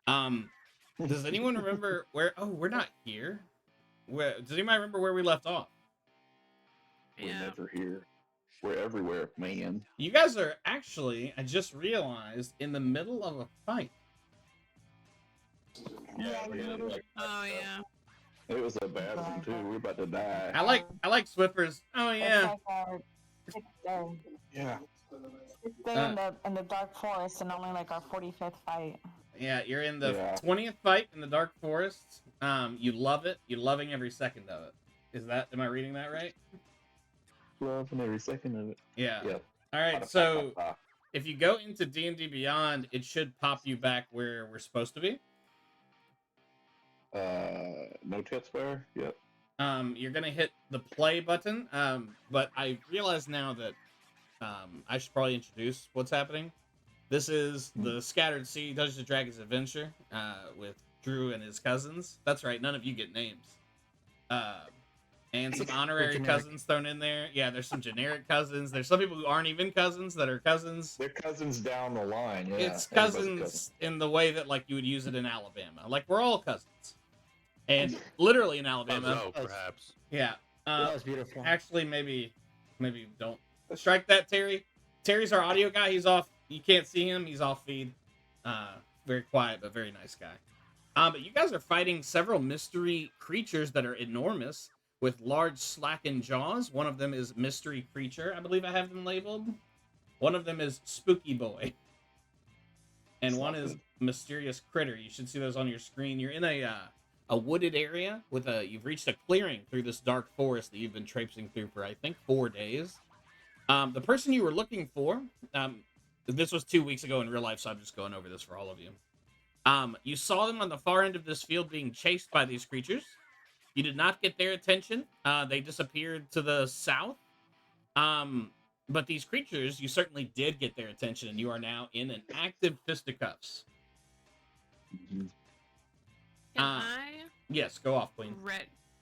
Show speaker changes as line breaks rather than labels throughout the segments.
Does anyone remember where? Oh, we're not here. Does anybody remember where we left off?
We're
Yeah.
never here. We're everywhere, man.
You guys are actually, I just realized, in the middle of a fight.
Yeah, we
Yeah,
noticed.
Oh yeah.
it was a bad one too. We're about to die.
I like Swiffer's. Oh
It's
yeah.
like our sixth day.
Yeah.
Sixth day in the dark forest, and only like our 45th fight.
Yeah, you're in the
Yeah.
20th fight in the Dark Forest. You love it. You're loving every second of it. Am I reading that right?
Loving every second of it.
Yeah.
Yep.
All right. So if you go into D&D Beyond, it should pop you back where we're supposed to be.
No tits where? Yep.
You're gonna hit the play button. But I realize now that I should probably introduce what's happening. This is the Scattered Sea Dungeons and Dragons adventure with Drew and his cousins. That's right, none of you get names. And some honorary cousins thrown in there. Yeah, there's some generic cousins. There's some people who aren't even cousins that are cousins.
They're cousins down the line. Yeah.
It's
Everybody's
cousins in the way that like you would use it in Alabama. Like we're all cousins, and literally in Alabama.
Oh, perhaps.
Yeah.
That was beautiful.
Actually, maybe don't strike that, Terry. Terry's our audio guy. He's off. You can't see him. He's off feed. Very quiet, but very nice guy. But you guys are fighting several mystery creatures that are enormous with large slackened jaws. One of them is Mystery Creature. I believe I have them labeled. One of them is Spooky Boy. And one is Mysterious Critter. You should see those on your screen. You're in a wooded area with you've reached a clearing through this dark forest that you've been traipsing through for, I think, 4 days. The person you were looking for, this was 2 weeks ago in real life, so I'm just going over this for all of you. You saw them on the far end of this field being chased by these creatures. You did not get their attention. They disappeared to the south. But these creatures, you certainly did get their attention, and you are now in an active fisticuffs.
Mm-hmm.
Can I
Yes, go off, Queen.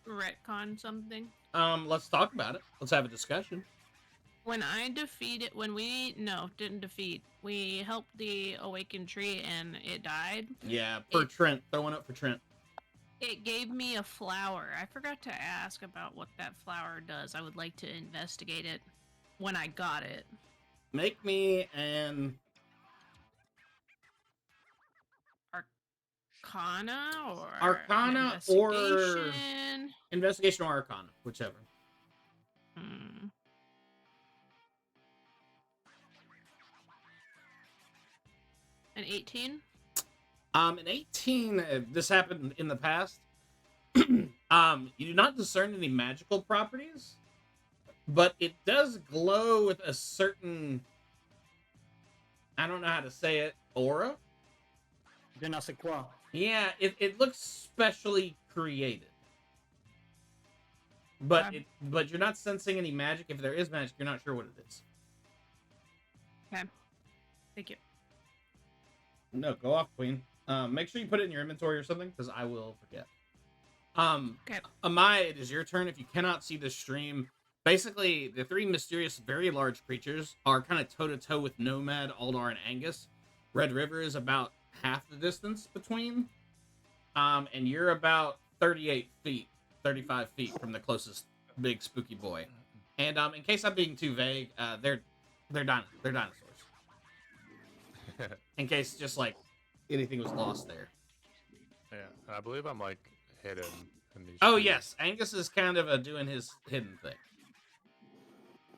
retcon something?
Let's talk about it. Let's have a discussion.
When we didn't defeat. We helped the awakened tree and it died.
Yeah, Trent. Throwing up for Trent.
It gave me a flower. I forgot to ask about what that flower does. I would like to investigate it when I got it.
Make me an
Arcana or
investigation or Arcana, whichever.
An 18?
An 18, this happened in the past. You do not discern any magical properties, but it does glow with a certain, I don't know how to say it, aura?
Je ne sais quoi.
Yeah, it looks specially created. But you're not sensing any magic. If there is magic, you're not sure what it is.
Okay. Thank you.
No, go off, Queen. Make sure you put it in your inventory or something, because I will forget.
Okay.
Amaya, it is your turn. If you cannot see the stream, basically, the three mysterious, very large creatures are kind of toe-to-toe with Nomad, Aldar, and Angus. Red River is about half the distance between. And you're about 35 feet from the closest big spooky boy. And in case I'm being too vague, they're dinosaurs. In case just like anything was lost there.
Yeah, I believe I'm like hidden in these.
Oh
trees.
yes, Angus is kind of doing his hidden thing,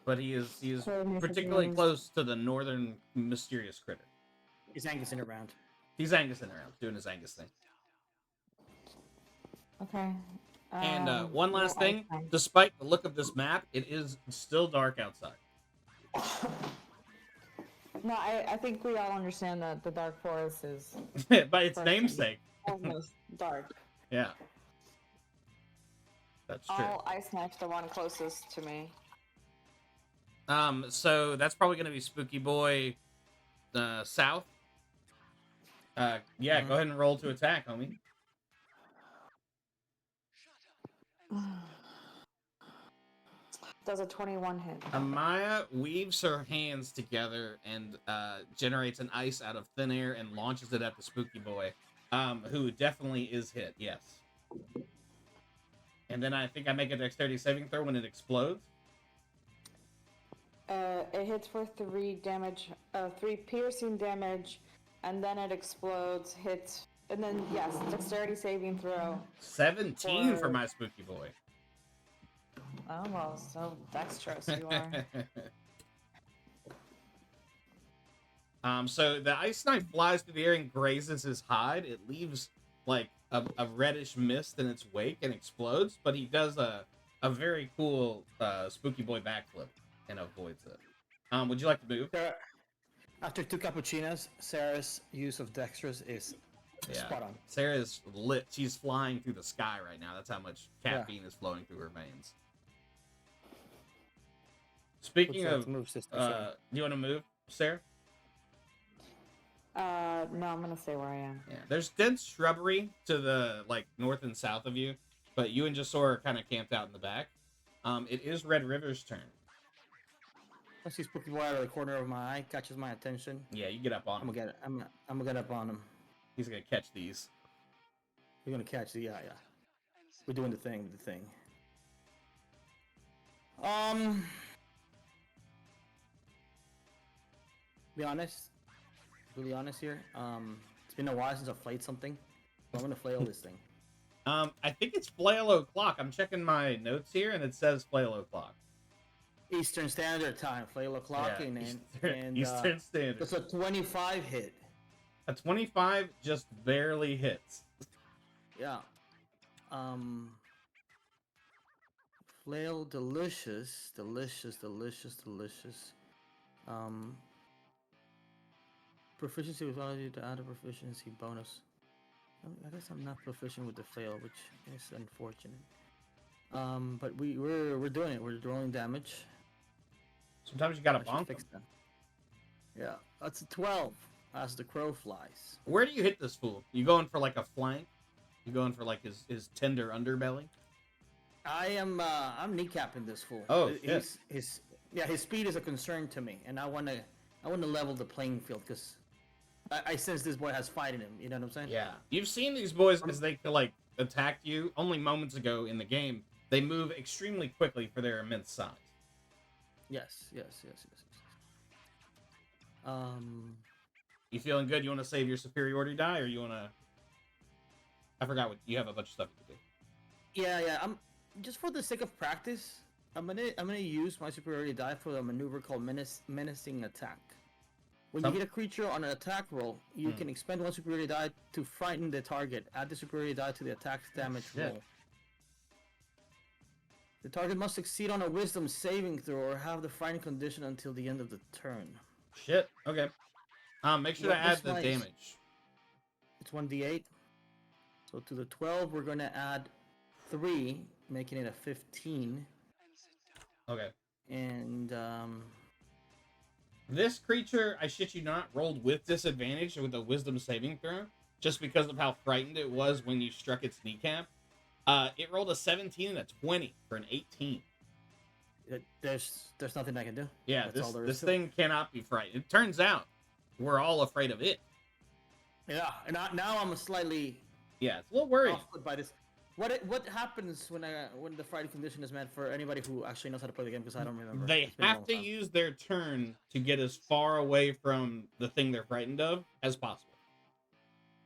but he is particularly close to the northern mysterious critter.
He's Angusing around.
He's Angusing around, doing his Angus thing.
Okay.
And one last thing, despite the look of this map, it is still dark outside.
No, I think we all understand that the dark forest is
By its namesake.
almost dark.
Yeah. That's true.
I'll ice knife the one closest to me.
So that's probably gonna be Spooky Boy south. Yeah, go ahead and roll to attack, homie.
Does a 21 hit?
Amaya weaves her hands together and generates an ice out of thin air and launches it at the Spooky Boy. who definitely is hit. Yes. And then I think I make a dexterity saving throw when it explodes.
It hits for 3 damage, 3 piercing damage, and then it explodes, hits, and then, yes, dexterity saving throw.
17 for my spooky boy.
Oh, well, so dexterous you are.
So the ice knife flies through the air and grazes his hide. It leaves like a reddish mist in its wake and explodes, but he does a very cool spooky boy backflip and avoids it. Would you like to move?
After 2 cappuccinos, Sarah's use of dexterous is spot on.
Sarah's lit. She's flying through the sky right now. That's how much caffeine is flowing through her veins. Speaking of,
move system,
do you want to move, Sarah?
No, I'm gonna stay where I am.
Yeah, there's dense shrubbery to the north and south of you, but you and Jasor are kind of camped out in the back. It is Red River's turn.
I see Spooky Boy out of the corner of my eye, catches my attention.
Yeah, you get up on him.
I'm gonna get up on him.
He's gonna catch these.
We're gonna catch the yeah. We're doing the thing. Be honest, really honest here. It's been a while since I've played something. So I'm gonna flail this thing.
I think it's flail o'clock. I'm checking my notes here, and it says flail o'clock.
Eastern Standard Time, flail o'clock,
Yeah,
and
Eastern Standard.
It's a 25 hit.
A 25 just barely hits.
Yeah. Flail delicious. Proficiency with value to add a proficiency bonus. I guess I'm not proficient with the flail, which is unfortunate. But we're doing it. We're rolling damage.
Sometimes you gotta
I should
bonk
fix
them.
that. Yeah, that's a 12 as the crow flies.
Where do you hit this fool? You going for like a flank? You going for like his tender underbelly?
I'm kneecapping this fool.
Oh, shit.
His speed is a concern to me, and I wanna level the playing field because I sense this boy has fight in him. You know what I'm saying?
Yeah. You've seen these boys as they attack you only moments ago in the game. They move extremely quickly for their immense size.
Yes.
You feeling good? You want to save your superiority die, or you want to? I forgot what you have a bunch of stuff to do.
Yeah. I'm just for the sake of practice. I'm gonna use my superiority die for a maneuver called menacing attack. When you get a creature on an attack roll, you can expend 1 superiority die to frighten the target. Add the superiority die to the attack's damage roll. The target must succeed on a wisdom saving throw or have the frightened condition until the end of the turn.
Shit. Okay. Make sure to add the damage.
It's 1d8. So to the 12, we're gonna add 3, making it a 15.
Okay.
And
This creature, I shit you not, rolled with disadvantage with a wisdom saving throw, just because of how frightened it was when you struck its kneecap. It rolled a 17 and a 20 for an 18.
there's nothing I can do.
Yeah,
That's all there is
this
to
thing cannot be frightened. It turns out we're all afraid of it.
Yeah, and now I'm slightly
Yeah, it's a little worried.
off by this. What happens when the frightened condition is meant for anybody who actually knows how to play the game? Because I don't remember.
They
It's been a
have
long
to
time.
use their turn to get as far away from the thing they're frightened of as possible.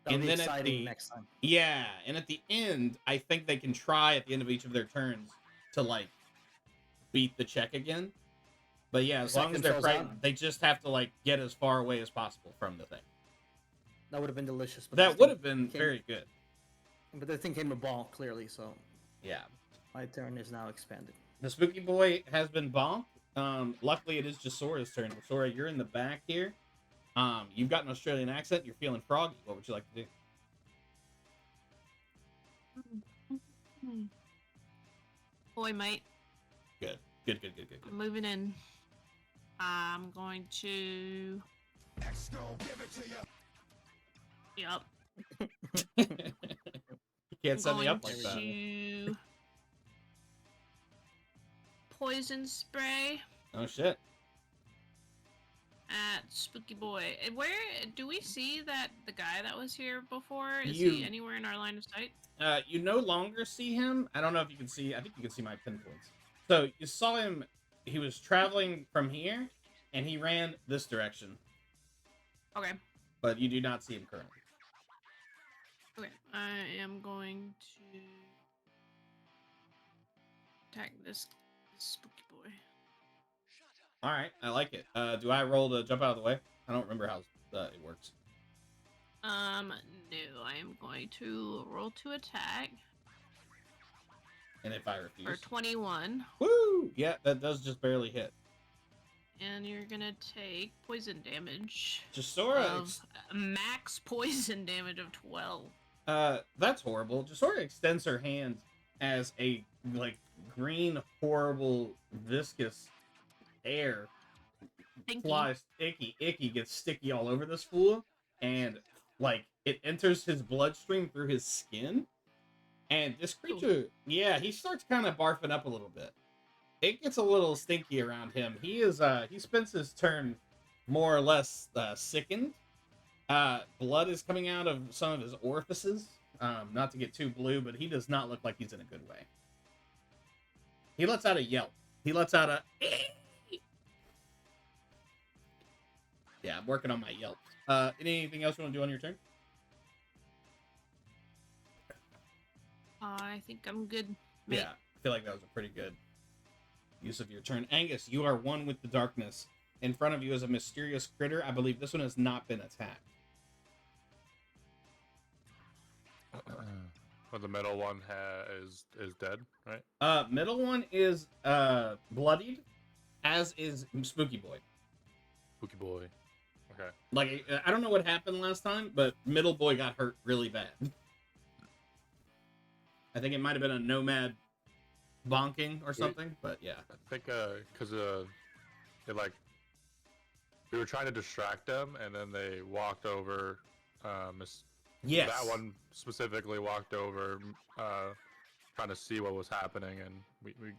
That'll
and
be
then at
exciting
the-
next time.
Yeah, and at the end, I think they can try at the end of each of their turns to beat the check again. But yeah, as
Psych
long as they're
themselves
frightened,
out.
they just have to get as far away as possible from the thing.
That would have been delicious. But
That
this
would
thing
have been
came-
very good.
But the thing came a ball clearly, so
Yeah.
my turn is now expanded.
The spooky boy has been bonked. Luckily, it is just Sora's turn. Sora, you're in the back here. You've got an Australian accent. You're feeling froggy. What would you like to do?
Boy, mate,
Good.
I'm moving in. I'm going to. Yep.
You can't set me
I'm
up like
going
that.
to poison spray.
Oh shit.
at Spooky Boy. Where do we see that the guy that was here before? Is
You-
he anywhere in our line of sight?
You no longer see him. I don't know if you can see. I think you can see my pinpoints. So you saw him. He was traveling from here, and he ran this direction.
Okay.
But you do not see him currently.
Okay. I am going to attack this Spooky Boy.
All right, I like it. Do I roll to jump out of the way? I don't remember how it works.
No. I am going to roll to attack
And if I
for
refuse,
21.
woo! Yeah, that does just barely hit.
And you're gonna take poison damage
Jasora,
of max poison damage of 12.
that's horrible. Jasora extends her hand as a like green, horrible, viscous air
Thank
flies. Icky gets sticky all over this fool, and like it enters his bloodstream through his skin. And this creature, yeah, he starts kind of barfing up a little bit. It gets a little stinky around him. He spends his turn more or less sickened. Blood is coming out of some of his orifices. Not to get too blue, but he does not look like he's in a good way. He lets out a yelp. He lets out a... Yeah, I'm working on my yelp. Anything else you want to do on your turn?
I think I'm good. Mate.
Yeah, I feel like that was a pretty good use of your turn. Angus, you are one with the darkness. In front of you is a mysterious critter. I believe this one has not been attacked.
Well, the middle one is dead, right?
Middle one is bloodied, as is Spooky Boy.
Spooky boy. Okay.
Like, I don't know what happened last time, but Middle Boy got hurt really bad. I think it might have been a Nomad bonking or something, but yeah.
I think because we were trying to distract them, and then they walked over.
Yes.
That one specifically walked over, trying to see what was happening, and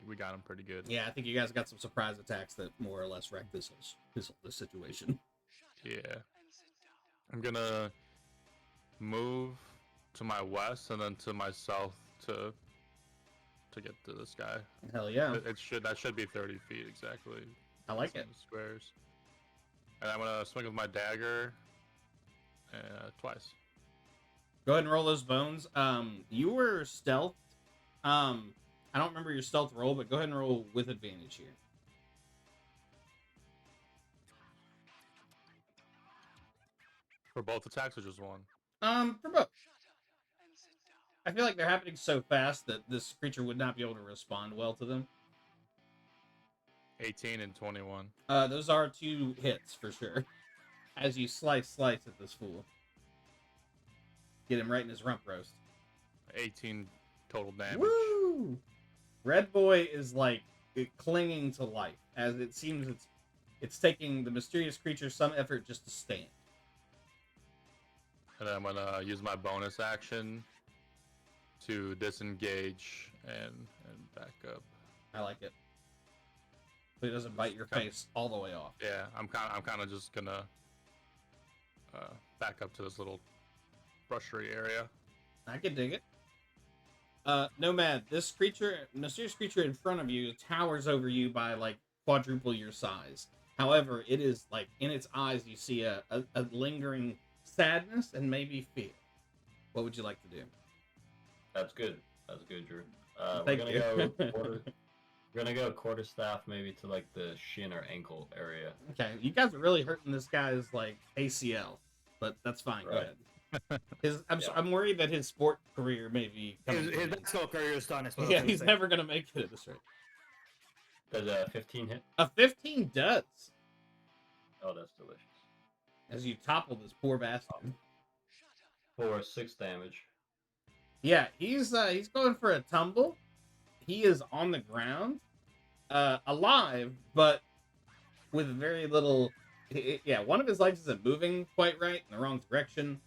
we got him pretty good.
Yeah, I think you guys got some surprise attacks that more or less wrecked this situation.
Yeah. I'm gonna move to my west and then to my south to get to this guy.
Hell yeah.
That should be 30 feet exactly.
I like it.
Some squares. And I'm gonna swing with my dagger twice.
Go ahead and roll those bones. You were stealthed. I don't remember your stealth roll, but go ahead and roll with advantage here.
For both attacks or just one?
For both. I feel like they're happening so fast that this creature would not be able to respond well to them.
18 and 21.
Those are 2 hits for sure. As you slice at this fool. Get him right in his rump roast.
18 total damage.
Woo! Red Boy is like clinging to life, as it seems it's taking the mysterious creature some effort just to stand.
And then I'm gonna use my bonus action to disengage and back up.
I like it. So he doesn't bite your face all the way off.
Yeah, I'm kind of just gonna back up to this little brushery area.
I can dig it. Nomad, this mysterious creature in front of you towers over you by like quadruple your size. However, it is like in its eyes you see a lingering sadness and maybe fear. What would you like to do?
That's good. That's good, Drew.
Thank
We're
you.
gonna go quarterstaff maybe to like the shin or ankle area.
Okay, you guys are really hurting this guy's like ACL, but that's fine. Go
Right.
ahead. I'm worried that his sport career may be coming
His
to an end.
basketball career is done. Is what I was
Yeah,
gonna
he's
say.
never gonna make it at this rate.
Does a 15 hit?
A 15 does,
Oh, that's delicious.
as you topple this poor bastard.
For 6 damage.
Yeah, he's going for a tumble. He is on the ground, alive, but with very little. Yeah, one of his legs isn't moving quite right in the wrong direction.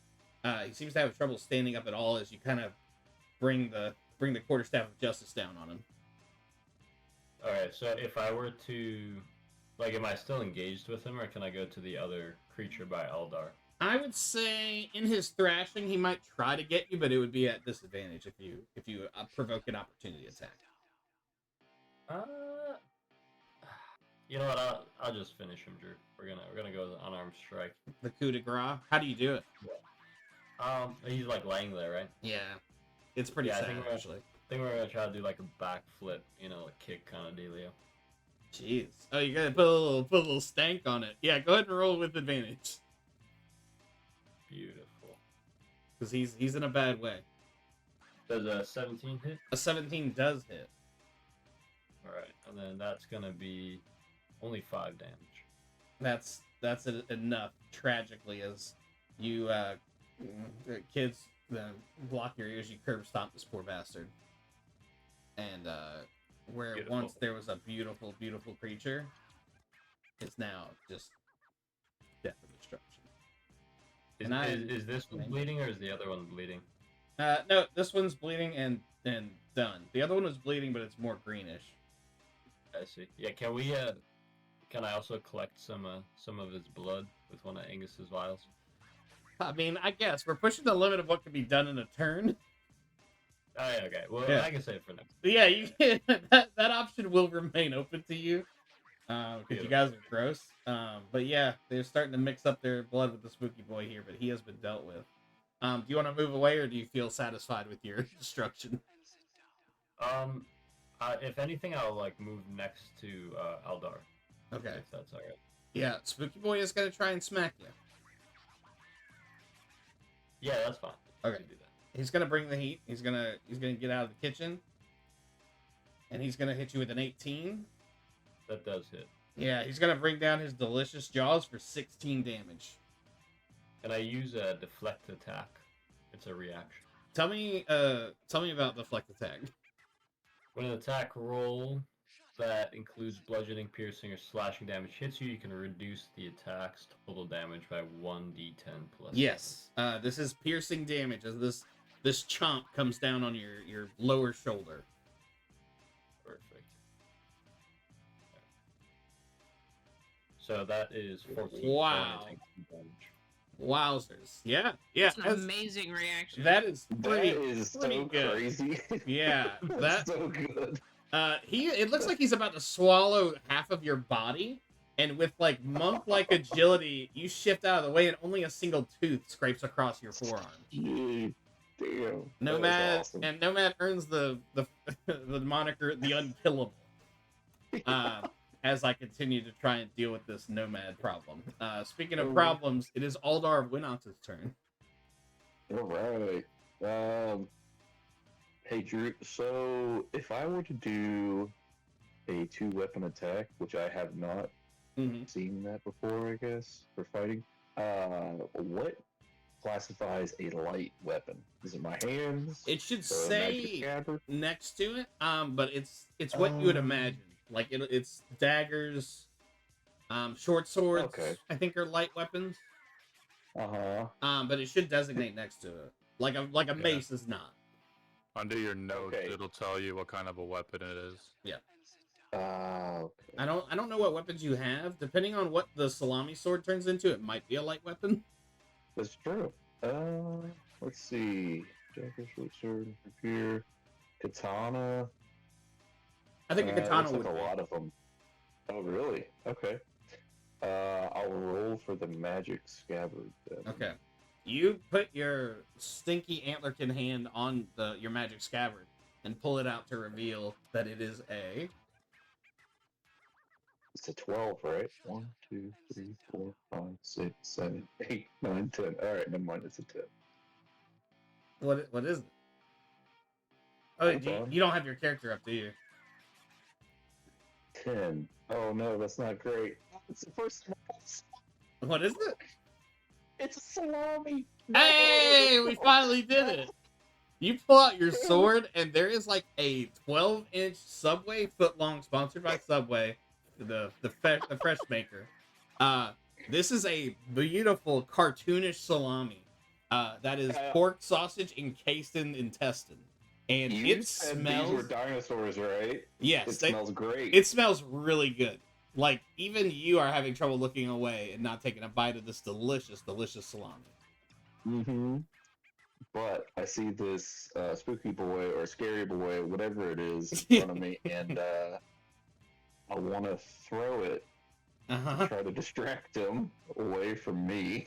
He seems to have trouble standing up at all as you kind of bring the quarterstaff of justice down on him.
Alright, so if I were to Like, am I still engaged with him, or can I go to the other creature by Eldar?
I would say in his thrashing, he might try to get you, but it would be at disadvantage if you provoke an opportunity attack.
You know what? I'll just finish him, Drew. We're gonna go with unarmed strike.
The coup de grace. How do you do it?
He's like laying there, right?
Yeah, it's pretty
Yeah, I
sad
think we're
actually.
I think we're gonna try to do like a backflip, you know, a kick kind of dealio.
Jeez. Oh, you gotta put a little stank on it. Yeah, go ahead and roll with advantage.
Beautiful.
Because he's in a bad way.
Does a 17 hit?
A 17 does hit.
All right, and then that's gonna be only 5 damage.
That's enough. Tragically, as you kids block your ears, you curb stomp this poor bastard. And where
Beautiful.
once there was a beautiful, beautiful creature, it's now just death and destruction.
Is this one bleeding or is the other one bleeding?
No, this one's bleeding and done. The other one was bleeding, but it's more greenish.
I see. Yeah, can I also collect some of his blood with one of Angus's vials?
I mean, I guess we're pushing the limit of what can be done in a turn.
Oh, yeah, okay. Well,
Yeah.
I can save it for next.
But yeah, you that option will remain open to you because you guys are gross. But yeah, they're starting to mix up their blood with the spooky boy here, but he has been dealt with. Do you want to move away, or do you feel satisfied with your destruction?
If anything, I'll like move next to Eldar.
Okay.
If that's all right.
Yeah, spooky boy is gonna try and smack you.
Yeah, that's fine.
Okay.
I can do that.
He's gonna bring the heat. He's gonna get out of the kitchen, and he's gonna hit you with an 18.
That does hit.
Yeah, he's gonna bring down his delicious jaws for 16 damage.
Can I use a deflect attack? It's a reaction.
Tell me about deflect attack.
When an attack roll that includes bludgeoning, piercing, or slashing damage hits you, you can reduce the attack's total damage by 1d10 plus.
Yes, this is piercing damage as this chomp comes down on your lower shoulder.
Perfect. So that is 14.
Wow.
so I take 2 damage.
Wowzers! Yeah, yeah.
That's an amazing reaction.
That is
That
pretty
is
pretty
so
good.
crazy.
Yeah,
That's
that
so good.
it looks like he's about to swallow half of your body, and with like monk-like agility, you shift out of the way, and only a single tooth scrapes across your forearm.
Gee, damn.
Nomad
That is awesome.
and Nomad earns the the moniker the Unkillable. As I continue to try and deal with this Nomad problem. Speaking of problems, it is Aldar of Winox's turn.
All right. Hey Drew. So if I were to do a 2-weapon attack, which I have not seen that before, I guess, for fighting, what classifies a light weapon? Is it my hands?
It should
Or a magic
say
scabbard?
next to it, but it's what you would imagine. Like it's daggers, short swords.
Okay.
I think are light weapons. But it should designate next to it. Like a mace is not.
Under your notes,
Okay.
it'll tell you what kind of a weapon it is.
Okay.
I don't know what weapons you have. Depending on what the salami sword turns into, it might be a light weapon.
That's true. Let's see. Dagger, short sword, rapier, katana.
I think a katana
looks
would
like a
be.
lot of them. Oh, really? Okay. I'll roll for the magic scabbard. Then.
Okay. You put your stinky antlerkin hand on your magic scabbard and pull it out to reveal that it is a...
It's a 12, right? 1, 2, 3, 4, 5, 6, 7, 8, 9, 10. All right, never mind. It's a 10.
What is it? Oh,
Hold on.
you don't have your character up, do you?
10. Oh no, that's not great. It's the first one.
What is it?
It's a salami.
Hey, we finally did it. You pull out your sword, and there is like a 12-inch Subway footlong, sponsored by Subway, the fresh maker. This is a beautiful cartoonish salami. That is pork sausage encased in intestine, and
You
it
said
smells.
These were dinosaurs, right?
Yes,
It smells great.
It smells really good. Like, even you are having trouble looking away and not taking a bite of this delicious, delicious salami.
Mm-hmm. But I see this spooky boy or scary boy, whatever it is, in front of me, and I want to throw it to try to distract him away from me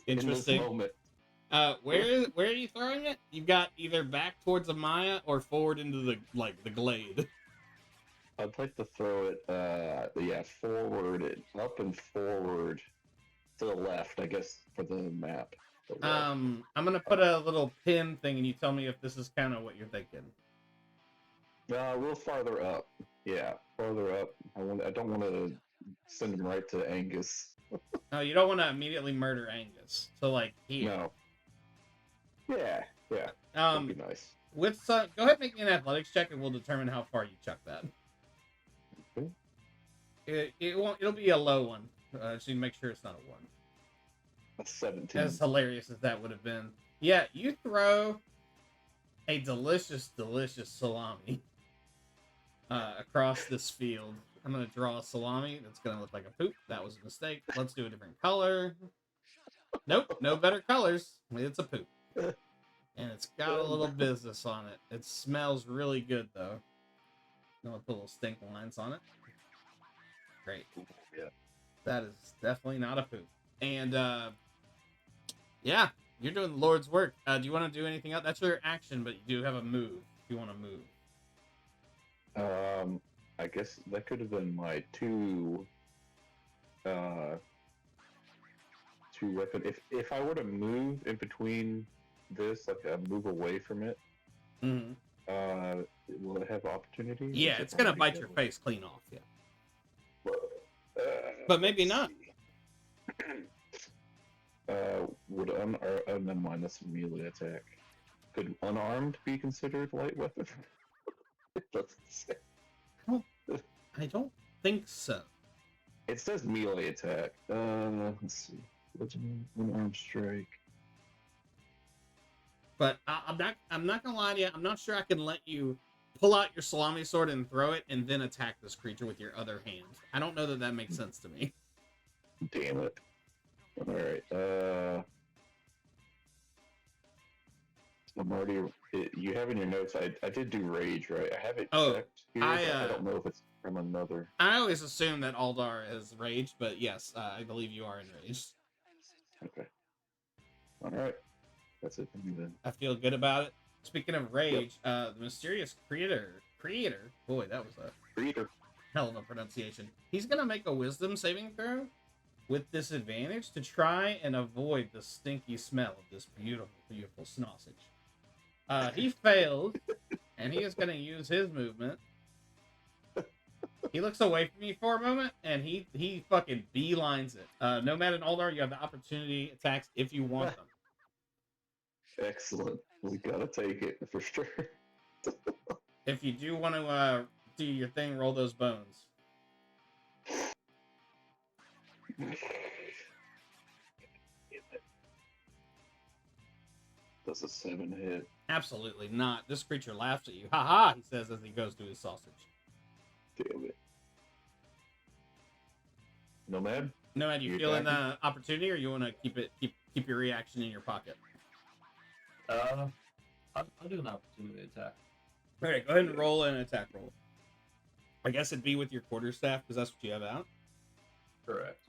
in this
Interesting.
moment.
Where are you throwing it? You've got either back towards Amaya or forward into the glade.
I'd like to throw it, forward, up and forward to the left, I guess, for the map.
I'm gonna put a little pin thing, and you tell me if this is kind of what you're thinking.
A little farther up. Yeah, farther up. I don't want to send him right to Angus.
No, you don't want to immediately murder Angus. So, like, here.
No. Yeah. That'd be nice.
Go ahead and make me an athletics check, and we'll determine how far you chuck that.
Okay.
It'll be a low one. So you can make sure it's not a 1.
That's 17.
As hilarious as that would have been. Yeah, you throw a delicious, delicious salami across this field. I'm going to draw a salami that's going to look like a poop. That was a mistake. Let's do a different color. Nope, no better colors. It's a poop. And it's got a little business on it. It smells really good, though. I'm going to put little stink lines on it. Great.
Yeah.
That is definitely not a poop. And, yeah, you're doing the Lord's work. Do you want to do anything else? That's your action, but you do have a move if you want to move.
I guess that could have been my two weapon. If I were to move in between this, like move away from it,
Mm-hmm.
will it have opportunity?
Yeah, it's gonna bite your face clean off. Yeah, but maybe not.
Would never mind. That's a melee attack. Could unarmed be considered light weapon? Let's say.
I don't think so.
It says melee attack. Let's see. Unarmed strike.
But I'm not gonna lie to you. I'm not sure I can let you pull out your salami sword and throw it, and then attack this creature with your other hand. I don't know that makes sense to me.
Damn it. All right. I'm already. You have in your notes. I did do rage, right? I have it checked here. I don't know if it's from another.
I always assume that Aldar is rage, but yes, I believe you are enraged.
Okay. All right. That's it for me then.
I feel good about it. Speaking of rage, the mysterious creator. Boy, that was a hell of a pronunciation. He's gonna make a wisdom saving throw with disadvantage to try and avoid the stinky smell of this beautiful, beautiful sausage. He failed, and he is going to use his movement. He looks away from you for a moment, and he fucking beelines it. Nomad and Aldar, you have the opportunity attacks if you want them.
Excellent. We gotta take it for sure.
If you do want to do your thing, roll those bones.
Does a 7 hit?
Absolutely not. This creature laughs at you. Ha ha, he says as he goes to his sausage.
Damn it. Nomad?
Nomad, you feeling the opportunity, or you want to keep your reaction in your pocket?
I'll do an opportunity attack.
All right, go ahead and roll an attack roll. I guess it'd be with your quarterstaff, because that's what you have out.
Correct.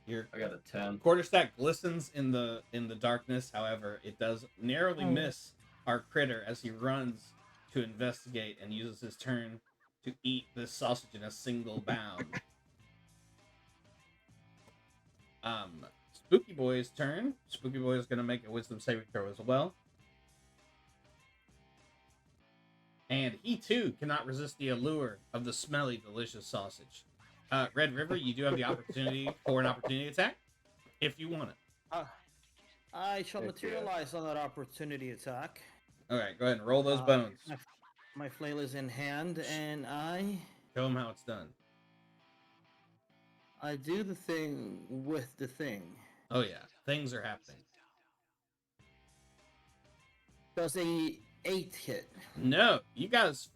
Your
I got a 10.
quarterstaff glistens in the darkness. However, it does narrowly miss our critter as he runs to investigate and uses his turn to eat this sausage in a single bound. Spooky Boy's turn. Spooky Boy is going to make a wisdom saving throw as well. And he, too, cannot resist the allure of the smelly, delicious sausage. Red River, you do have the opportunity for an opportunity attack, if you want it.
I shall materialize on that opportunity attack.
All right, go ahead and roll those bones.
My flail is in hand, and I
Show them how it's done.
do the thing with the thing.
Oh, yeah. Things are happening.
Does a 8 hit?
No, you guys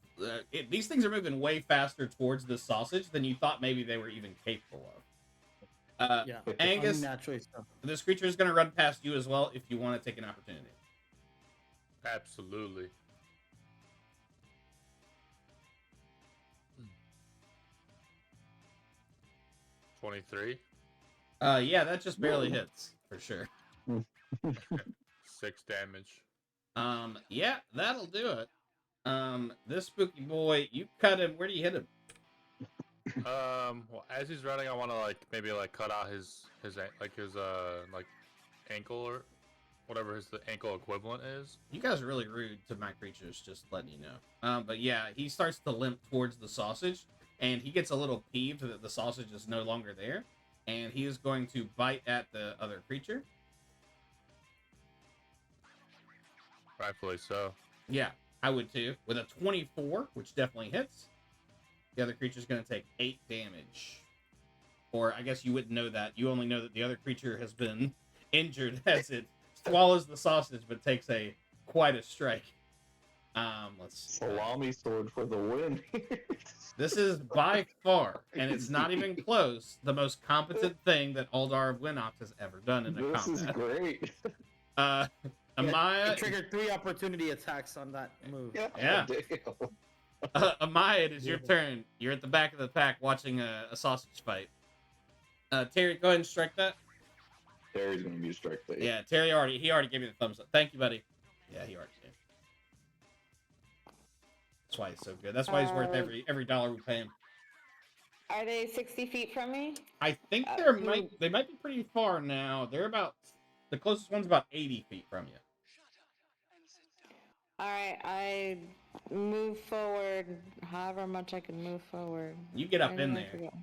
these things are moving way faster towards the sausage than you thought maybe they were even capable of.
Yeah.
Angus,
Unnaturally so.
this creature is going to run past you as well if you want to take an opportunity.
Absolutely. Hmm. 23.
Yeah, that just barely hits for sure.
6 damage.
Yeah, that'll do it. This spooky boy, you cut him. Where do you hit him?
Well, as he's running, I want to maybe cut out his ankle or whatever the ankle equivalent is.
You guys are really rude to my creatures, just letting you know. But yeah, he starts to limp towards the sausage, and he gets a little peeved that the sausage is no longer there, and he is going to bite at the other creature.
Rightfully so.
Yeah, I would too. With a 24, which definitely hits. The other creature's going to take 8 damage. Or I guess you wouldn't know that. You only know that the other creature has been injured as it swallows the sausage, but takes quite a strike. Let's
Salami sword for the win.
This is by far, and it's not even close, the most competent thing that Aldar of Winox has ever done in a
This
combat.
is great.
Amaya,
It triggered 3 opportunity attacks on that move.
Yeah.
Damn.
Amaya, it is your turn. You're at the back of the pack watching a sausage fight. Terry, go ahead and strike that.
Terry's gonna be a strike play.
Yeah, Terry already gave me the thumbs up. Thank you, buddy. Yeah, he already did. That's why he's so good. That's why he's worth every dollar we pay him.
Are they 60 feet from me?
I think they might be pretty far now. They're about the closest one's about 80 feet from you.
All right, I move forward however much I can move forward.
You get up
I
in
never
there.
forget.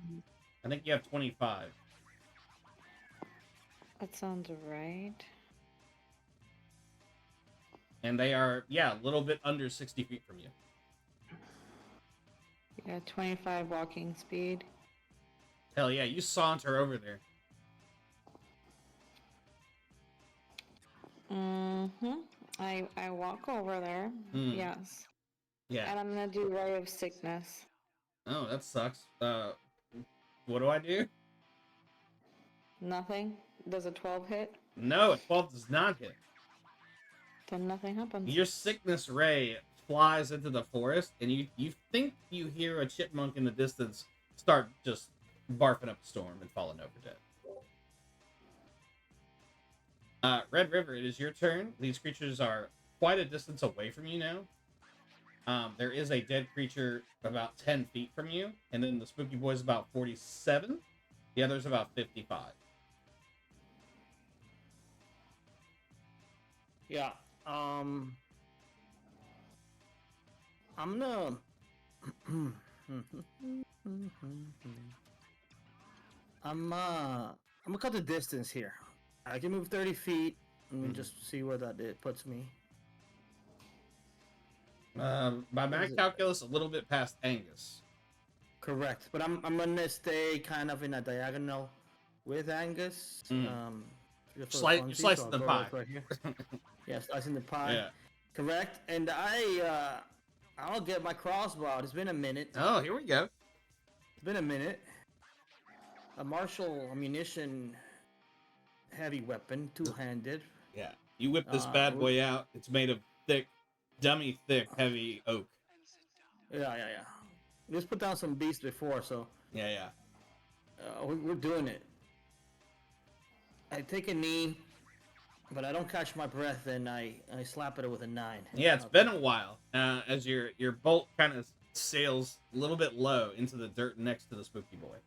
I think you have 25.
That sounds right.
And they are, a little bit under 60 feet from you.
Yeah, 25 walking speed.
Hell yeah, you saunter over there.
Mm-hmm. I walk over there. Yes.
Yeah.
And I'm gonna do Ray of Sickness.
Oh, that sucks. What do I do?
Nothing? Does a 12 hit?
No, a 12 does not hit.
Then nothing happens.
Your sickness ray flies into the forest, and you think you hear a chipmunk in the distance start just barfing up a storm and falling over dead. Red River, it is your turn. These creatures are quite a distance away from you now. There is a dead creature about 10 feet from you, and then the spooky boy's about 47. The other's about 55.
Yeah. I'm gonna. I'm gonna cut the distance here. I can move 30 feet and just see where that it puts me.
By my calculus, a little bit past Angus.
Correct, but I'm gonna stay kind of in a diagonal with Angus.
You're slicing the pie.
Right here. Yeah, slicing the pie.
Yeah.
Correct, and I'll get my crossbow out. It's been a minute.
Oh, here we go.
It's been a minute. A martial ammunition heavy weapon, two-handed.
Yeah. You whip this bad boy out. It's made of thick, dummy thick, heavy oak.
Yeah. Just put down some beasts before, so.
Yeah.
We're doing it. I take a knee, but I don't catch my breath, and I slap it with a 9.
Yeah, it's been a while. As your bolt kind of sails a little bit low into the dirt next to the spooky boy.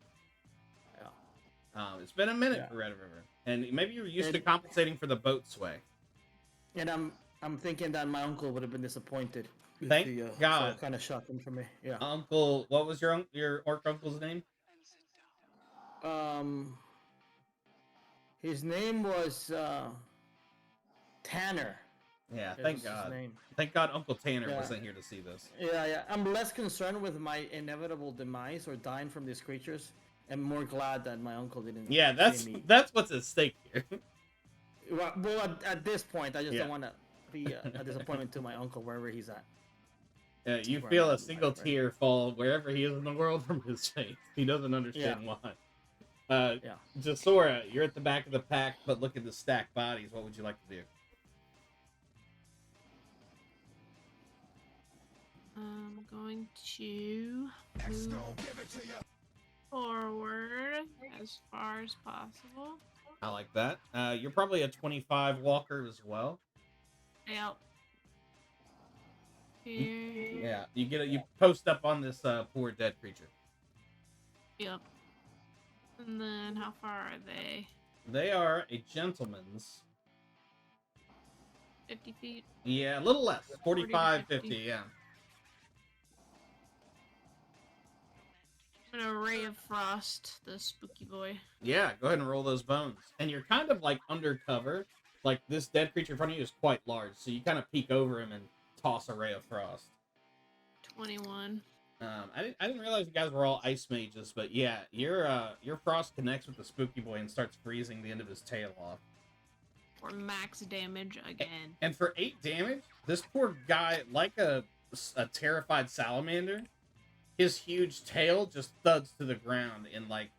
Yeah.
It's been a minute for Red River, and maybe you're used to compensating for the boat sway.
And I'm thinking that my uncle would have been disappointed.
Thank God.
So kind of shocking for me. Yeah.
Uncle, what was your orc uncle's name?
His name was Tanner.
Yeah, thank God.
His name.
Thank God Uncle Tanner wasn't here to see this.
Yeah. I'm less concerned with my inevitable demise or dying from these creatures. I'm more glad that my uncle didn't.
Yeah,
see me.
that's what's at stake here.
Well, at this point, I just don't want to be a disappointment to my uncle wherever he's at.
You
Where
feel
am I?
a single
Right.
tear fall wherever he is in the world from his face. He doesn't understand why.
Yeah.
Jasora, you're at the back of the pack, but look at the stacked bodies. What would you like to do?
I'm going to move forward as far as possible.
I like that. You're probably a 25 walker as well.
Yep. Here.
Yeah, you post up on this poor dead creature.
Yep. And then how far are they?
They are a gentleman's.
50 feet?
Yeah, a little less. 45,
50.
50, yeah.
I'm gonna Ray of Frost, the spooky boy.
Yeah, go ahead and roll those bones. And you're kind of like undercover. Like this dead creature in front of you is quite large, so you kind of peek over him and toss a ray of frost.
21.
I didn't realize you guys were all ice mages, but yeah, your frost connects with the spooky boy and starts freezing the end of his tail off.
For max damage again.
And for 8 damage, this poor guy, like a terrified salamander, his huge tail just thuds to the ground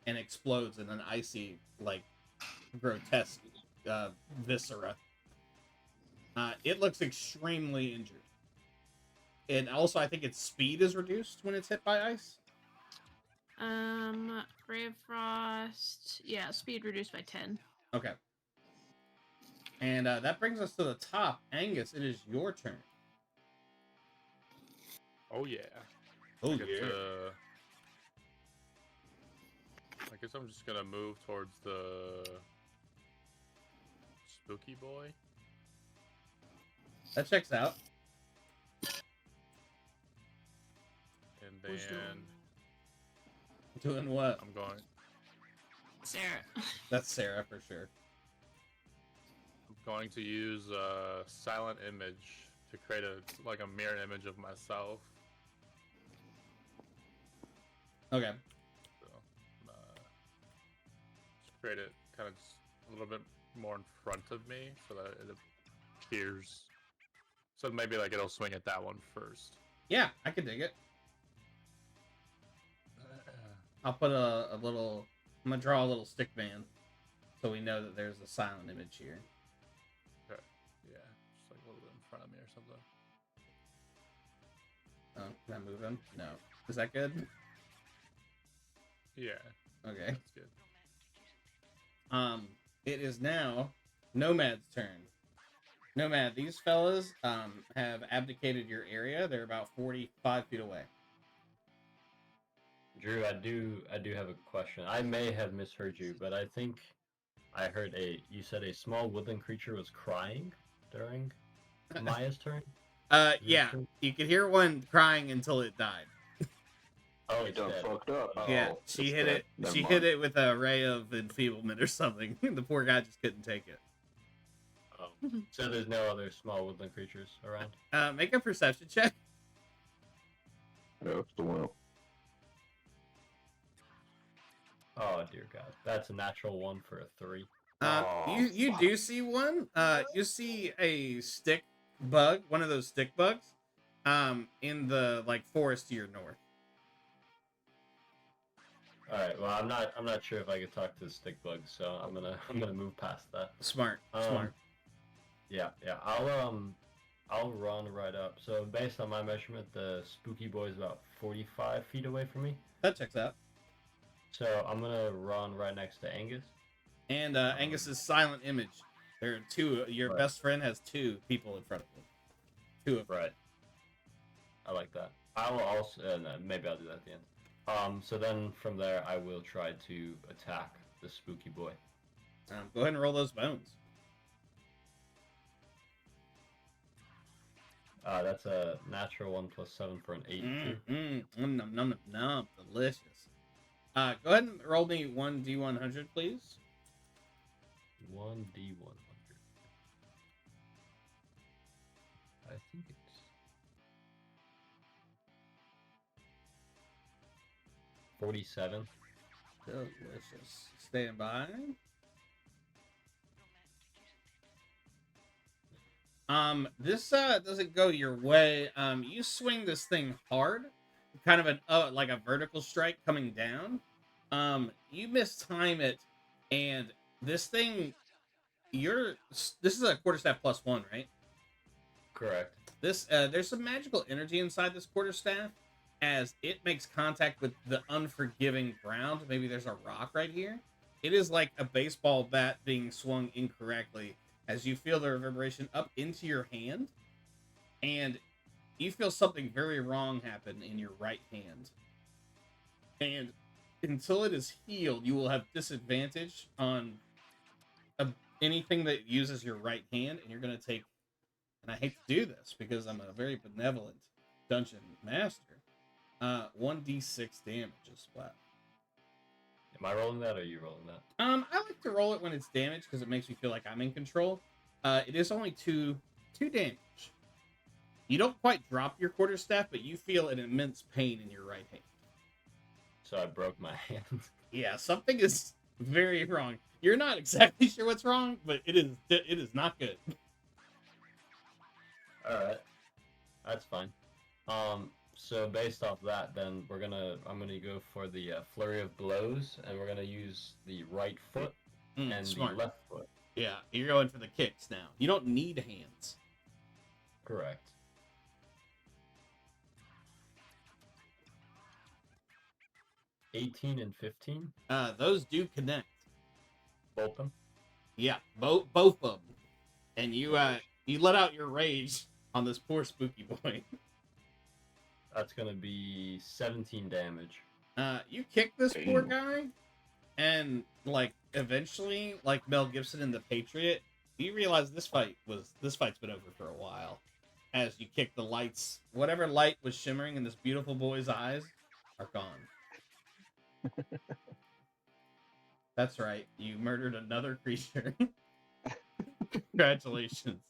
and explodes in an icy, like, grotesque viscera. It looks extremely injured. And also, I think its speed is reduced when it's hit by ice.
Ray of Frost. Yeah, speed reduced by 10.
Okay. And that brings us to the top. Angus, it is your turn.
Oh yeah.
Oh,
I guess I'm just gonna move towards the spooky boy.
That checks out.
And
Who's
then
Doing what?
I'm going.
Sarah.
That's Sarah for sure.
I'm going to use silent image to create a mirror image of myself.
Okay.
So, just create it kind of just a little bit more in front of me so that it appears. So maybe like it'll swing at that one first.
Yeah, I can dig it. I'll put a little. I'm gonna draw a little stick man, so we know that there's a silent image here.
Okay. Yeah, just like a little bit in front of me or something.
Oh, can I move him? No. Is that good?
Yeah.
Okay.
That's good.
It is now Nomad's turn. Nomad, these fellas have abdicated your area. They're about 45 feet away.
Drew, I do have a question. I may have misheard you, but I think I heard you said a small woodland creature was crying during Maya's turn?
Yeah, you could hear one crying until it died.
Oh,
You
it's
done
dead.
fucked up.
Yeah,
Oh,
she
it's
hit
dead.
it.
Never
She
mind.
hit it with a ray of enfeeblement or something. The poor guy just couldn't take it.
Oh. So there's no other small woodland creatures around?
Make a perception check.
No, it's the will.
Oh dear God, that's a natural 1 for a 3.
You
fuck.
do see one. You see a stick bug, one of those stick bugs, in the forest to your north.
All right. Well, I'm not sure if I could talk to the stick bug, so I'm gonna move past that.
Smart.
Yeah. I'll run right up. So based on my measurement, the spooky boy is about 45 feet away from me.
That checks out.
So I'm gonna run right next to Angus.
And Angus's silent image. There are two. Your
Right.
best friend has 2 people in front of him. 2 of them.
Right. I like that. I will also, maybe I'll do that at the end. So then from there, I will try to attack the spooky boy.
Go ahead and roll those bones.
That's a natural 1 plus 7 for an 8.
Nom, delicious. Go ahead and roll me 1d100, please.
1d100. I think it's 47.
Delicious. Stand by. This doesn't go your way. You swing this thing hard, kind of like a vertical strike coming down. You mistime it, and this thing, this is a quarterstaff +1, right?
Correct.
This there's some magical energy inside this quarterstaff as it makes contact with the unforgiving ground. Maybe there's a rock right here. It is like a baseball bat being swung incorrectly as you feel the reverberation up into your hand, and you feel something very wrong happen in your right hand. And until it is healed, you will have disadvantage on anything that uses your right hand, and you're going to take, and I hate to do this because I'm a very benevolent dungeon master, 1d6 damage is flat.
Am I rolling that or are you rolling that?
I like to roll it when it's damaged because it makes me feel like I'm in control. It is only two damage. You don't quite drop your quarterstaff, but you feel an immense pain in your right hand.
So I broke my hand.
Yeah, something is very wrong. You're not exactly sure what's wrong, but it is not good.
All right, that's fine. So based off that, then I'm gonna go for the flurry of blows, and we're gonna use the right foot and
Smart.
the left foot.
Yeah, you're going for the kicks now. You don't need hands.
Correct. (18 and 15).
Those do connect.
Both of them.
Yeah, both of them. And you let out your rage on this poor spooky boy.
That's gonna be 17 damage.
You kick this poor guy, and like eventually, like Mel Gibson in The Patriot, you realize this fight's been over for a while. As you kick the lights, whatever light was shimmering in this beautiful boy's eyes are gone. That's right, you murdered another creature. Congratulations.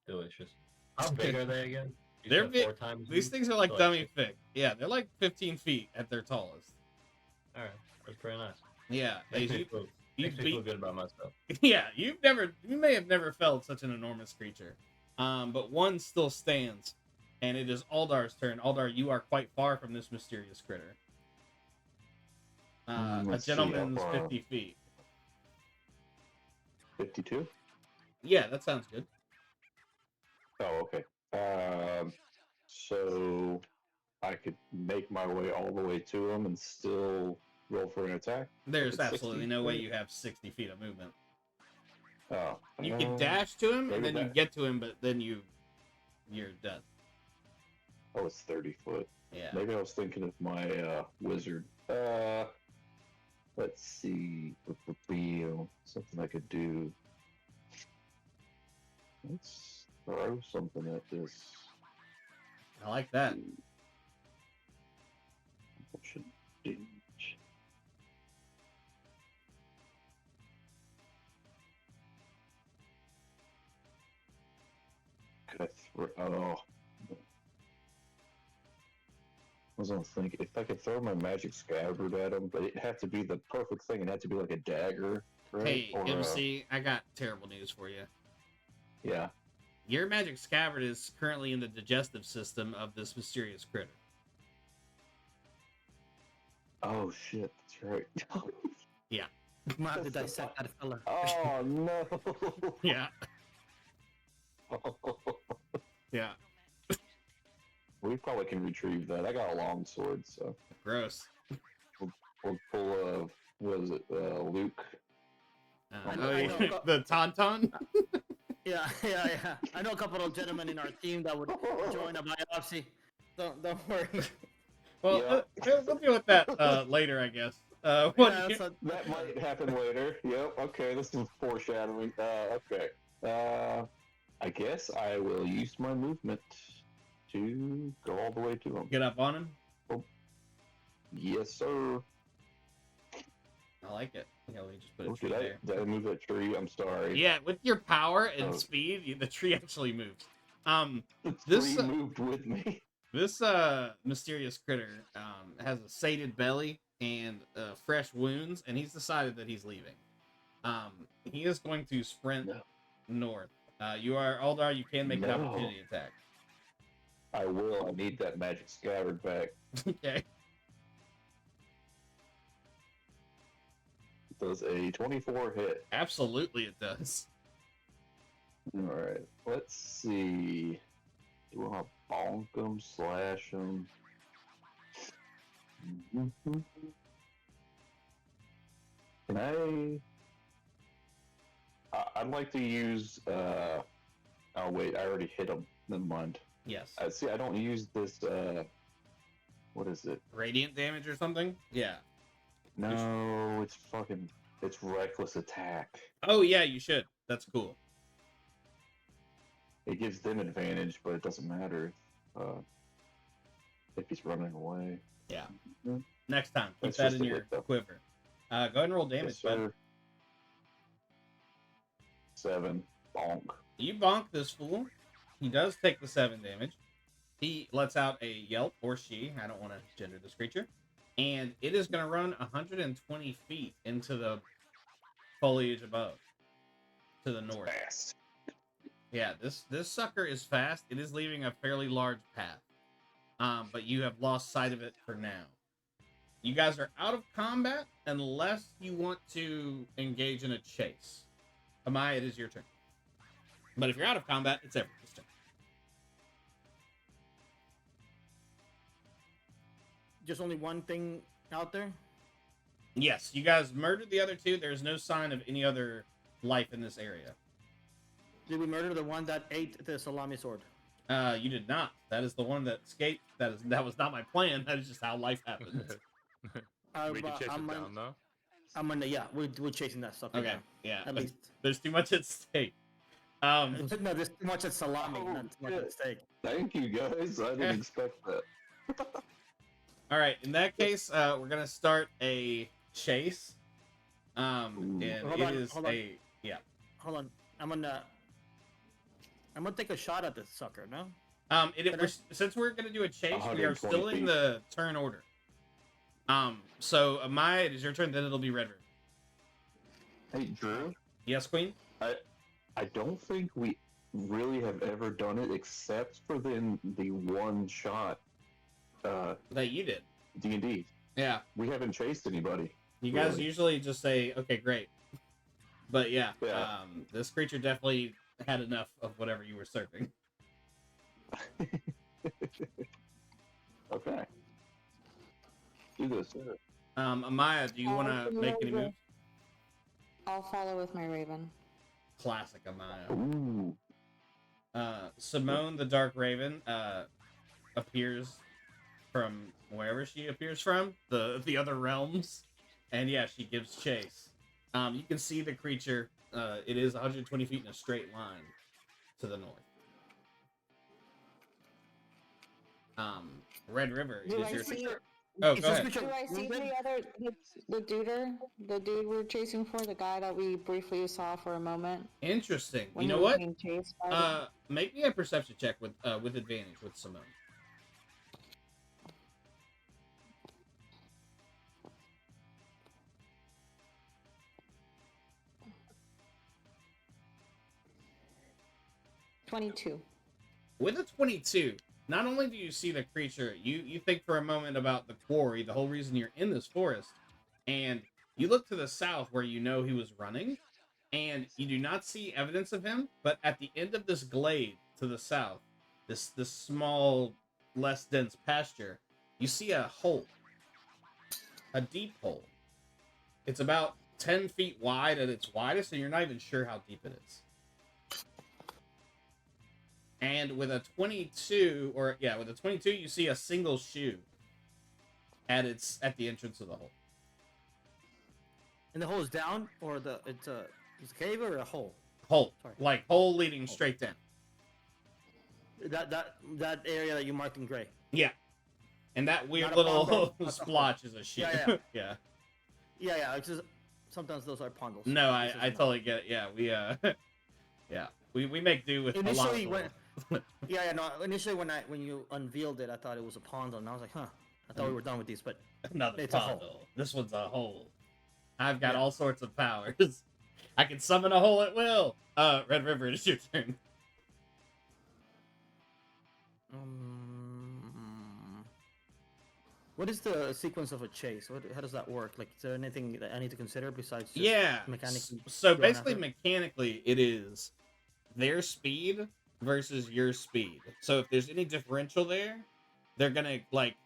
Delicious. How big are they again? You
They're
said
big.
4 times
These
me?
things are like
So,
dummy thick. Yeah, they're like 15 feet at their tallest.
All right, that's pretty nice.
Yeah,
Makes me
you
feel good about myself.
Yeah, you may have never felt such an enormous creature. But one still stands, and it is Aldar's turn. Aldar, you are quite far from this mysterious critter. A
Let's see,
gentleman's
how far?
50 feet.
52?
Yeah, that sounds good.
Oh, okay. So I could make my way all the way to him and still roll for an attack?
There's
It's
absolutely
60
no way
feet.
you have 60 feet of movement.
Oh.
You can dash to him, and
maybe
then you
that-
get to him, but then you're done.
Oh, it's 30 foot.
Yeah.
Maybe I was thinking of my wizard. Let's see. Something I could do. Let's throw something at this.
I like that.
Should do. Could I throw? Oh. I was gonna think if I could throw my magic scabbard at him, but it'd have to be the perfect thing. It'd have to be like a dagger, right?
Hey,
Or,
MC, I got terrible news for you.
yeah.
Your magic scabbard is currently in the digestive system of this mysterious critter.
Oh shit, that's right.
I'm gonna have to dissect that fella.
Oh no.
Yeah. Yeah.
We probably can retrieve that. I got a long sword, so
Gross.
we'll pull a what is it, Luke?
I know.
The tauntaun?
Yeah. I know a couple of gentlemen in our team that would join a biopsy. Don't worry.
Well, we'll deal with that later, I guess.
Yeah,
That might happen later. Yep. Okay. This is foreshadowing. Okay. I guess I will use my movement to go all the way to him.
Get up on him.
Yes, sir.
I like it. Yeah, we just put a
Oh,
tree
did
there.
I move that tree? I'm sorry.
Yeah, with your power and
Oh.
speed, the tree actually moves.
The
This
tree moved with me.
This mysterious critter has a sated belly and fresh wounds, and he's decided that he's leaving. He is going to sprint
No.
north. You are Aldar. You can make an
No.
opportunity attack.
I will. I need that magic scabbard back.
Okay.
Does a 24 hit?
Absolutely, it does.
Alright, let's see. Do I want to bonk him, slash him? Can I'd like to use, oh wait, I already hit him. Never mind.
Yes.
See, I don't use this, what is it?
Radiant damage or something? Yeah.
No, it's reckless attack.
Oh, yeah, you should. That's cool.
It gives them advantage, but it doesn't matter if he's running away.
Yeah. Next time, keep
That's
that
just
in
a
your
hit, though.
quiver. Go ahead and roll damage,
Yes,
bud.
sir. 7. Bonk.
You bonk this fool. He does take the 7 damage. He lets out a yelp, or she. I don't want to gender this creature. And it is going to run 120 feet into the foliage above, to the north.
Fast.
Yeah, this sucker is fast. It is leaving a fairly large path. But you have lost sight of it for now. You guys are out of combat unless you want to engage in a chase. Amaya, it is your turn. But if you're out of combat, it's everyone's turn.
Just only one thing out there?
Yes, you guys murdered the other two. There's no sign of any other life in this area.
Did we murder the one that ate the salami sword?
You did not. That is the one that escaped. That was not my plan. That is just how life happens.
We can chase it down, though.
We're chasing that stuff.
Okay,
Now.
yeah.
At least.
There's too much at stake.
No, there's too much at salami, not too much at steak.
Thank you, guys. I didn't expect that.
All right. In that case, we're gonna start a chase. And
Hold on.
yeah.
Hold on. I'm gonna take a shot at this sucker. No.
Since we're gonna do a chase, we are
120
still in
feet.
the turn order. So Amaya, it is your turn. Then it'll be Red River.
Hey, Drew.
Yes, Queen.
I don't think we really have ever done it except for the one shot.
That you did.
D&D.
Yeah.
We haven't chased anybody.
You guys
Really?
usually just say, "Okay, great," but yeah,
Yeah.
this creature definitely had enough of whatever you were serving.
Okay. Do this.
Amaya, do you want to make any moves?
I'll follow with my raven.
Classic Amaya.
Ooh.
Simone, the Dark Raven, appears from wherever she appears from, the other realms, and yeah, she gives chase. You can see the creature. It is 120 feet in a straight line to the north. Red River
Do
is
I
your
see?
turn. Oh, go ahead.
Do I see the dude we're chasing for, the guy that we briefly saw for a moment?
Interesting.
When
You know
he was
what?
being chased by the-
Make me a perception check with advantage with Simone.
$22.
With a 22, not only do you see the creature, you think for a moment about the quarry, the whole reason you're in this forest, and you look to the south where you know he was running, and you do not see evidence of him, but at the end of this glade to the south, this small, less dense pasture, you see a hole. A deep hole. It's about 10 feet wide at its widest, and you're not even sure how deep it is. And with a 22, you see a single shoe at the entrance of the hole.
And the hole is down, or it's a cave or a hole?
Hole,
Sorry.
like hole leading straight down.
That area that you marked in gray.
Yeah, and that weird
Not a
little
pond, not a
splotch is a shoe.
Yeah,
yeah.
Yeah. It's just, sometimes those are pondals.
No,
This is
I
not.
totally get it. Yeah, we make do with
Initially,
a lot of
initially when you unveiled it, I thought it was a pondal, and I was like, huh. I thought we were done with these, but
another
It's a hole.
puzzle. This one's a hole. I've got all sorts of powers. I can summon a hole at will. Red River, it's your turn.
What is the sequence of a chase? How does that work? Like, is there anything that I need to consider besides just
Yeah.
mechanically?
So
going
basically,
after it?
mechanically, it is their speed versus your speed. So if there's any differential there, they're gonna like,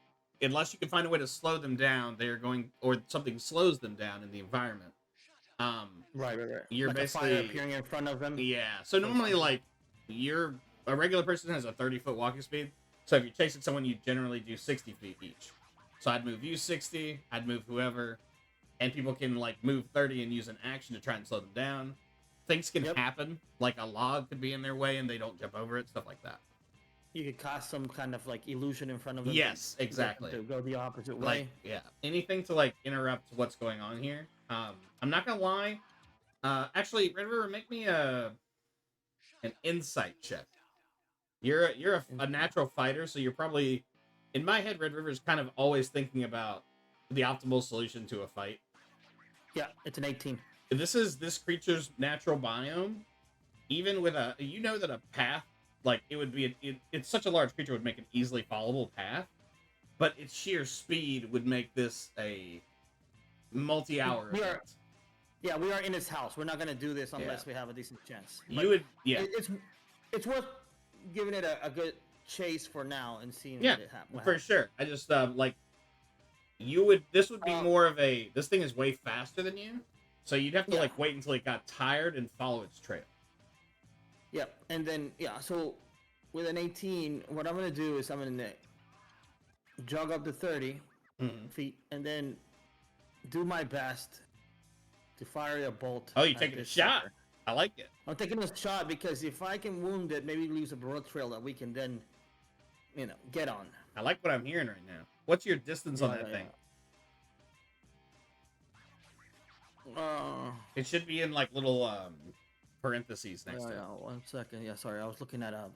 unless you can find a way to slow them down, they're going, or something slows them down in the environment.
Right.
You're
Like
basically
a fire appearing in front of them.
yeah. So
for
normally,
example.
like a regular person has a 30-foot walking speed. So if you're chasing someone, you generally do 60 feet each. So I'd move you 60, I'd move whoever, and people can like move 30 and use an action to try and slow them down. Things can
Yep.
happen, like a log could be in their way and they don't jump over it, stuff like that.
You could cast some kind of like illusion in front of them.
Yes,
to
exactly.
go the opposite way.
Like, yeah, anything to like interrupt what's going on here. I'm not gonna lie. Actually, Red River, make me an insight check. You're a natural fighter, so you're probably, in my head, Red River is kind of always thinking about the optimal solution to a fight.
Yeah, it's an 18.
This is this creature's natural biome. Even with that a path, like it would be, it's such a large creature, would make an easily followable path, but its sheer speed would make this a multi-hour event.
Yeah, we are in his house. We're not gonna do this unless we have a decent chance.
You would, yeah.
It's worth giving it a good chase for now and seeing
Yeah,
what it happens.
for sure. I just like this would be more of a, this thing is way faster than you, so you'd have to like wait until it got tired and follow its trail.
Yep, and then so with an 18, what I'm gonna do is I'm gonna jog up to 30 feet and then do my best to fire a bolt.
Oh, you're taking a shot.
Sucker.
I like it.
I'm taking a shot because if I can wound it, maybe leaves a blood trail that we can then, get on.
I like what I'm hearing right now. What's your distance on that thing? It should be in like little parentheses next to it.
1 second. Yeah, sorry, I was looking at I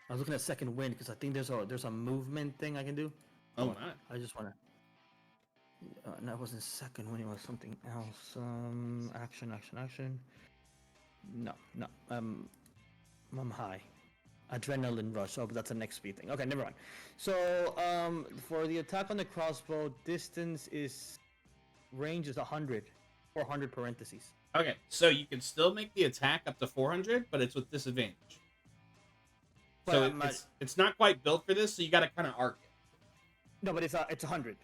was looking at second wind because I think there's a movement thing I can do.
Oh my!
I just wanna. That wasn't second wind. It was something else. Action. No. I'm high. Adrenaline rush. Oh, but that's a next speed thing. Okay, never mind. So, for the attack on the crossbow, range is 100, 400 parentheses.
Okay, so you can still make the attack up to 400, but it's with disadvantage. So it's not quite built for this, so you got to kind of arc it.
No, but it's 100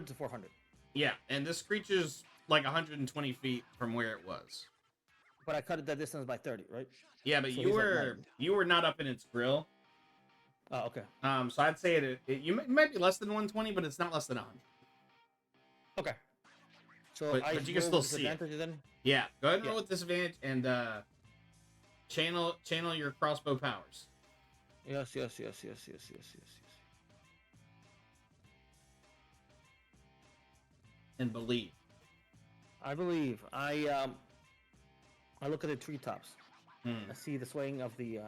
to 400.
Yeah, and this creature's like 120 feet from where it was.
But I cut the distance by 30, right?
Yeah, but
So
you were not up in its grill.
Oh, okay.
So I'd say it might be less than 120, but it's not less than 100.
Okay. So
but you can still see it.
Then?
Yeah, go ahead and roll with disadvantage and channel your crossbow powers.
Yes.
And believe.
I believe. I look at the treetops. I see the swaying of the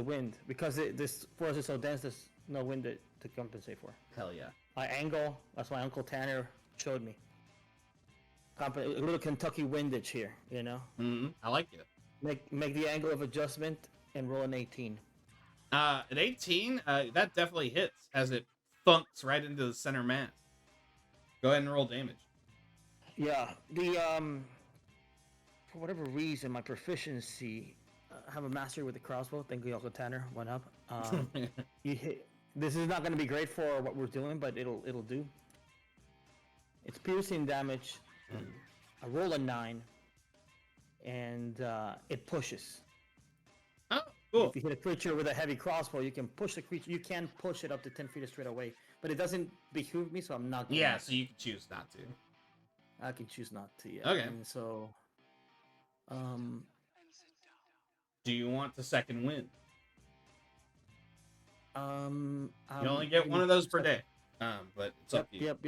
wind because this forest is so dense. There's no wind to compensate for.
Hell yeah.
I angle. That's my Uncle Tanner showed me. A little Kentucky windage here,
I like it.
Make the angle of adjustment and roll an 18.
An 18, that definitely hits as it thunks right into the center mass. Go ahead and roll damage.
Yeah, for whatever reason, my proficiency, I have a mastery with the crossbow. Thank you, Uncle Tanner. Went up. This is not going to be great for what we're doing, but it'll do. It's piercing damage. I roll a 9, and it pushes.
Oh, cool.
If you hit a creature with a heavy crossbow, you can push the creature. You can push it up to 10 feet straight away, but it doesn't behoove me, so I'm not.
Yeah, so you can choose not to.
I can choose not to. Yeah.
Okay.
And so,
do you want the second wind?
You
You only get one of those per day. But it's up to you.
Yep.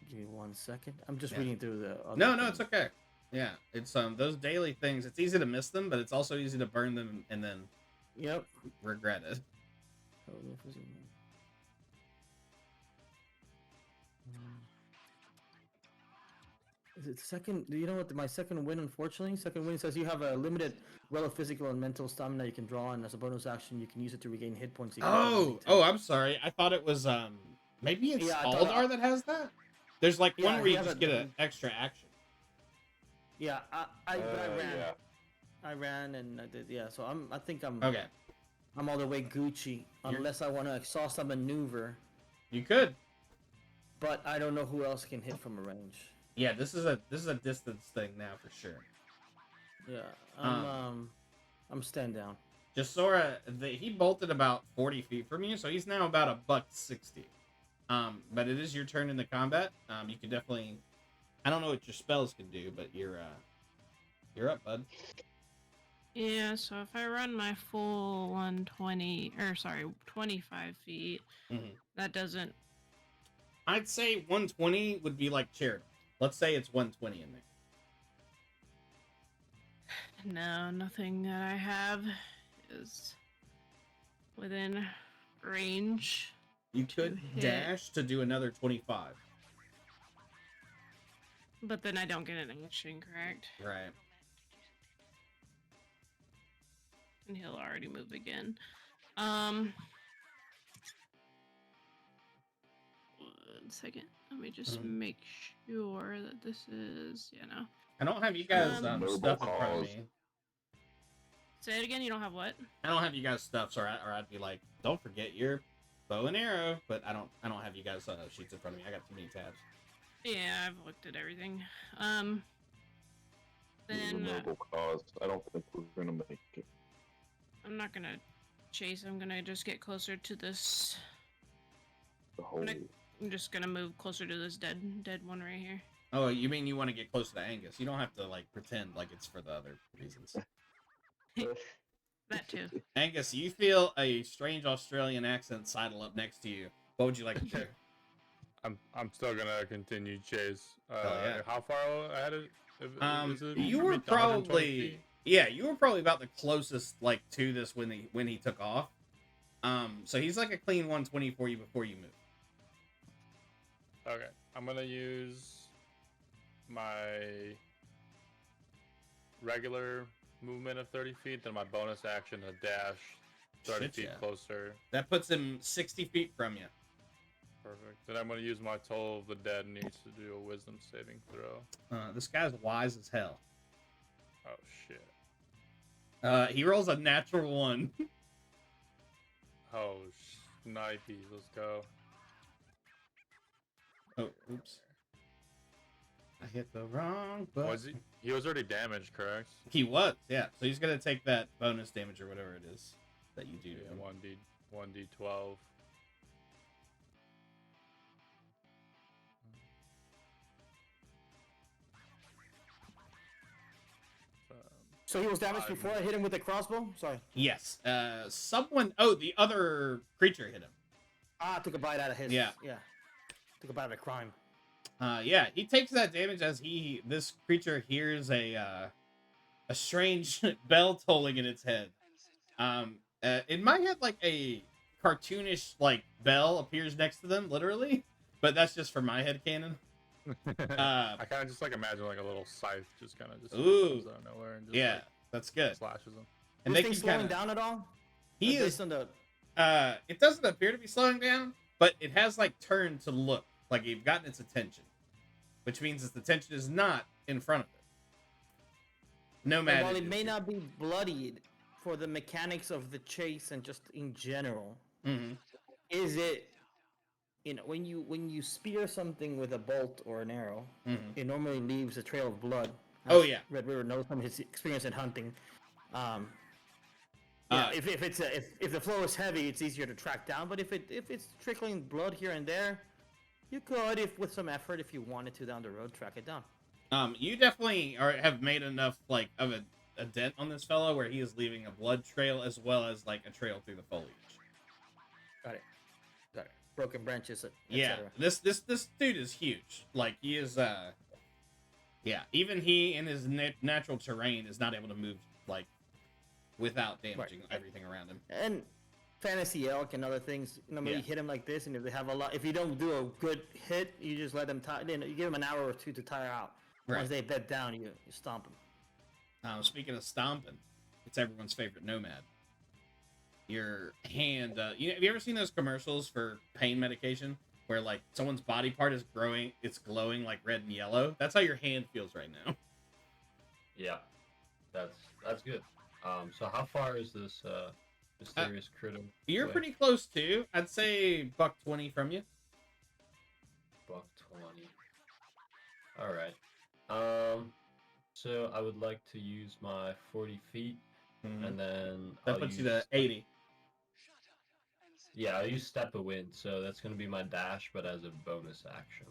Give me 1 second. I'm just reading through the.
No, it's okay. Yeah, it's those daily things. It's easy to miss them, but it's also easy to burn them and then.
Yep.
Regret it.
Is it second? Do you know what my second win? Unfortunately, second win says you have a limited well of physical and mental stamina you can draw, and as a bonus action, you can use it to regain hit points.
I'm sorry. I thought it was maybe it's
Yeah, I thought
Aldar that has that. There's like one
Yeah,
where
he
you
has
just
a-
get an extra action.
Yeah, I ran.
Yeah.
I ran and I did. Yeah, so I think I'm
Okay,
I'm all the way Gucci,
You're-
unless I want to exhaust a maneuver.
you could.
But I don't know who else can hit from a range.
Yeah, this is a distance thing now for sure.
Yeah, I'm stand down.
Jasora, he bolted about 40 feet from you, so he's now about $160. But it is your turn in the combat. You can definitely. I don't know what your spells can do, but you're up, bud.
Yeah, so if I run my full 25 feet,
Mhm.
that doesn't.
I'd say 120 would be like charitable. Let's say it's 120 in there.
No, nothing that I have is within range.
You could
hit.
dash to do another 25.
But then I don't get an action, correct?
Right.
And he'll already move again. 1 second. Let me just make sure that this is,
I don't have you guys
Noble
stuff in front of
cause.
me.
Say it again, you don't have what?
I don't have you guys stuff, or I'd be like, don't forget your bow and arrow. But I don't have you guys sheets in front of me. I got too many tabs.
Yeah, I've looked at everything.
It's a
Then
noble cause. I don't think we're gonna make it.
I'm not gonna chase. I'm gonna just get closer to this.
The whole.
I'm just gonna move closer to this dead one right here.
Oh, you mean you want to get close to Angus? You don't have to like pretend like it's for the other reasons.
That too.
Angus, you feel a strange Australian accent sidle up next to you. What would you like to do?
I'm still gonna continue chase.
yeah.
How far ahead is it?
You were
120
probably
feet?
you were probably about the closest like to this when he took off. So he's like a clean 120 for you before you move.
Okay, I'm gonna use my regular movement of 30 feet, then my bonus action to dash 30
Shit,
feet
yeah.
closer.
That puts him 60 feet from you.
Perfect. Then I'm gonna use my Toll of the Dead needs to do a Wisdom saving throw.
This guy's wise as hell.
Oh shit.
He rolls a natural 1.
Oh snipies, let's go.
Oh, oops. I hit the wrong button.
Was he was already damaged, correct?
He was, yeah. So he's gonna take that bonus damage or whatever it is that you do to him.
1d12.
So he was damaged before I hit him with the crossbow. Sorry.
Yes. The other creature hit him.
I took a bite out of his.
Yeah.
Yeah. Took a bite out of crime.
Yeah, he takes that damage as this creature hears a strange bell tolling in its head. In my head, like a cartoonish like bell appears next to them, literally, but that's just for my head canon.
I kind of just like imagine like a little scythe just kind of
Ooh.
comes out of nowhere and just
Yeah, that's good.
slashes them.
And
Is
they
this
can
thing slowing
kind of.
down at all?
He is.
Based on the.
It doesn't appear to be slowing down, but it has like turned to look like you've gotten its attention, which means its attention is not in front of it. Nomad.
While it
is.
may not be bloodied, for the mechanics of the chase and just in general,
Mhm.
is it? When you spear something with a bolt or an arrow,
Mhm.
it normally leaves a trail of blood.
Oh,
as
yeah.
Red River knows from his experience in hunting.
Uh,
If the flow is heavy, it's easier to track down. But if it's trickling blood here and there, you could, if with some effort, if you wanted to down the road, track it down.
You definitely have made enough like of a dent on this fellow where he is leaving a blood trail as well as like a trail through the foliage.
Got it. Broken branches,
Yeah,
etc.
this dude is huge. Like he is yeah, even he in his natural terrain is not able to move like without damaging everything around him.
And fantasy elk and other things, maybe
Yeah.
hit them like this, and if they have a lot, if you don't do a good hit, you just let them you give them an hour or two to tire out.
Right.
Once they bed down, you stomp them.
Speaking of stomping, it's everyone's favorite Nomad. Your hand. Have you ever seen those commercials for pain medication where like someone's body part is growing, it's glowing like red and yellow? That's how your hand feels right now.
Yeah, that's good. So how far is this mysterious critter?
You're
away?
pretty close too. I'd say buck 20 from you.
Buck 20. All right. So I would like to use my 40 feet, and then
That
I'll
puts you
use
to 80.
Yeah, I'll use Step of Wind, so that's gonna be my dash, but as a bonus action.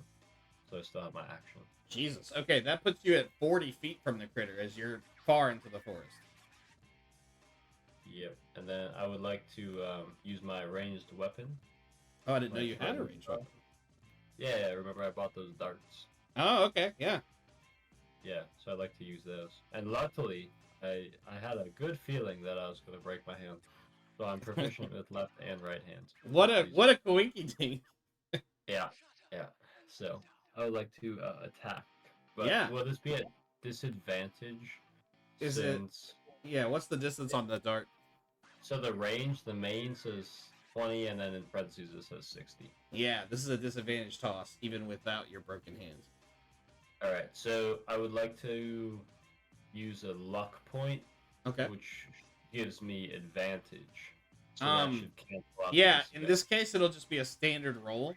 So I still have my action.
Jesus. Okay, that puts you at 40 feet from the critter as you're far into the forest.
Yep. And then I would like to use my ranged weapon.
Oh, I didn't know
my
you had a
throwing
range
star.
weapon.
Yeah, remember I bought those darts.
Oh, okay, yeah.
Yeah, so I'd like to use those. And luckily, I had a good feeling that I was gonna break my hand. So I'm proficient with left and right hands.
What a coinky dink.
Yeah, yeah. So I would like to attack. But
Yeah.
will this be at disadvantage?
Is it-
since
Yeah, what's the distance on the dart?
so the range, the main says 20, and then in parentheses it says 60.
Yeah, this is a disadvantage toss, even without your broken hands.
All right, so I would like to use a luck point,
Okay.
which gives me advantage. So
Um,
that should cancel out
Yeah,
this
in
bit.
this case, it'll just be a standard roll.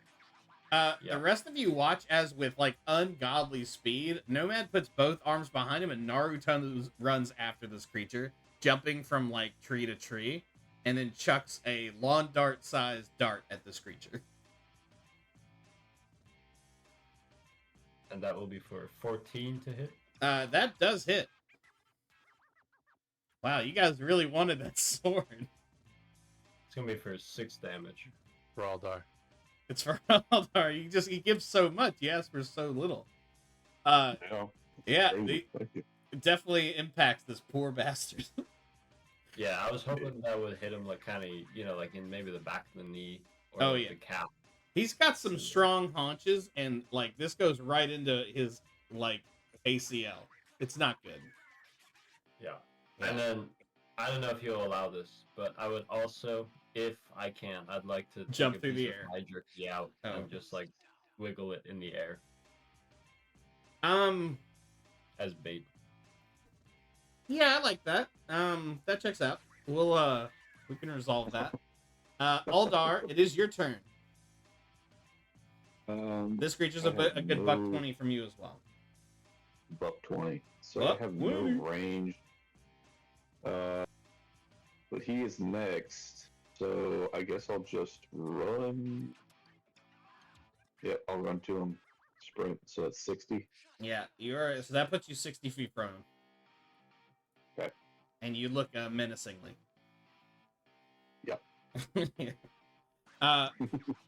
Yeah.
The rest of you watch as, with like ungodly speed, Nomad puts both arms behind him and Naruto runs after this creature, jumping from like tree to tree, and then chucks a lawn dart sized dart at this creature.
And that will be for 14 to hit.
That does hit. Wow, you guys really wanted that sword.
It's gonna be for 6 damage.
For Aldar.
It's for Aldar. He gives so much. You ask for so little.
Yeah.
Yeah,
Thank you.
it definitely impacts this poor bastard.
Yeah, I was hoping that would hit him like kind of, like in maybe the back of the knee or
Oh,
like
yeah.
the calf.
He's got some strong haunches, and like this goes right into his like ACL. It's not good.
Yeah. And then I don't know if you'll allow this, but I would also, if I can, I'd like to
Jump
take a
through the
piece
air.
of my jerky out
Oh.
and just like wiggle it in the air as bait.
Yeah, I like that. That checks out. We can resolve that. Aldar, it is your turn. This creature's a good buck 20 from you as well.
Buck 20. So
Buck
I have
20.
no range. But he is next. So I guess I'll just run. Yeah, I'll run to him. Sprint. So it's 60.
Yeah, so that puts you 60 feet from him.
Okay.
And you look menacingly.
Yep.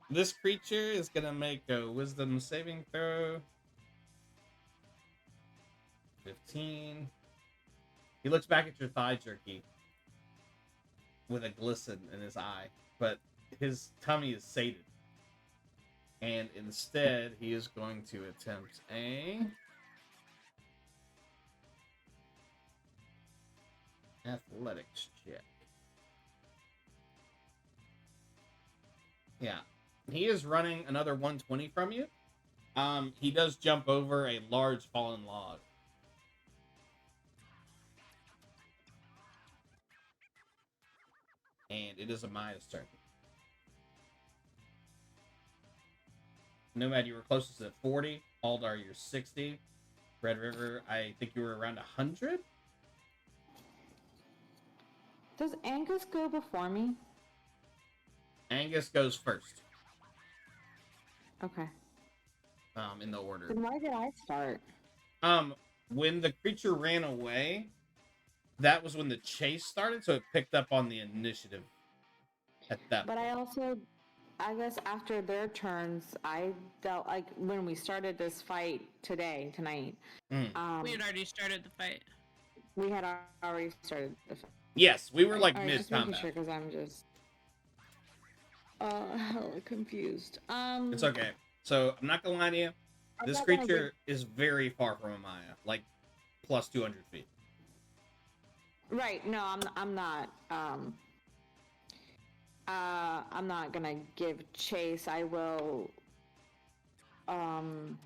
This creature is gonna make a wisdom saving throw. 15. He looks back at your thigh jerky with a glisten in his eye, but his tummy is sated. And instead, he is going to attempt a athletics check. Yeah. He is running another 120 from you. He does jump over a large fallen log. And it is Amaya's turn. Nomad, you were closest at 40. Aldar, you're 60. Red River, I think you were around 100.
Does Angus go before me?
Angus goes first.
Okay.
In the order.
Then why did I start?
When the creature ran away, that was when the chase started, so it picked up on the initiative at that
But
point.
I guess after their turns, I dealt, like, when we started this fight tonight,
We had already started the fight.
we had already started the fight.
Yes, we were like
Alright, just making
mid-combat.
sure, because I'm just hella confused.
It's okay. So, I'm not gonna lie to you. This
not gonna
creature is very far from a Maya, like plus 200 feet.
Right. No, I'm not. I'm not gonna give chase. I will. I'm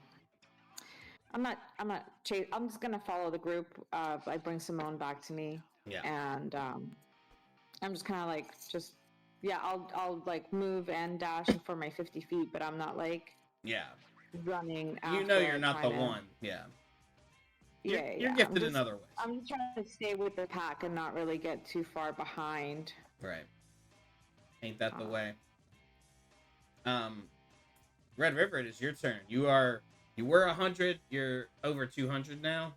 not chase. I'm just gonna follow the group. I bring Simone back to me,
Yeah.
and I'm just kind of like yeah. I'll like move and dash for my 50 feet, but I'm not like
Yeah.
running.
You know you're
after
not the
trying to-
one. Yeah.
Yeah,
You're
yeah.
gifted in other ways.
I'm just trying to stay with the pack and not really get too far behind.
Right. Ain't that the way? Red River, it is your turn. You were 100. You're over 200 now.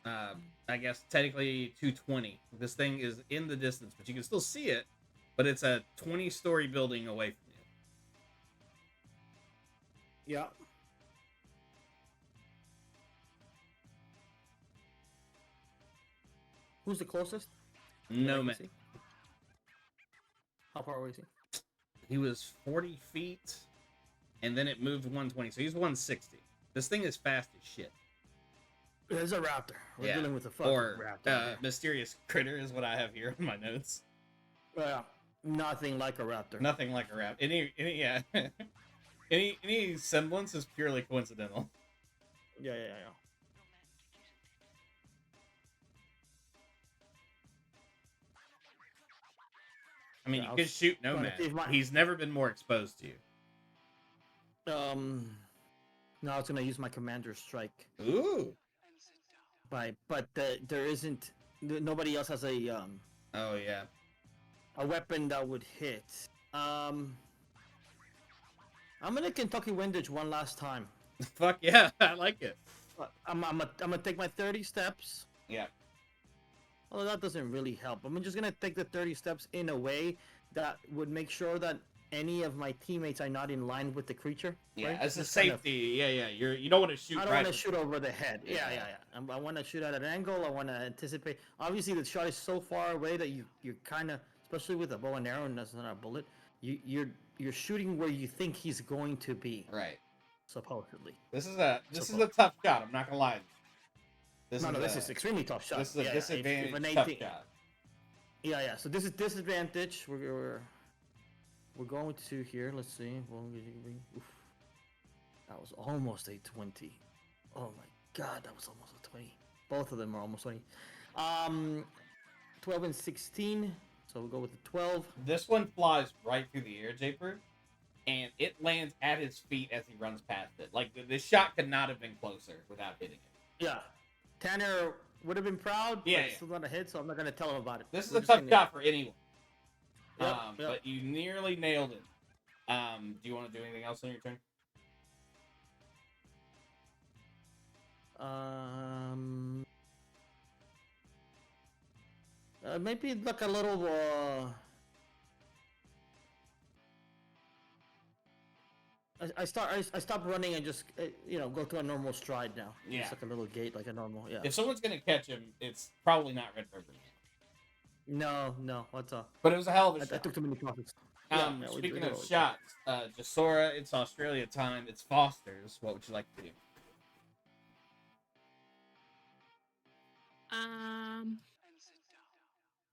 I guess technically 220. This thing is in the distance, but you can still see it. But it's a 20-story building away from you.
Yeah. Who's the closest?
Nomad.
How far away is he?
He was 40 feet, and then it moved 120, so he's 160. This thing is fast as shit.
There's a raptor. We're dealing with a fucking raptor.
Or mysterious critter is what I have here in my notes.
Yeah, nothing like a raptor.
Nothing like a raptor. Yeah. any semblance is purely coincidental.
Yeah.
I mean,
Yeah,
you could shoot Nomad. He's never been more exposed to you.
No, I was gonna use my commander strike.
Ooh.
But there isn't. Nobody else has a
Oh yeah.
A weapon that would hit. I'm gonna Kentucky Windage one last time.
Fuck yeah, I like it.
I'm gonna take my 30 steps.
Yeah.
Well, that doesn't really help. I'm just gonna take the 30 steps in a way that would make sure that any of my teammates are not in line with the creature.
Yeah,
right?
as a safety. Yeah. You don't want to shoot.
I don't want to shoot over the head. Yeah. I want to shoot at an angle. I want to anticipate. Obviously, the shot is so far away that you're kind of, especially with a bow and arrow and that's not a bullet. You're shooting where you think he's going to be.
Right.
Supposedly.
This is a tough shot. I'm not gonna lie.
This is extremely tough shot.
This is a disadvantage tough shot.
Yeah. So this is disadvantage. We're going to here. Let's see. Oof. That was almost a 20. Oh my god, that was almost a 20. Both of them are almost 20. 12 and 16. So we'll go with the 12.
This one flies right through the air, Japer, and it lands at his feet as he runs past it. Like this shot could not have been closer without hitting it.
Yeah. Tanner would have been proud.
Yeah.
But still not a hit, so I'm not gonna tell him about it.
This is a tough shot for anyone.
Yep.
But you nearly nailed it. Do you want to do anything else on your turn?
Maybe like a little. I stop running and just go to a normal stride now.
Yeah.
It's like a little gait, like a normal. Yeah.
If someone's gonna catch him, it's probably not Red River.
No, what's up?
But it was a hell of a
I
shot.
took too many profits.
Speaking of shots, Jasora, it's Australia time. It's Foster's. What would you like to do?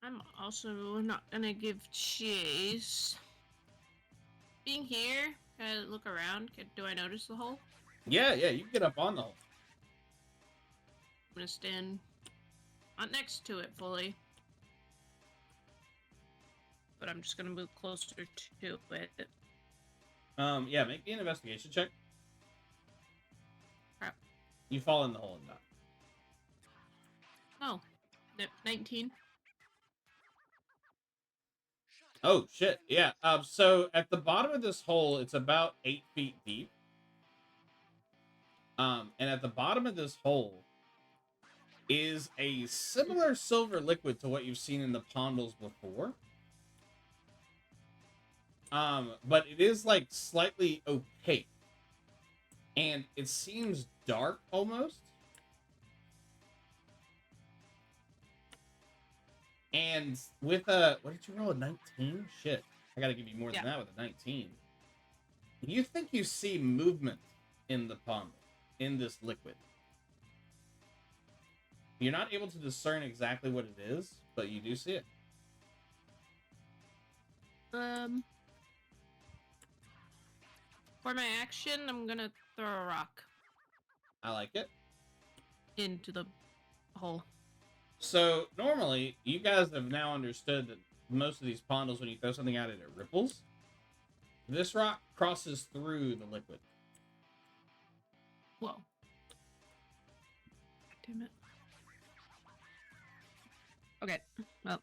I'm also not gonna give chase. Being here, can I look around? Do I notice the hole?
Yeah, you can get up on the hole.
I'm gonna stand not next to it fully, but I'm just gonna move closer to it.
Yeah, make me an investigation check.
Crap.
You fall in the hole and die.
Oh, 19.
Oh shit! Yeah. So at the bottom of this hole, it's about 8 feet deep. And at the bottom of this hole is a similar silver liquid to what you've seen in the pondals before. But it is like slightly opaque, and it seems dark almost. And with what did you roll, a 19? Shit, I gotta give you more than that with a 19. You think you see movement in the pond, in this liquid. You're not able to discern exactly what it is, but you do see it.
For my action, I'm gonna throw a rock
I like it.
into the hole.
So normally, you guys have now understood that most of these pondos, when you throw something at it, it ripples. This rock crosses through the liquid.
Whoa. Damn it. Okay. Well,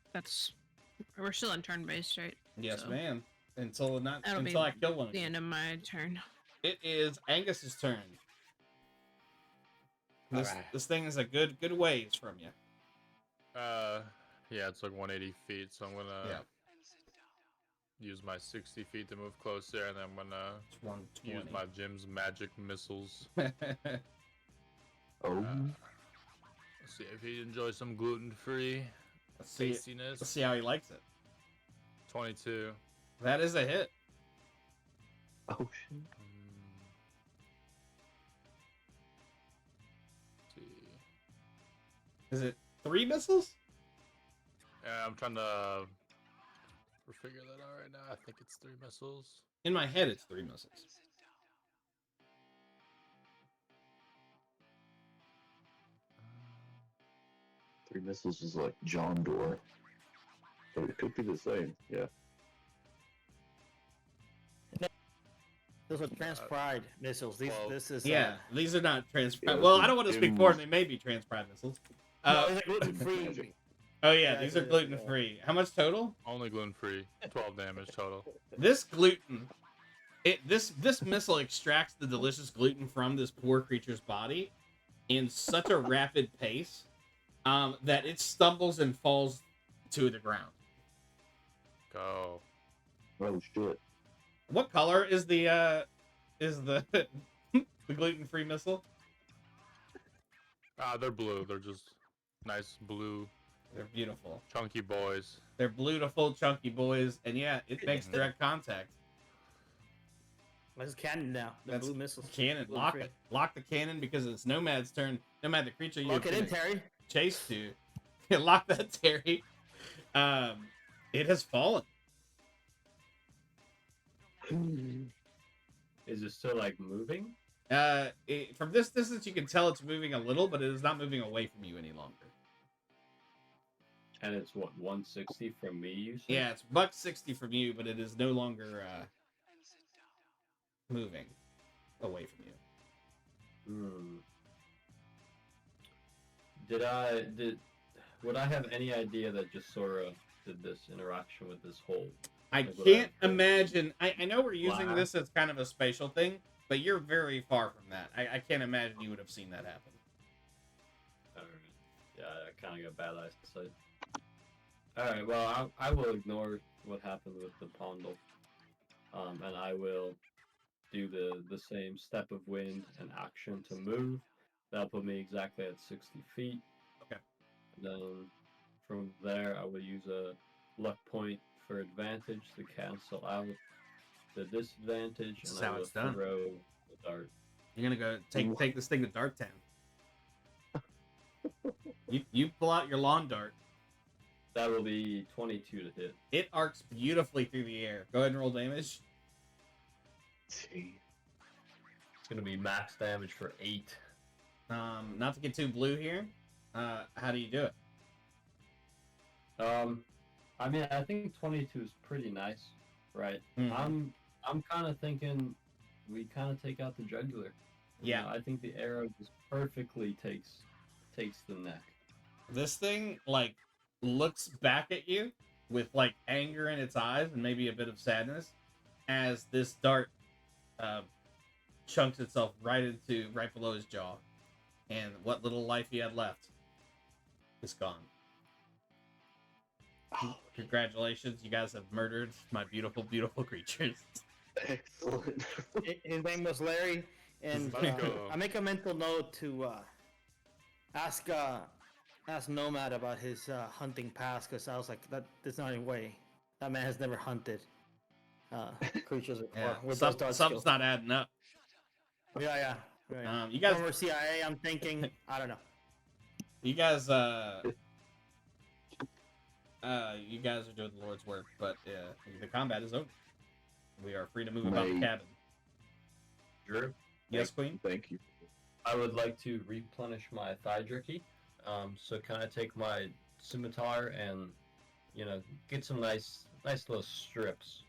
we're still on turn based, right?
Yes,
So
ma'am. Until
that'll
until
be
I kill one of
the
you.
end of my turn.
It is Angus's turn. This
Alright.
this thing is a good ways from you.
Yeah, it's like 180 feet, so I'm gonna use my 60 feet to move closer, and then I'm gonna
It's 120.
use my Jim's magic missiles.
Oh,
Let's see if he enjoys some gluten-free
Let's see
tastiness.
how he likes it.
22.
That is a hit.
oh shit.
Let's see.
Is it 3 missiles?
Yeah, I'm trying to figure that out right now. I think it's 3 missiles.
In my head, it's 3 missiles.
Three missiles is like John Doerr. So it could be the same, yeah.
Those are transpride missiles. This is
Yeah, these are not transparent.
Yeah,
Well,
this
I don't want to
is
speak for them.
Jim's-
They may be transparent missiles.
no, it's gluten free.
Magic.
Oh yeah,
Yeah,
these
it
are
is,
gluten free. How much total?
Only gluten-free. 12 damage total.
This gluten, this missile extracts the delicious gluten from this poor creature's body in such a rapid pace that it stumbles and falls to the ground.
Go.
Oh shit.
What color is the the gluten free missile?
They're blue. They're just nice blue,
They're beautiful.
chunky boys.
They're beautiful, chunky boys, and yeah, it makes direct contact.
That's cannon now. The
That's
blue missiles.
Cannon, lock it. Lock the cannon because it's Nomad's turn. Nomad, the creature you
Lock it in, Terry.
chase to. Lock that, Terry. It has fallen.
Is it still like moving?
From this distance, you can tell it's moving a little, but it is not moving away from you any longer.
And it's what, 160 from me, you said?
Yeah, it's $160 from you, but it is no longer moving away from you.
Would I have any idea that just sort of did this interaction with this hole?
I
Like what
can't
I-
imagine. I know we're using
Wow.
this as kind of a spatial thing, but you're very far from that. I can't imagine you would have seen that happen.
Alright. Yeah, I kind of got bad eyesight. Alright, well, I will ignore what happened with the Pondle. And I will do the same step of wind and action to move. That'll put me exactly at 60 feet.
Okay.
And then from there, I will use a luck point for advantage to cancel out the disadvantage,
This is
and I
how
will
it's done.
throw the dart.
You're gonna go take this thing to Dart Town. You pull out your lawn dart.
That will be 22 to hit.
It arcs beautifully through the air. Go ahead and roll damage.
See.
It's gonna be max damage for 8.
Not to get too blue here. How do you do it?
I mean, I think 22 is pretty nice, right?
Mhm.
I'm kind of thinking we kind of take out the jugular. You
Yeah.
know, I think the arrow just perfectly takes the neck.
This thing like looks back at you with like anger in its eyes and maybe a bit of sadness as this dart chunks itself right below his jaw, and what little life he had left is gone. Congratulations, you guys have murdered my beautiful, beautiful creatures.
Excellent.
His name was Larry, and
Let's go.
I make a mental note to ask Nomad about his hunting past, because I was like, there's not any way that man has never hunted. creatures
Yeah,
with those dart
something's
skills.
not adding up.
Yeah. Right.
You guys,
Former CIA. I'm thinking. I don't know.
you guys, you guys are doing the Lord's work, but the combat is over. We are free to move about the cabin.
Drew,
Yes, Queen.
Thank you.
I would like to replenish my thigh jerky. So can I take my scimitar and, get some nice little strips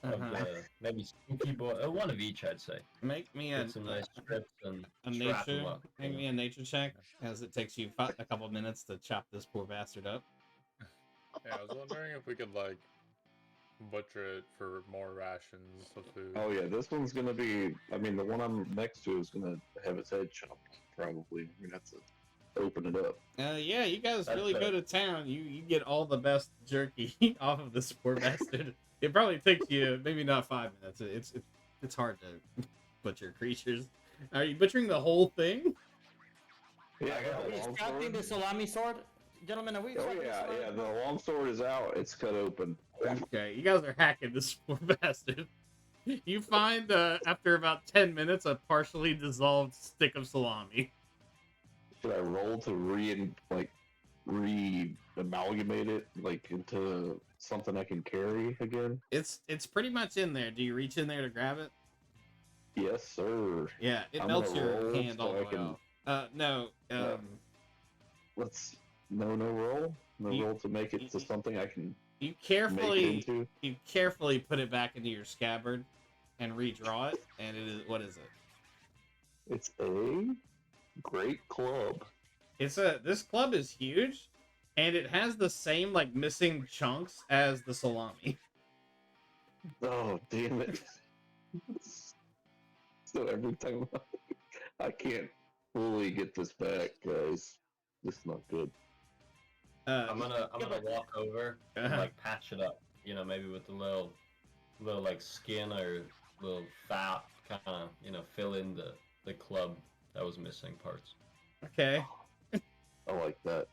of the maybe spooky boy, one of each, I'd say.
Make me
Get some nice strips and
a
strap them
nature.
up.
Make me a nature check, as it takes you a couple of minutes to chop this poor bastard up.
Yeah, I was wondering if we could like butcher it for more rations of food.
Oh yeah, this one's gonna be. I mean, the one I'm next to is gonna have its head chopped. Probably. I mean, that's to open it up.
Yeah, you guys
That's
really
fair.
go to town. You get all the best jerky off of this poor bastard. It probably takes you maybe not 5 minutes. It's hard to butcher creatures. Are you butchering the whole thing?
Yeah, I
Are
got
we
a long
extracting
sword.
the salami sword, gentlemen? Are we?
Oh
extracting the
yeah,
salami?
yeah. The long sword is out. It's cut open.
Okay, you guys are hacking this poor bastard. You find after about 10 minutes a partially dissolved stick of salami.
Should I roll to re-amalgamate it into something I can carry again?
It's pretty much in there. Do you reach in there to grab it?
Yes, sir.
Yeah, it
I'm
melts
gonna
your
roll
hand
so
all the
I
way
can-
off. No.
Let's no roll. No
You-
roll to make it to something I can
You
make it
carefully
into.
put it back into your scabbard and redraw it, and it is what is it?
It's a great club.
This club is huge, and it has the same like missing chunks as the salami.
Oh damn it! So every time I can't fully get this back, guys. This is not good.
I'm gonna walk over and like patch it up. Maybe with a little like skin or little fat, kind of fill in the club that was missing parts.
Okay,
I like that.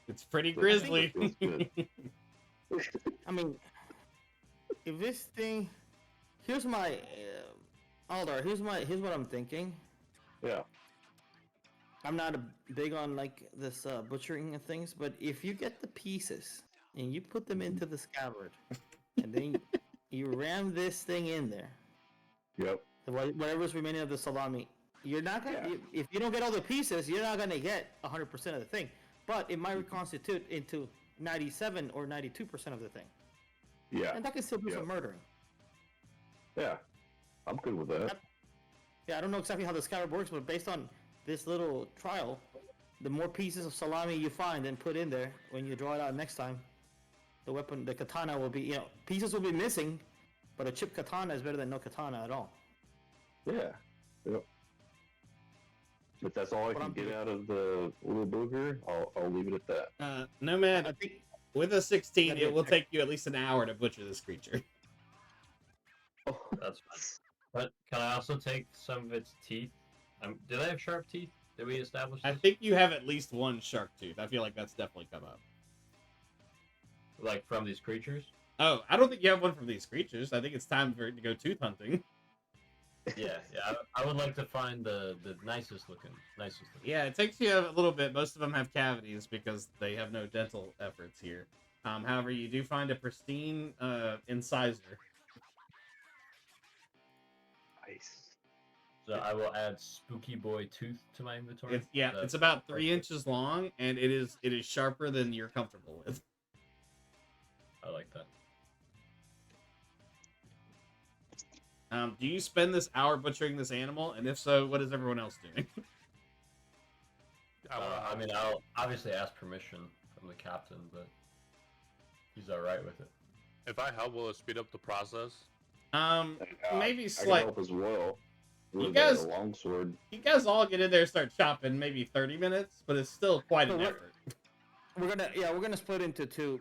it's pretty
That
grisly.
feels good.
I mean, if this thing, here's my, Aldar. Here's what I'm thinking.
Yeah.
I'm not big on like this butchering of things, but if you get the pieces and you put them into the scabbard, and then you ram this thing in there,
Yep.
whatever's remaining of the salami, you're not gonna.
Yeah.
If you don't get all the pieces, you're not gonna get 100% of the thing, but it might reconstitute into 97 or 92% of the thing,
Yeah.
and that can still do
Yeah.
some murdering.
Yeah. I'm good with that.
Yeah, I don't know exactly how the scabbard works, but based on this little trial, the more pieces of salami you find and put in there, when you draw it out next time, the katana will be, pieces will be missing, but a chipped katana is better than no katana at all.
Yeah. Yep. If that's all I
But
can
I'm
get
good.
out of the little booger, I'll leave it at that.
Nomad,
I think
with a 16,
That'd be
it will
okay.
take you at least an hour to butcher this creature.
That's fine. But can I also take some of its teeth? Do they have sharp teeth? Did we establish
I
this?
think you have at least one shark tooth. I feel like that's definitely come up.
Like from these creatures?
Oh, I don't think you have one from these creatures. I think it's time for it to go tooth hunting.
Yeah. I would like to find the nicest looking.
Yeah, it takes you a little bit. Most of them have cavities because they have no dental efforts here. However, you do find a pristine incisor.
Nice.
So I will add Spooky Boy Tooth to my inventory.
It's about 3 inches long, and it is sharper than you're comfortable with.
I like that.
Do you spend this hour butchering this animal? And if so, what is everyone else doing?
I'll obviously ask permission from the captain, but he's all right with it.
If I help, will it speed up the process?
Maybe
I can
slight.
help as well.
You
With
guys-
a longsword.
You guys all get in there and start chopping, maybe 30 minutes, but it's still quite an
So
effort.
we're gonna split into two,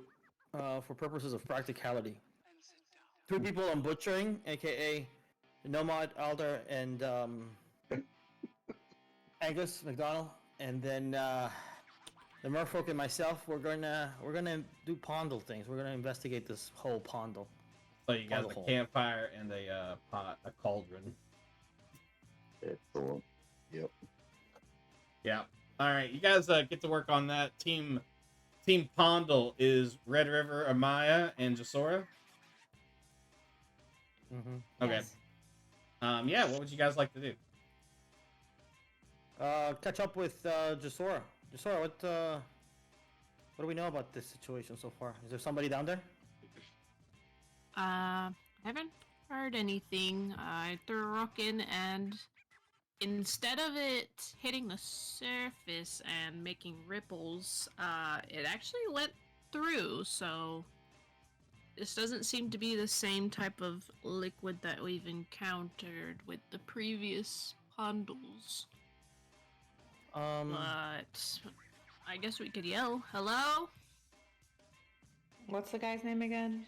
for purposes of practicality. 3 people on butchering, aka Nomad, Alder, and Angus McDonald, and then the merfolk and myself. We're gonna do pondle things. We're gonna investigate this whole pondle.
So you got
Plug a
the
hole.
campfire and a pot, a cauldron.
Excellent. Yep.
Yeah. All right, you guys get to work on that. Team Pondle is Red River, Amaya, and Jasora.
Mm-hmm.
Okay.
Yes.
Yeah. What would you guys like to do?
Catch up with Jasora. Jasora, what do we know about this situation so far? Is there somebody down there?
I haven't heard anything. I threw a rock in, and instead of it hitting the surface and making ripples, it actually went through. So this doesn't seem to be the same type of liquid that we've encountered with the previous pondles. But I guess we could yell, "Hello!"
What's the guy's name again?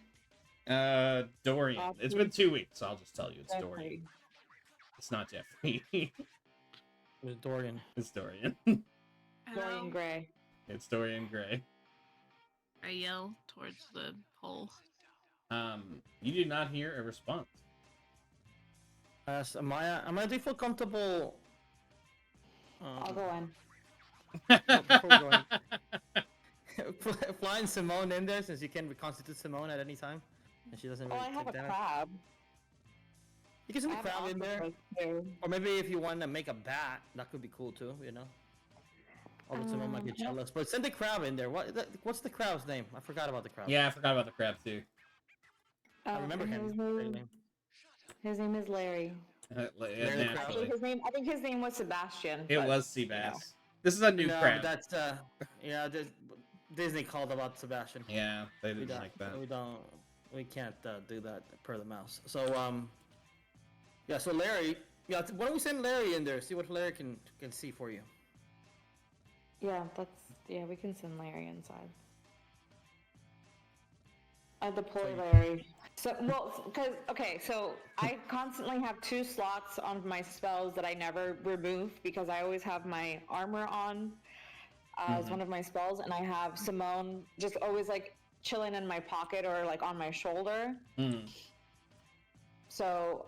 Dorian. It's been 2 weeks, so I'll just tell you it's Dorian. It's not Jeffrey.
It was Dorian.
It's Dorian.
Dorian
Hello?
Gray.
It's Dorian Gray.
I yell towards the hole.
You do not hear a response.
Amaya, do you feel comfortable?
I'll go in.
Before we go in, flying Simone in there, since you can reconstitute Simone at any time, and she doesn't
Oh,
really
I have
take
a
damage.
crab.
You can send
I
the
have
crab in there,
octopus too.
or maybe if you want to make a bat, that could be cool too. You know. Although Simone might get
yeah.
jealous, but send the crab in there. What's the crab's name? I forgot about the crab.
Yeah, I forgot about the crab too.
I remember
and
him. Great name.
His name is Larry.
Larry the crab.
Naturally.
I think his name was Sebastian.
It
but,
was Seabass. This is a new
No,
crab.
but that's Disney called about Sebastian.
Yeah, they
We
didn't
don't,
like that.
we can't do that per the mouse. So yeah. So Larry, yeah. Why don't we send Larry in there? See what Larry can see for you.
Yeah, we can send Larry inside. I deploy Larry. So, so I constantly have 2 slots on my spells that I never remove because I always have my armor on as one of my spells, and I have Simone just always like chilling in my pocket or like on my shoulder. So,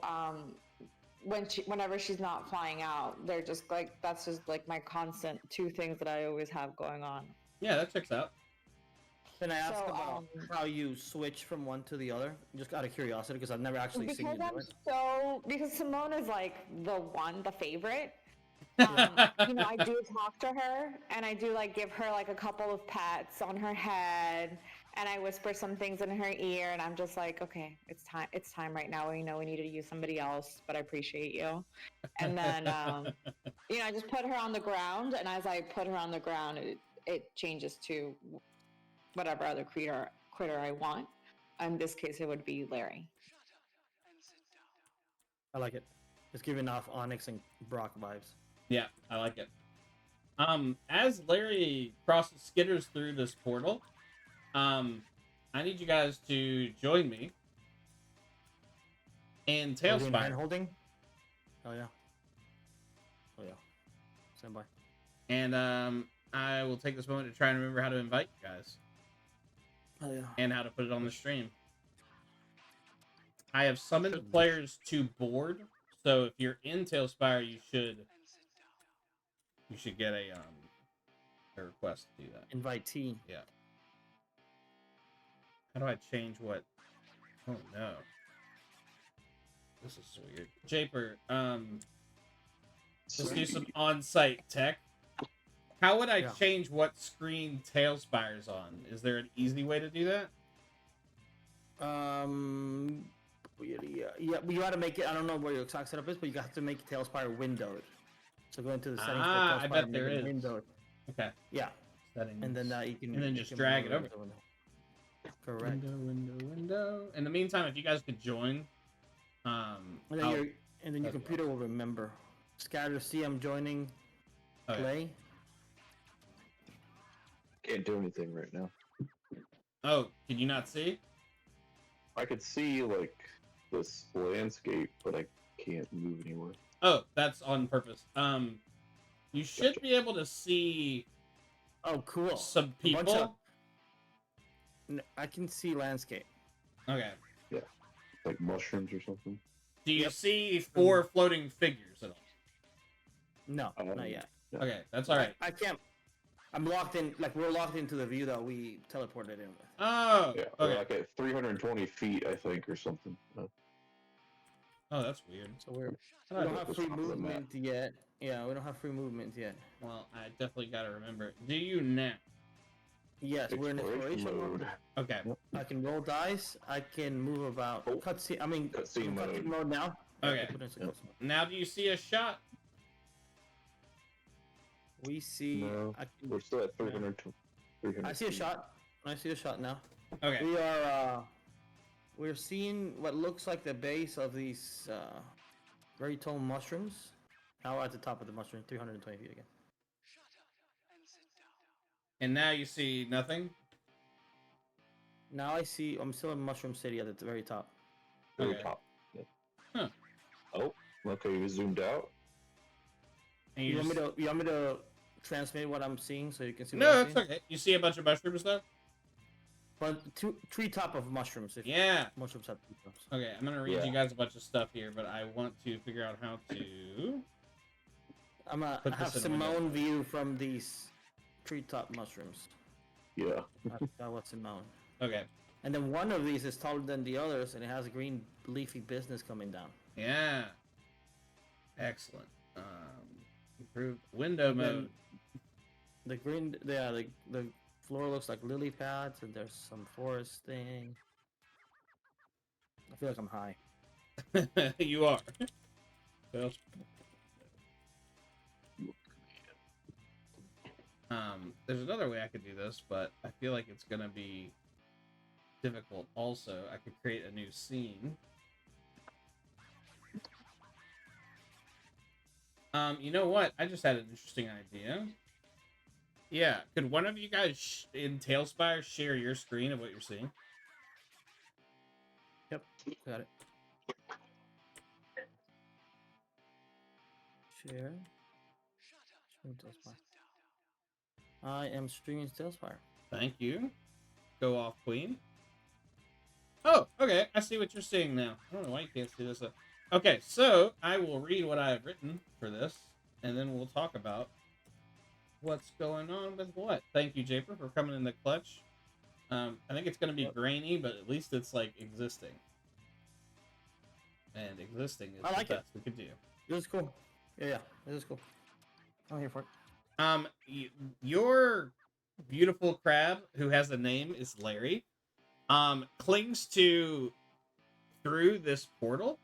whenever she's not flying out, they're just like, that's just like my constant 2 things that I always have going on.
Yeah, that checks out.
Can I ask about how you switch from one to the other? Just out of curiosity, because I've never actually seen you do it.
Because Simone is like the favorite. I do talk to her, and I do like give her like a couple of pats on her head, and I whisper some things in her ear, and I'm just like, okay, it's time right now. We need to use somebody else, but I appreciate you. And then, I just put her on the ground, and as I put her on the ground, it changes to whatever other critter I want. In this case, it would be Larry.
I like it. It's giving off Onyx and Brock vibes.
Yeah, I like it. As Larry skitters through this portal, I need you guys to join me in Tailspire.
Holding? Oh yeah. Oh yeah. Stand by.
And I will take this moment to try and remember how to invite you guys.
Oh yeah.
And how to put it on the stream. I have summoned players to board, so if you're in Tailspire, you should get a request to do that.
Invitee.
Yeah. How do I change what? Oh no. This is weird. Japer, just do some on-site tech. How would I change what screen Tailspire's on? Is there an easy way to do that?
Yeah, you got to make it. I don't know where your exact setup is, but you have to make Tailspire windowed. So go into the settings.
I bet there is.
Windowed.
Okay.
Yeah.
Settings.
And then you can.
And then just drag it over.
Correct.
Window. In the meantime, if you guys could join,
and then your computer will remember. Scatter. See, I'm joining. Play.
Can't do anything right now.
Oh, can you not see?
I could see like this landscape, but I can't move anywhere.
Oh, that's on purpose. You should be able to see.
Oh, cool.
Some people.
I can see landscape.
Okay.
Yeah. like mushrooms or something.
Do you
Yep.
see 4 floating figures at all?
No, not yet.
Yeah.
Okay, that's all right.
I can't. I'm locked in. Like we're locked into the view that we teleported in with.
Oh,
Yeah, we're
okay.
like at 320 feet, I think, or something.
Oh, that's weird.
So we
How do I
don't
do
have
the
free
top of the map?
movement yet. Yeah, we don't have free movement yet.
Well, I definitely got to remember it. Do you now?
Yes, we're in exploration mode.
Okay.
I can roll dice. I can move about.
Oh.
Cutscene. I mean,
Cutscene
cutscene
mode.
mode now.
Okay.
Put it into
Yep.
cutscene mode.
Now, do you see a shot?
We see.
No, we're still at 300.
I see a shot. I see a shot now.
Okay.
We are. We're seeing what looks like the base of these very tall mushrooms. Now we're at the top of the mushroom, 320 feet again.
And now you see nothing?
Now I see. I'm still in Mushroom City at the very top.
Very
Okay.
top. Yep.
Huh.
Oh, okay, we zoomed out.
And
You
you
want me to transmit what I'm seeing so you can see? What
No,
I'm
it's
seeing?
okay. You see a bunch of mushrooms, though?
But treetop of mushrooms. If
Yeah.
mushrooms have treetops.
Okay, I'm going to read
Yeah.
you guys a bunch of stuff here, but I want to figure out how to...
I'm gonna
Put
have
this in window.
Simone view from these treetop mushrooms.
Yeah.
That was Simone.
Okay.
And then one of these is taller than the others, and it has a green leafy business coming down.
Yeah. Excellent. Improved window mode.
The green, the floor looks like lily pads, and there's some forest thing. I feel like I'm high.
You are. Well, there's another way I could do this, but I feel like it's gonna be difficult. Also, I could create a new scene. You know what? I just had an interesting idea. Yeah, could one of you guys in Tailspire share your screen of what you're seeing?
Yep, got it. Share. Stream Tailspire. I am streaming Tailspire.
Thank you. Go off, Queen. Oh, okay. I see what you're seeing now. I don't know why you can't see this. Okay, so I will read what I have written for this, and then we'll talk about what's going on with what. Thank you, Japer, for coming in the clutch. I think it's going to be grainy, but at least it's like existing. And existing is
I like
the
it.
best we could do.
This is cool. Yeah, this is cool. I'm here for it.
Your beautiful crab, who has a name, is Larry, clings to through this portal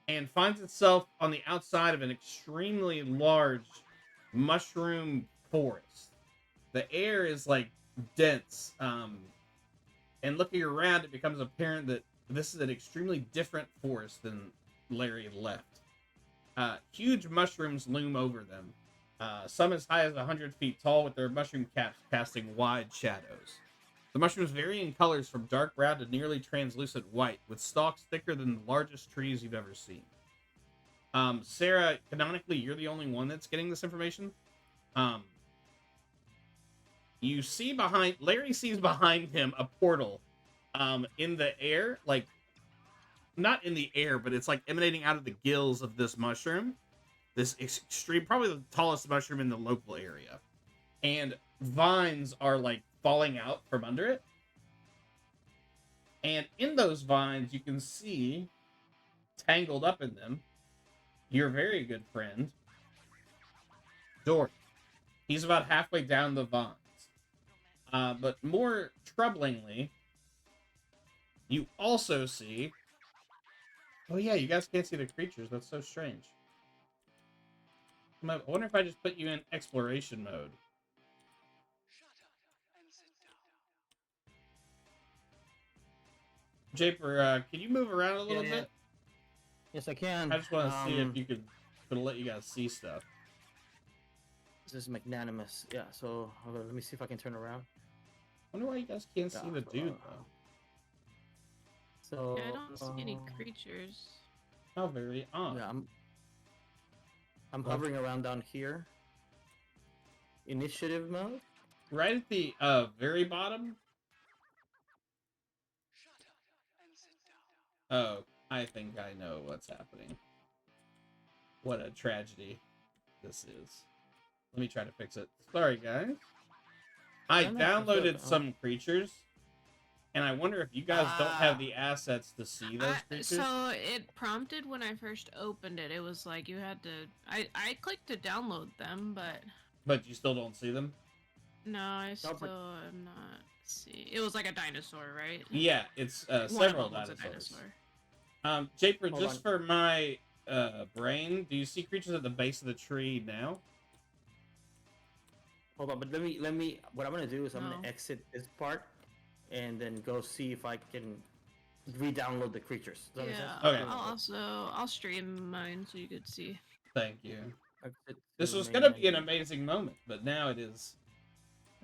and finds itself on the outside of an extremely large mushroom forest. The air is like dense, and looking around, it becomes apparent that this is an extremely different forest than Larry left. Huge mushrooms loom over them. Some as high as 100 feet tall, with their mushroom caps casting wide shadows. The mushrooms vary in colors from dark brown to nearly translucent white, with stalks thicker than the largest trees you've ever seen. Sarah, canonically, you're the only one that's getting this information. You see Larry sees behind him a portal in the air, like, not in the air, but it's like emanating out of the gills of this mushroom. This extreme, probably the tallest mushroom in the local area. And vines are like falling out from under it. And in those vines, you can see, tangled up in them, your very good friend, Dory. He's about halfway down the vines. But more troublingly, you also see... Oh yeah, you guys can't see the creatures. That's so strange. I wonder if I just put you in exploration mode. Japer, can you move around a little bit?
Yes, I can.
I just want to see if you could let you guys see stuff.
This is magnanimous. Yeah, so let me see if I can turn around.
I wonder why you guys can't see the dude, though.
So
Yeah, I don't see any creatures.
How very odd.
Yeah, I'm hovering around down here. Initiative mode.
Right at the very bottom. Oh, I think I know what's happening. What a tragedy this is. Let me try to fix it. Sorry, guys. I downloaded some creatures, and I wonder if you guys don't have the assets to see those creatures.
So it prompted when I first opened it. It was like you had to. I clicked to download them, but.
But you still don't see them?
No, I still am not. See, it was like a dinosaur, right?
Yeah, it's several dinosaurs. Japer, just for my brain, do you see creatures at the base of the tree now?
Hold on, but let me. What I'm gonna do is I'm gonna exit this part, and then go see if I can re-download the creatures. Does that make sense?
Okay.
I'll stream mine so you could see.
Thank you. This was gonna be an amazing moment, but now it is.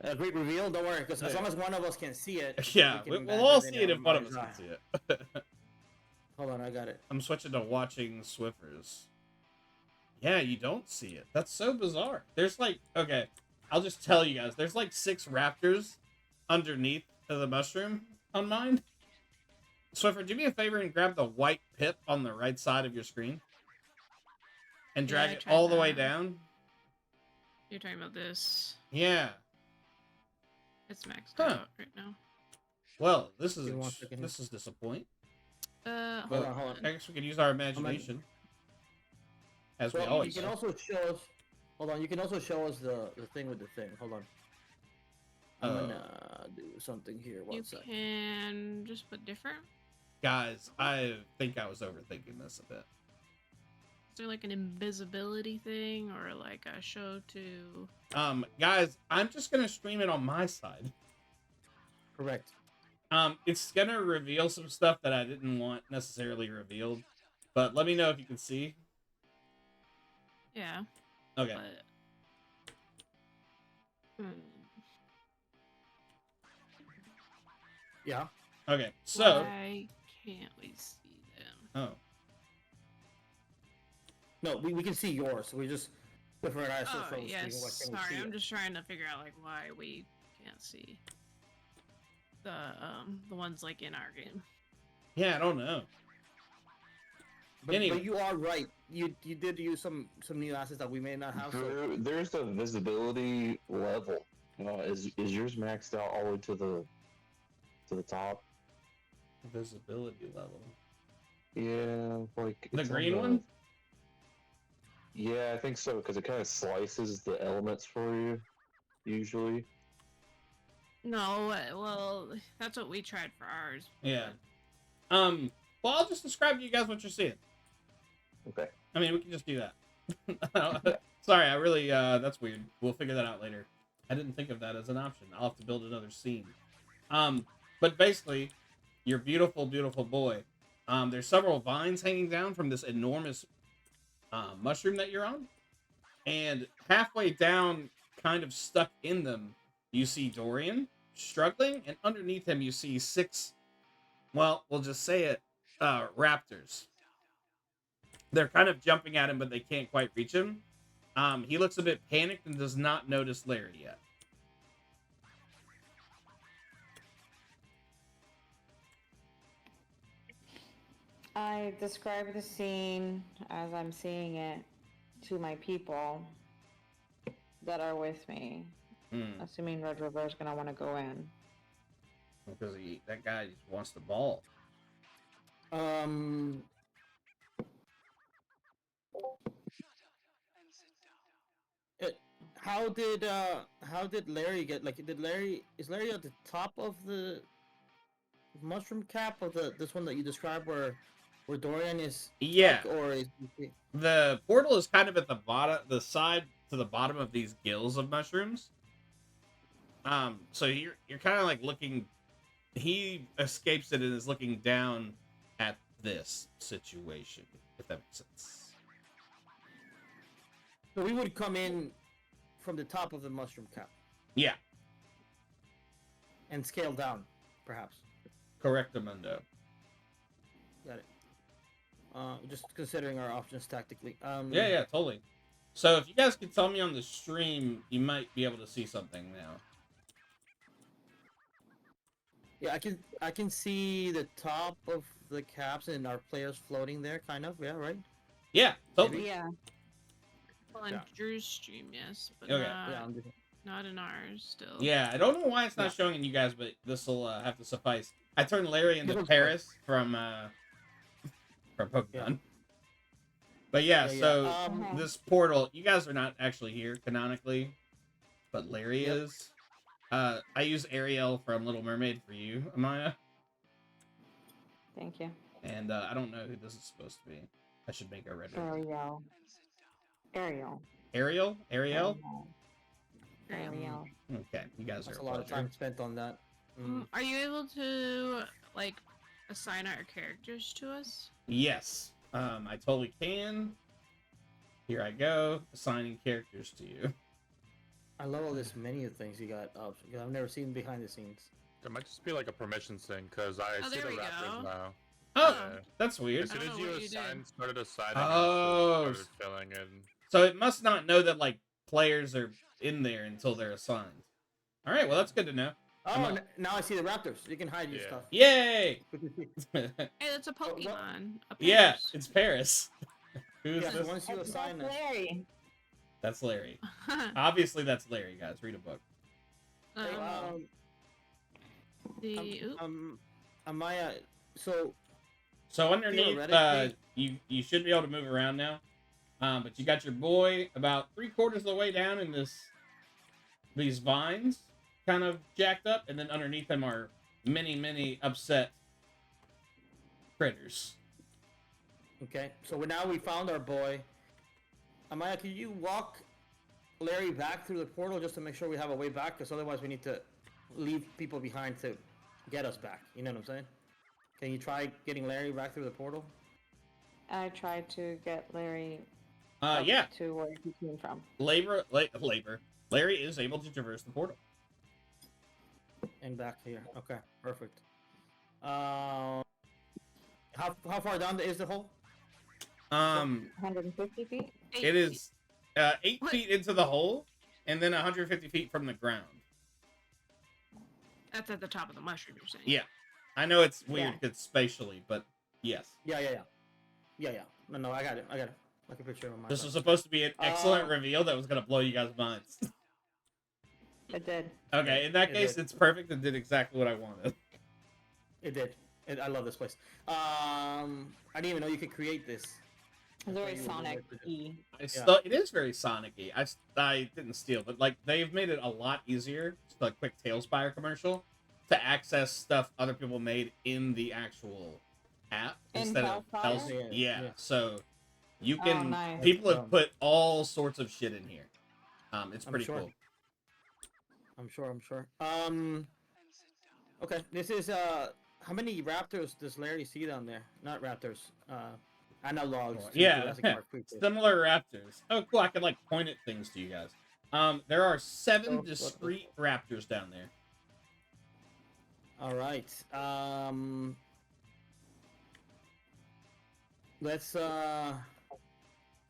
A great reveal. Don't worry, because as long as one of us can see it.
Yeah, we'll all see it if one of us can see it.
Hold on, I got it.
I'm switching to watching Swiffers. Yeah, you don't see it. That's so bizarre. There's like, okay, I'll just tell you guys. There's like 6 raptors underneath the mushroom on mine. Swiffer, do me a favor and grab the white pip on the right side of your screen. And drag it all the way down.
You're talking about this.
Yeah.
It's maxed out right now.
Well, this is disappointing.
Hold on.
I guess we could use our imagination. As we always
do. You can also show us. Hold on. You can also show us the thing with the thing. Hold on. I'm gonna do something here. One second.
You can just put different.
Guys, I think I was overthinking this a bit.
Is there like an invisibility thing or like a show to?
Guys, I'm just gonna stream it on my side.
Correct.
It's gonna reveal some stuff that I didn't want necessarily revealed, but let me know if you can see.
Yeah.
Okay.
But...
Yeah.
Okay, so.
Why can't we see them?
Oh.
No, we can see yours. We just different eyes.
Yes. Sorry, I'm just trying to figure out like why we can't see the ones like in our game.
Yeah, I don't know.
But you are right. You did use some new assets that we may not have.
There's a visibility level. Is yours maxed out all the way to the top?
Visibility level.
Yeah, like
the green one.
Yeah, I think so, because it kind of slices the elements for you, usually.
No, well, that's what we tried for ours.
Yeah. Well, I'll just describe to you guys what you're seeing.
Okay.
I mean, we can just do that. Sorry, I really, that's weird. We'll figure that out later. I didn't think of that as an option. I'll have to build another scene. But basically, your beautiful, beautiful boy. There's several vines hanging down from this enormous mushroom that you're on, and halfway down, kind of stuck in them, you see Dorian struggling, and underneath him you see 6, well, we'll just say it, raptors. They're kind of jumping at him, but they can't quite reach him. He looks a bit panicked and does not notice Larry yet.
I describe the scene as I'm seeing it to my people that are with me. Assuming Red River is going to want to go in.
Because that guy just wants the ball.
How did Larry get, like, is Larry at the top of the mushroom cap of this one that you described where Dorian is?
Yeah.
Stuck, or is
the portal is kind of at the bottom, the side to the bottom of these gills of mushrooms. So you're kind of like looking. He escapes it and is looking down at this situation, if that makes sense.
So we would come in from the top of the mushroom cap.
Yeah.
And scale down, perhaps.
Correctamundo.
Got it. Just considering our options tactically.
Yeah, totally. So if you guys could tell me on the stream, you might be able to see something now.
Yeah, I can see the top of the caps and our players floating there, kind of. Yeah, right.
Yeah, totally.
Yeah.
Well, on
Yeah.
Drew's stream, yes, but
Okay.
Yeah, I'm just.
not in ours still.
Yeah, I don't know why it's not
Yeah.
showing in you guys, but this will have to suffice. I turned Larry into
This one's
Paris from Pokemon.
Yeah.
But yeah,
Yeah,
so
yeah.
Mhm.
this portal, you guys are not actually here canonically, but Larry
Yep.
is. I use Ariel from Little Mermaid for you, Amaya,
Thank you.
and I don't know who this is supposed to be. I should make her red.
Ariel. Ariel.
Ariel? Ariel?
Ariel.
Okay, you guys
That's
are
a lot of
pleasure.
time spent on that. Mm.
Are you able to like assign our characters to us?
Yes, I totally can. Here I go, assigning characters to you.
I love all this menu things you got up. Because I've never seen behind the scenes.
There might just be like a permissions thing because I
Oh,
see
there
the
we
raptors
go.
now.
Oh,
Yeah.
that's weird.
As soon
I
as
don't know
you
what you did.
started assigning,
Oh,
it started filling in.
So it must not know that like players are in there until they're assigned. All right, well that's good to know.
Oh,
I'm
now I see the raptors. You can hide your
Yeah.
stuff.
Yay!
Hey, that's a
what?
Pokemon. A
Yeah,
Paris.
it's Paris. Who's
Yeah,
this?
once you assign
That's
them.
Larry.
That's Larry. Obviously, that's Larry. Guys, read a book.
Amaya, so
So underneath,
Theoretically-
you should be able to move around now. But you got your boy about 3/4 of the way down in these vines, kind of jacked up, and then underneath him are many upset critters.
okay, so now we found our boy. Amaya, can you walk Larry back through the portal just to make sure we have a way back? Because otherwise we need to leave people behind to get us back. You know what I'm saying? Can you try getting Larry back through the portal?
I tried to get Larry
Yeah,
to where he came from.
Larry is able to traverse the portal.
And back here. Okay, perfect. How far down is the hole?
150 feet?
It is 8
What?
feet into the hole, and then 150 feet from the ground.
That's at the top of the mushroom, you're saying?
Yeah, I know it's weird
Yeah.
because spatially, but yes,
Yeah. No, I got it. Like a picture of my.
this was supposed to be an excellent reveal that was gonna blow you guys' minds.
It did.
Okay, in that
It
case,
did.
it's perfect and did exactly what I wanted.
It did. I love this place. I didn't even know you could create this.
Very
you were
Sonic
able to
E.
It is very Sonic-y. I didn't steal, but like they've made it a lot easier. Just like quick Tailspire commercial to access stuff other people made in the actual app
In
instead of
Tailspire?
Yeah,
Yeah.
so you
Oh,
can.
nice.
People have
Dumb.
put all sorts of shit in here. It's
I'm
pretty
sure.
cool.
I'm sure. Okay, this is how many raptors does Larry see down there? Not raptors. Analogs. to
Yeah,
Jurassic Park creatures.
similar raptors. Oh, cool! I can like point at things to you guys. There are 7
Oh, what the-
discrete raptors down there.
All right.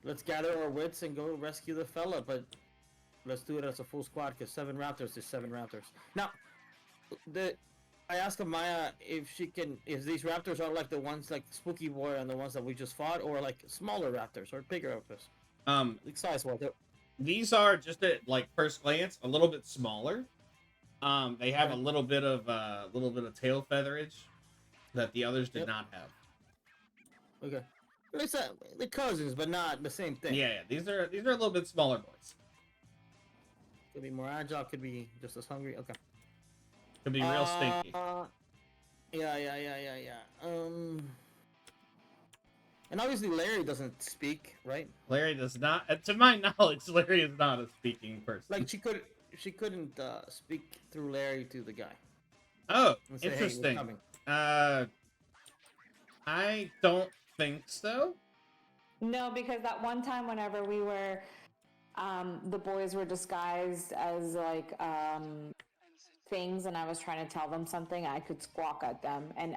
Let's gather our wits and go rescue the fella, but let's do it as a full squad because 7 raptors is 7 raptors. Now, I asked Amaya if these raptors are like the ones like Spooky Boy and the ones that we just fought, or like smaller raptors or bigger raptors. Like size-wise.
These are just at like first glance a little bit smaller. They have a
Okay.
little bit of tail featherage that the others did
Yep.
not have.
Okay. They're cousins, but not the same thing.
Yeah, these are a little bit smaller boys.
Could be more agile. Could be just as hungry. Okay.
Could be real stinky.
Yeah. And obviously Larry doesn't speak, right?
Larry does not, to my knowledge, Larry is not a speaking person.
Like she couldn't speak through Larry to the guy.
Oh,
And say, "Hey, we're
interesting.
coming."
I don't think so.
No, because that one time whenever we were, the boys were disguised as like things, and I was trying to tell them something, I could squawk at them, and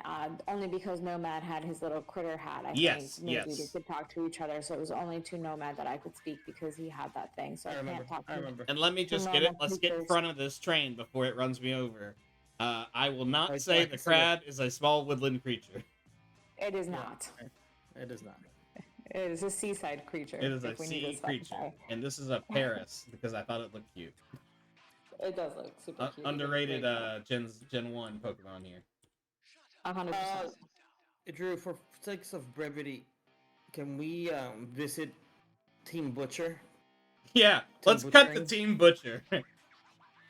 only because Nomad had his little critter hat, I
Yes,
think maybe
yes.
we could talk to each other. So it was only to Nomad that I could speak because he had that thing. So I,
I remember.
can't talk
I
to
remember.
And let me just get it.
normal
Let's get in
creatures.
front of this train before it runs me over. I will not
I
say
can
the
see
crab is a small woodland creature.
It is
Yeah.
not.
It is not.
It is a seaside creature.
It is a
if we need to
sea creature,
specify.
and this is a Paris because I thought it looked cute.
It does look super cute.
Underrated Gen 1 Pokemon here.
100%.
Drew, for sakes of brevity, can we visit Team Butcher?
Yeah, let's cut the
butchering?
Team Butcher.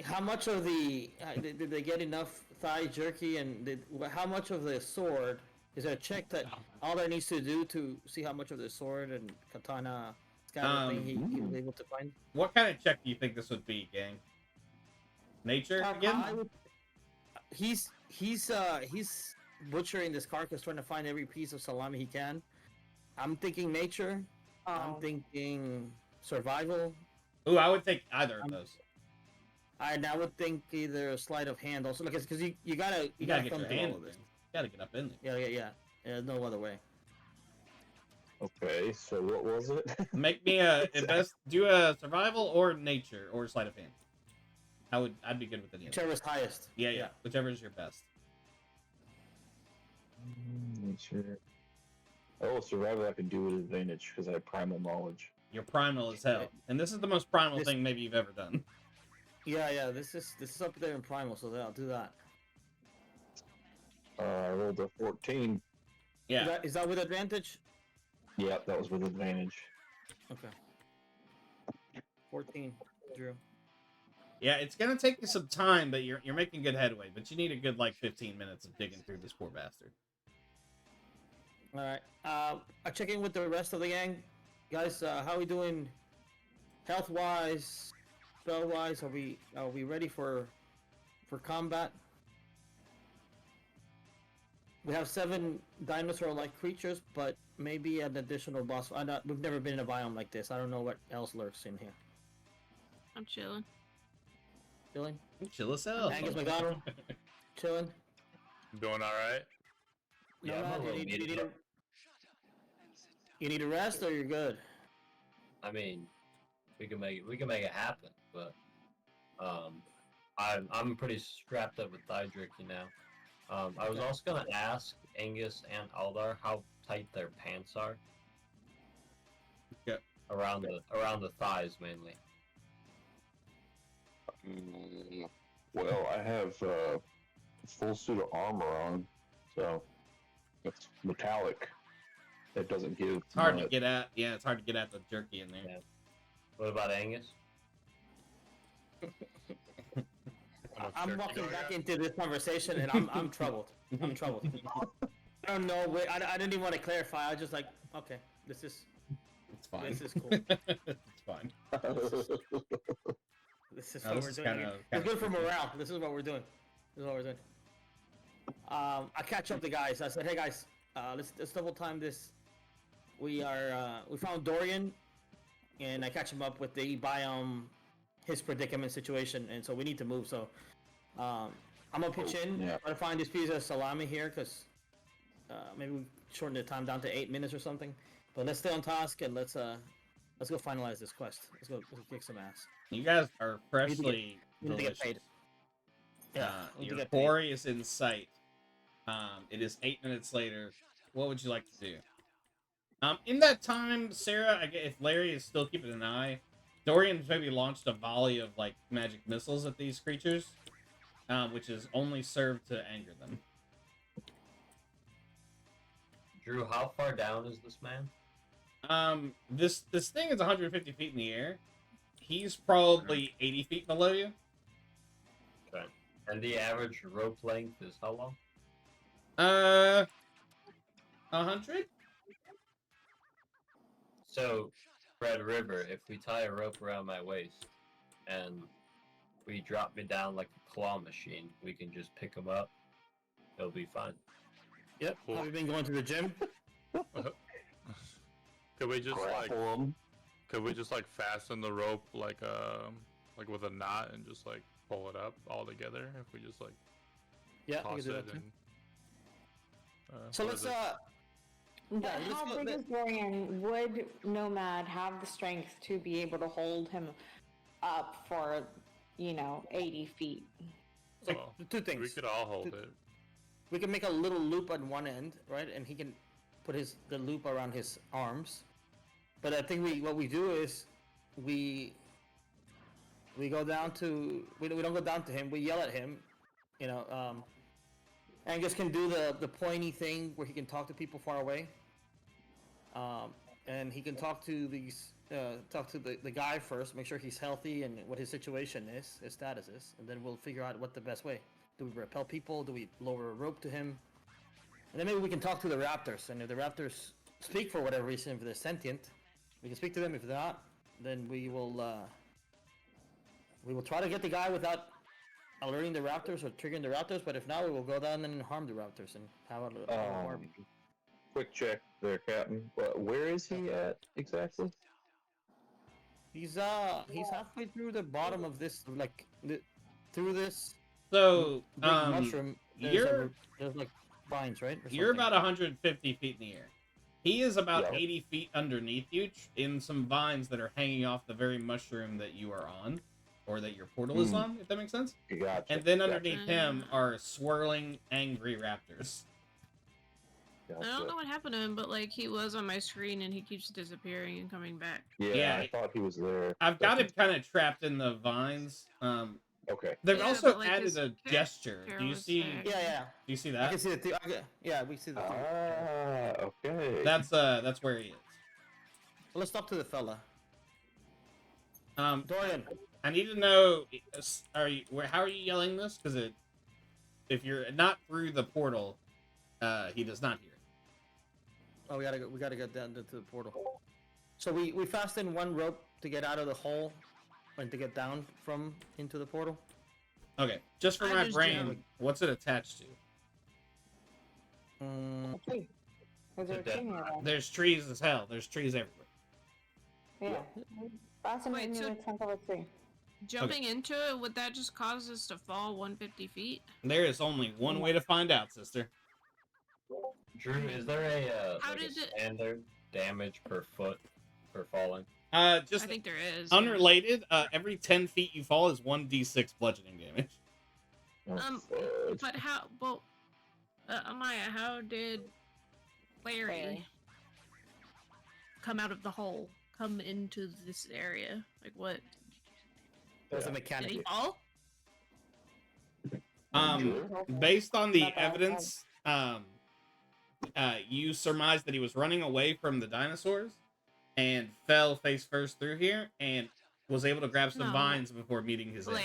How much of the did they get enough thigh jerky, and how much of the sword? Is there a check that all there needs to do to see how much of the sword and katana scatter thing he was able to find?
What kind of check do you think this would be, gang? Nature again?
He's butchering this carcass, trying to find every piece of salami he can. I'm thinking nature. I'm thinking survival.
Ooh, I would take either of those.
I would think either sleight of hand also, because you gotta
get your
thumb through
hand
all of
in.
this.
You gotta get up in there.
Yeah. There's no other way.
Okay, so what was it?
Make me do a survival or nature or sleight of hand. I'd be good with any of them.
Whichever's highest.
Yeah. Whichever is your best.
Nature. Oh, survival I can do with advantage because I have primal knowledge.
You're primal as hell, and this is the most primal thing maybe you've ever done.
Yeah. This is up there in primal, so I'll do that.
I rolled a 14.
Yeah.
Is that with advantage?
Yeah, that was with advantage.
Okay. 14, Drew.
Yeah, it's gonna take you some time, but you're making good headway. But you need a good 15 minutes of digging through this poor bastard.
All right. I check in with the rest of the gang, guys. How are we doing, health wise, spell wise? Are we ready for combat? We have 7 dinosaur-like creatures, but maybe an additional boss. We've never been in a biome like this. I don't know what else lurks in here.
I'm chilling.
Chilling?
Chill as hell.
Angus McDonald? Chilling?
Doing all right.
Yeah,
No,
I'm a
you
little
need,
beat up.
you need a rest, or you're good?
I mean, we can make it happen, but I'm pretty strapped up with thigh jerky now. I was also gonna ask Angus and Aldar how tight their pants are.
Yeah.
Around the thighs mainly.
Well, I have a full suit of armor on, so it's metallic. It doesn't give.
It's hard to get at. Yeah, it's hard to get at the jerky in there.
Yeah. What about Angus?
I'm walking back into this conversation, and I'm troubled. I'm troubled. I don't know. I didn't even want to clarify. I was just like, okay,
It's fine.
This is cool.
It's fine.
This is
No,
what
this
we're
is
doing.
kinda
It's good for
tricky.
morale. This is what we're doing. I catch up the guys. I said, hey guys, let's double time this. We found Dorian, and I catch him up with the biome, his predicament situation, and so we need to move. So, I'm gonna pitch in.
Yeah.
Try to find this piece of salami here, cause maybe we shorten the time down to 8 minutes or something. But let's stay on task and let's go finalize this quest. Let's go kick some ass.
You guys are freshly
We need to get
delicious.
paid. Yeah, we need to
Your
get paid.
quarry is in sight. It is 8 minutes later. What would you like to do? In that time, Sarah, if Larry is still keeping an eye, Dorian's maybe launched a volley of magic missiles at these creatures, which has only served to anger them.
Drew, how far down is this man?
This thing is 150 feet in the air. He's probably 80 feet below you.
Okay. And the average rope length is how long?
100?
So, Red River, if we tie a rope around my waist and we drop me down like a claw machine, we can just pick him up. He'll be fine.
Yep.
Cool.
Have you been going to the gym?
Could we just
Grapple 'em.
fasten the rope like with a knot and just pull it up all together if we just
Yeah, we
toss
can do
it
that too.
and
So
what
let's
is it?
How
let's go-
big is Dorian? Would Nomad have the strength to be able to hold him up for, 80 feet?
It's like
Oh,
two things.
We could all hold it.
We can make a little loop on one end, right? And he can put the loop around his arms. But I think what we do is we go down to we don't go down to him. We yell at him, you know. Angus can do the pointy thing where he can talk to people far away. And he can talk to the guy first, make sure he's healthy and what his situation is, his status is, and then we'll figure out what the best way. Do we repel people? Do we lower a rope to him? And then maybe we can talk to the raptors, and if the raptors speak for whatever reason, if they're sentient, we can speak to them. If they're not, then we will try to get the guy without alerting the raptors or triggering the raptors, but if not, we will go down and harm the raptors and have a more...
Quick check there, Captain. Where is he at exactly?
He's halfway through the bottom of this, through this
So,
big mushroom. There's like vines, right? Or
you're
something.
about 150 feet in the air. He is about
Yeah.
80 feet underneath you in some vines that are hanging off the very mushroom that you are on, or that your portal is on, if that makes sense.
Gotcha.
And then underneath him are swirling, angry raptors.
I don't know what happened to him, but like he was on my screen and he keeps disappearing and coming back.
Yeah, I thought he was there.
I've got him kind of trapped in the vines.
Okay.
They've
Yeah,
also
but, like,
added
his
a gesture. Do you
was
see?
there.
Yeah.
Do you see
I
that?
can see the yeah, we see the
Okay.
That's where he is.
Well, let's talk to the fella.
Um,
Dorian.
I need to know. How are you yelling this? Because if you're not through the portal, he does not hear.
Oh, we gotta get down to the portal. So we fasten one rope to get out of the hole and to get down from into the portal.
Okay, just for
I
my
just
brain,
jumped.
what's it attached to?
Is there a tree nearby?
There's trees as hell. There's trees everywhere.
Yeah. Fasten
Wait,
it
so-
near the trunk of a tree.
Jumping into it, would that just cause us to fall 150 feet?
There is only one way to find out, sister.
Drew, is there a
How
like
did
a
it-
standard damage per foot for falling?
Just
I think there is.
unrelated. Every 10 feet you fall is 1d6 bludgeoning damage.
But how? Well, Amaya, how did Larry
Larry.
come out of the hole? Come into this area? Like what?
There's a
Did
mechanic.
he fall?
Based on the evidence, you surmised that he was running away from the dinosaurs and fell face first through here and was able to grab some
No.
vines before meeting his end.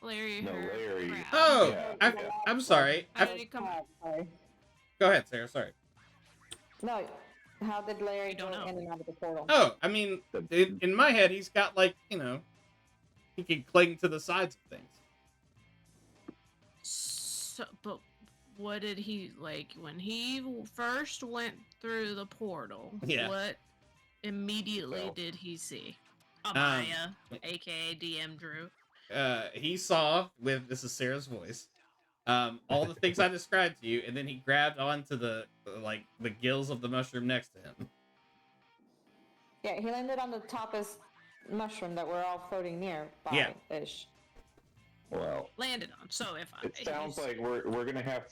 Larry
No,
heard
Larry.
crap.
Oh,
Yeah.
I'm sorry.
How did he come?
Sorry.
Go ahead, Sarah. Sorry.
No, how did Larry
I
go
don't know.
in and out of the portal?
Oh, I mean, in my head, he's got like, he can cling to the sides of things.
So, but what did he like when he first went through the portal?
Yeah.
What immediately
Well.
did he see? Amaya, aka DM Drew.
He saw this is Sarah's voice, all the things I described to you, and then he grabbed onto the gills of the mushroom next to him.
Yeah, he landed on the toppest mushroom that we're all floating near by
Yeah.
ish.
Well,
Landed on. So if
it sounds like we're gonna have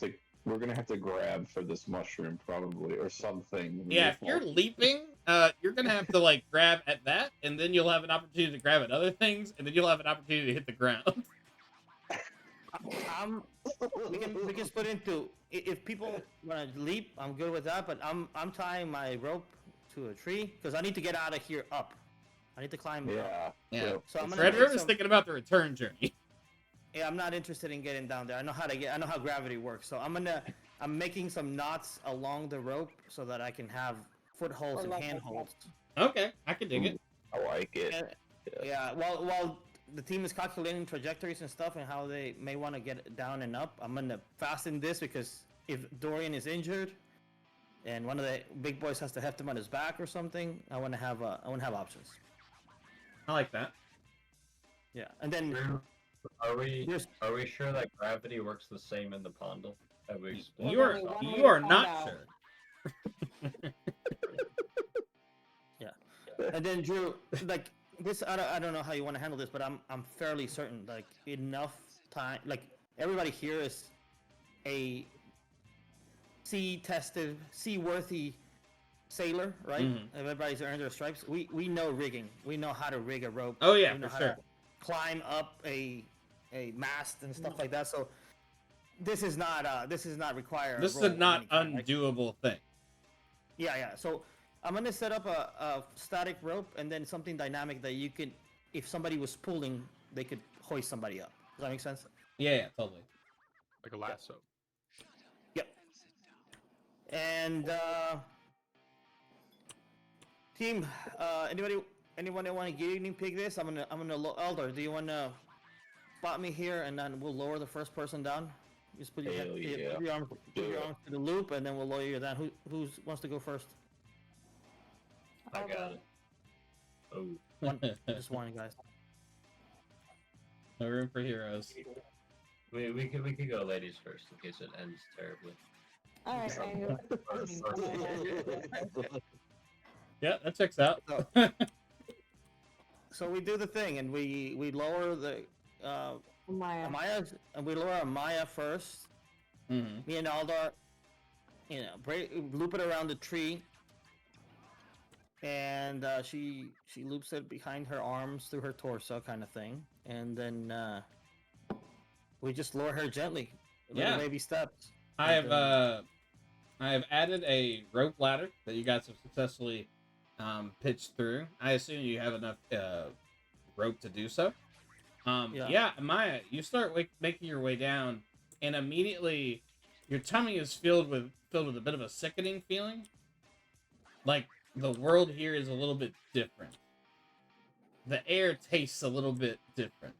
to grab for this mushroom probably or something.
Yeah, if you're leaping, you're gonna have to like grab at that, and then you'll have an opportunity to grab at other things, and then you'll have an opportunity to hit the ground.
We can split into if people want to leap, I'm good with that. But I'm tying my rope to a tree because I need to get out of here up. I need to climb. Up.
Yeah.
So I'm gonna
Red
make
River's
some-
thinking about the return journey.
Yeah, I'm not interested in getting down there. I know how gravity works. So I'm making some knots along the rope so that I can have footholds and handholds.
Okay, I can dig it.
I like it.
And, yeah, while the team is calculating trajectories and stuff and how they may want to get down and up, I'm gonna fasten this because if Dorian is injured and one of the big boys has to heft him on his back or something, I want to have options.
I like that.
Yeah, and then
Drew, are we
Yes.
sure that gravity works the same in the Pondal? Have we explored
You are
only one way
you
to
are
find
not
out.
sure.
and then Drew, like this, I don't know how you want to handle this, but I'm fairly certain like enough time, like everybody here is a sea-tested, sea-worthy sailor, right? Everybody's earned their stripes. We know rigging. We know how to rig a rope.
Oh yeah,
we know
for
how
sure.
to climb up a mast and stuff like that. So this is not require.
This
a
is
roll
a
of
not
any kind, right?
undoable thing.
Yeah. So I'm gonna set up a static rope and then something dynamic that you could, if somebody was pulling, they could hoist somebody up. Does that make sense?
Yeah, totally.
Like a lasso.
Yep. And team, anyone that want to guinea pig this? I'm gonna Elder. Do you want to spot me here, and then we'll lower the first person down? Just put your
Hell yeah.
put your arms to the loop, and then we'll lower you down. Who wants to go first?
I got it. Oh.
Just one, guys.
No room for heroes.
We could go ladies first in case it ends terribly.
All right.
Yeah, that checks out.
So we do the thing, and we lower the
Maya.
Amaya, and we lower Amaya first. Me and Aldar, loop it around the tree, and she loops it behind her arms through her torso, kind of thing, and then we just lower her gently, little baby steps.
I have added a rope ladder that you guys have successfully pitched through. I assume you have enough rope to do so. Maya, you start making your way down, and immediately your tummy is filled with a bit of a sickening feeling. Like the world here is a little bit different. The air tastes a little bit different.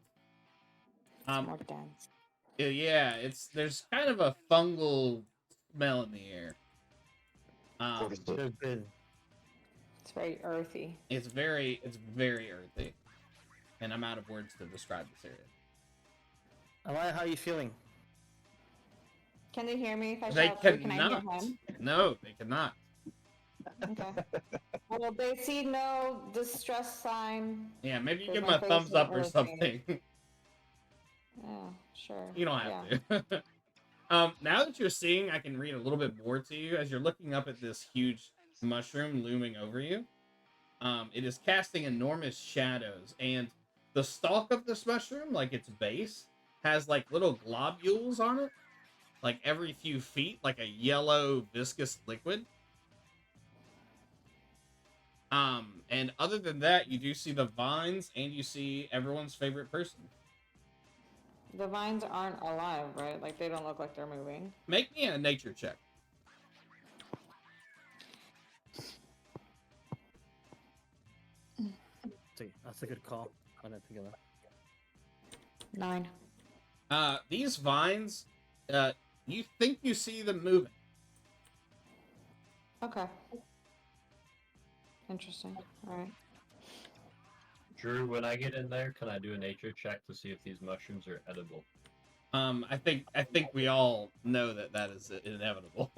More dense.
Yeah, there's kind of a fungal smell in the air.
It's very earthy.
It's very earthy, and I'm out of words to describe this area.
Amaya, how are you feeling?
Can they hear me if I
They
shout through? Can I
cannot.
hear him?
No, they cannot.
Okay. Well, they see no distress sign.
Yeah, maybe you
There's
give
no
them a thumbs
face
up or
or
something.
Yeah, sure.
You don't have to. Now that you're seeing, I can read a little bit more to you as you're looking up at this huge mushroom looming over you. It is casting enormous shadows, and the stalk of this mushroom, like its base, has like little globules on it, like every few feet, like a yellow viscous liquid. And other than that, you do see the vines, and you see everyone's favorite person.
The vines aren't alive, right? Like, they don't look like they're moving.
Make me a nature check.
That's a good call. I didn't think of that.
9.
These vines, you think you see them moving.
Okay. Interesting. All right.
Drew, when I get in there, can I do a nature check to see if these mushrooms are edible?
I think we all know that is inevitable.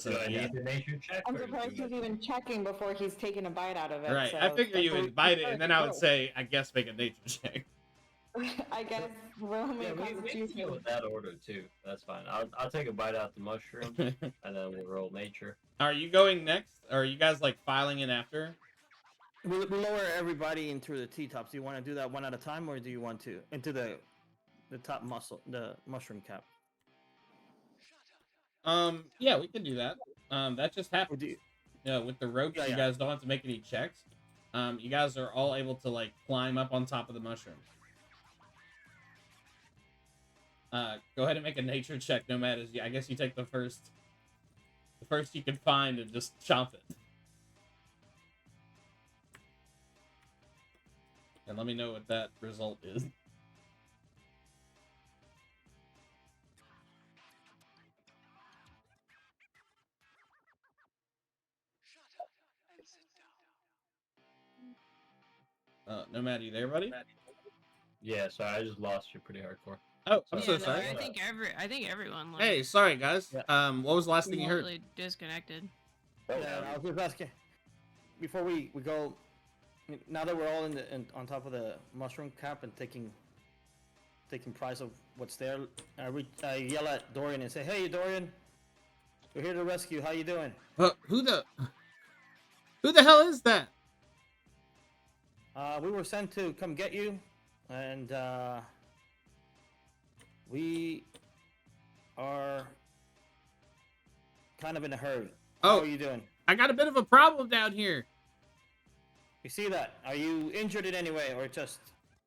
So
Do I
yeah.
need the nature check?
I'm
or
surprised
do
he's
I-
even checking before he's taking a bite out of it.
Right.
So
I figure you would bite it, and then I would
go.
say, I guess make a nature check.
I guess we'll
Yeah,
make
we can
constitution.
go with that order too. That's fine. I'll take a bite out the mushroom, and then we'll roll nature.
Are you going next? Or are you guys like filing in after?
We lower everybody into the T-tops. Do you want to do that one at a time, or do you want to into the top the mushroom cap?
Yeah, we can do that. That just happens. With the ropes,
Yeah,
you
yeah.
guys don't have to make any checks. You guys are all able to like climb up on top of the mushroom. Go ahead and make a nature check, Nomad. I guess you take the first you can find and just chomp it. And let me know what that result is. Nomad, you there, buddy?
Yeah, sorry, I just lost you pretty hardcore.
Oh, I'm
Yeah,
so
no,
sorry.
I think everyone. Like,
Hey, sorry guys.
Yeah.
What was the last thing you heard?
remotely disconnected.
Yeah, I was just asking. Before we go, now that we're all on top of the mushroom cap and taking taking prize of what's there. I yell at Dorian and say, "Hey, Dorian, we're here to rescue. How you doing?"
Who the hell is that?
We were sent to come get you, and we are kind of in a hurry. How
Oh.
are you doing?
I got a bit of a problem down here.
You see that? Are you injured in any way, or just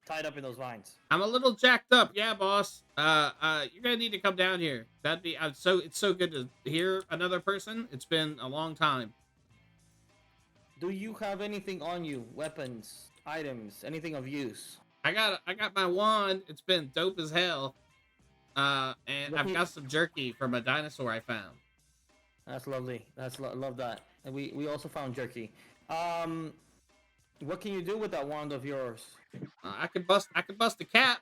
tied up in those vines?
I'm a little jacked up, yeah, boss. You're gonna need to come down here. It's so good to hear another person. It's been a long time.
Do you have anything on you? Weapons, items, anything of use?
I got my wand. It's been dope as hell. And I've got some jerky from a dinosaur I found.
That's lovely. Love that. And we also found jerky. What can you do with that wand of yours?
I could bust a cat.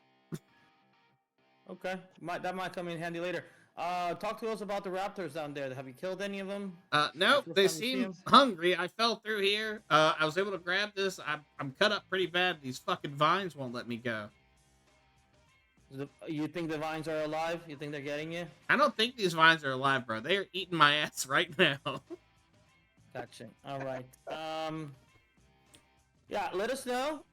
Okay, that might come in handy later. Talk to us about the raptors down there. Have you killed any of them?
No,
First
they
time you see
seem
'em?
hungry. I fell through here. I was able to grab this. I'm cut up pretty bad. These fucking vines won't let me go.
You think the vines are alive? You think they're getting you?
I don't think these vines are alive, bro. They are eating my ass right now.
Gotcha. All right. Yeah, let us know.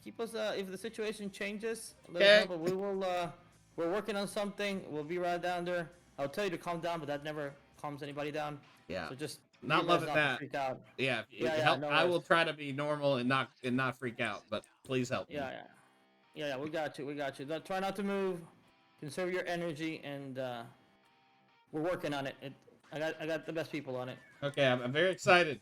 Keep us if the situation changes. Let us know, but we will. We're working on something. We'll be right down there. I'll tell you to calm down, but that never calms anybody down.
Yeah.
So just
Not loving that.
freak out.
Yeah.
Yeah, no
I will
worries.
try to be normal and not freak out, but please help me.
Yeah. We got you. Try not to move. Conserve your energy, and we're working on it. I got the best people on it.
Okay, I'm very excited.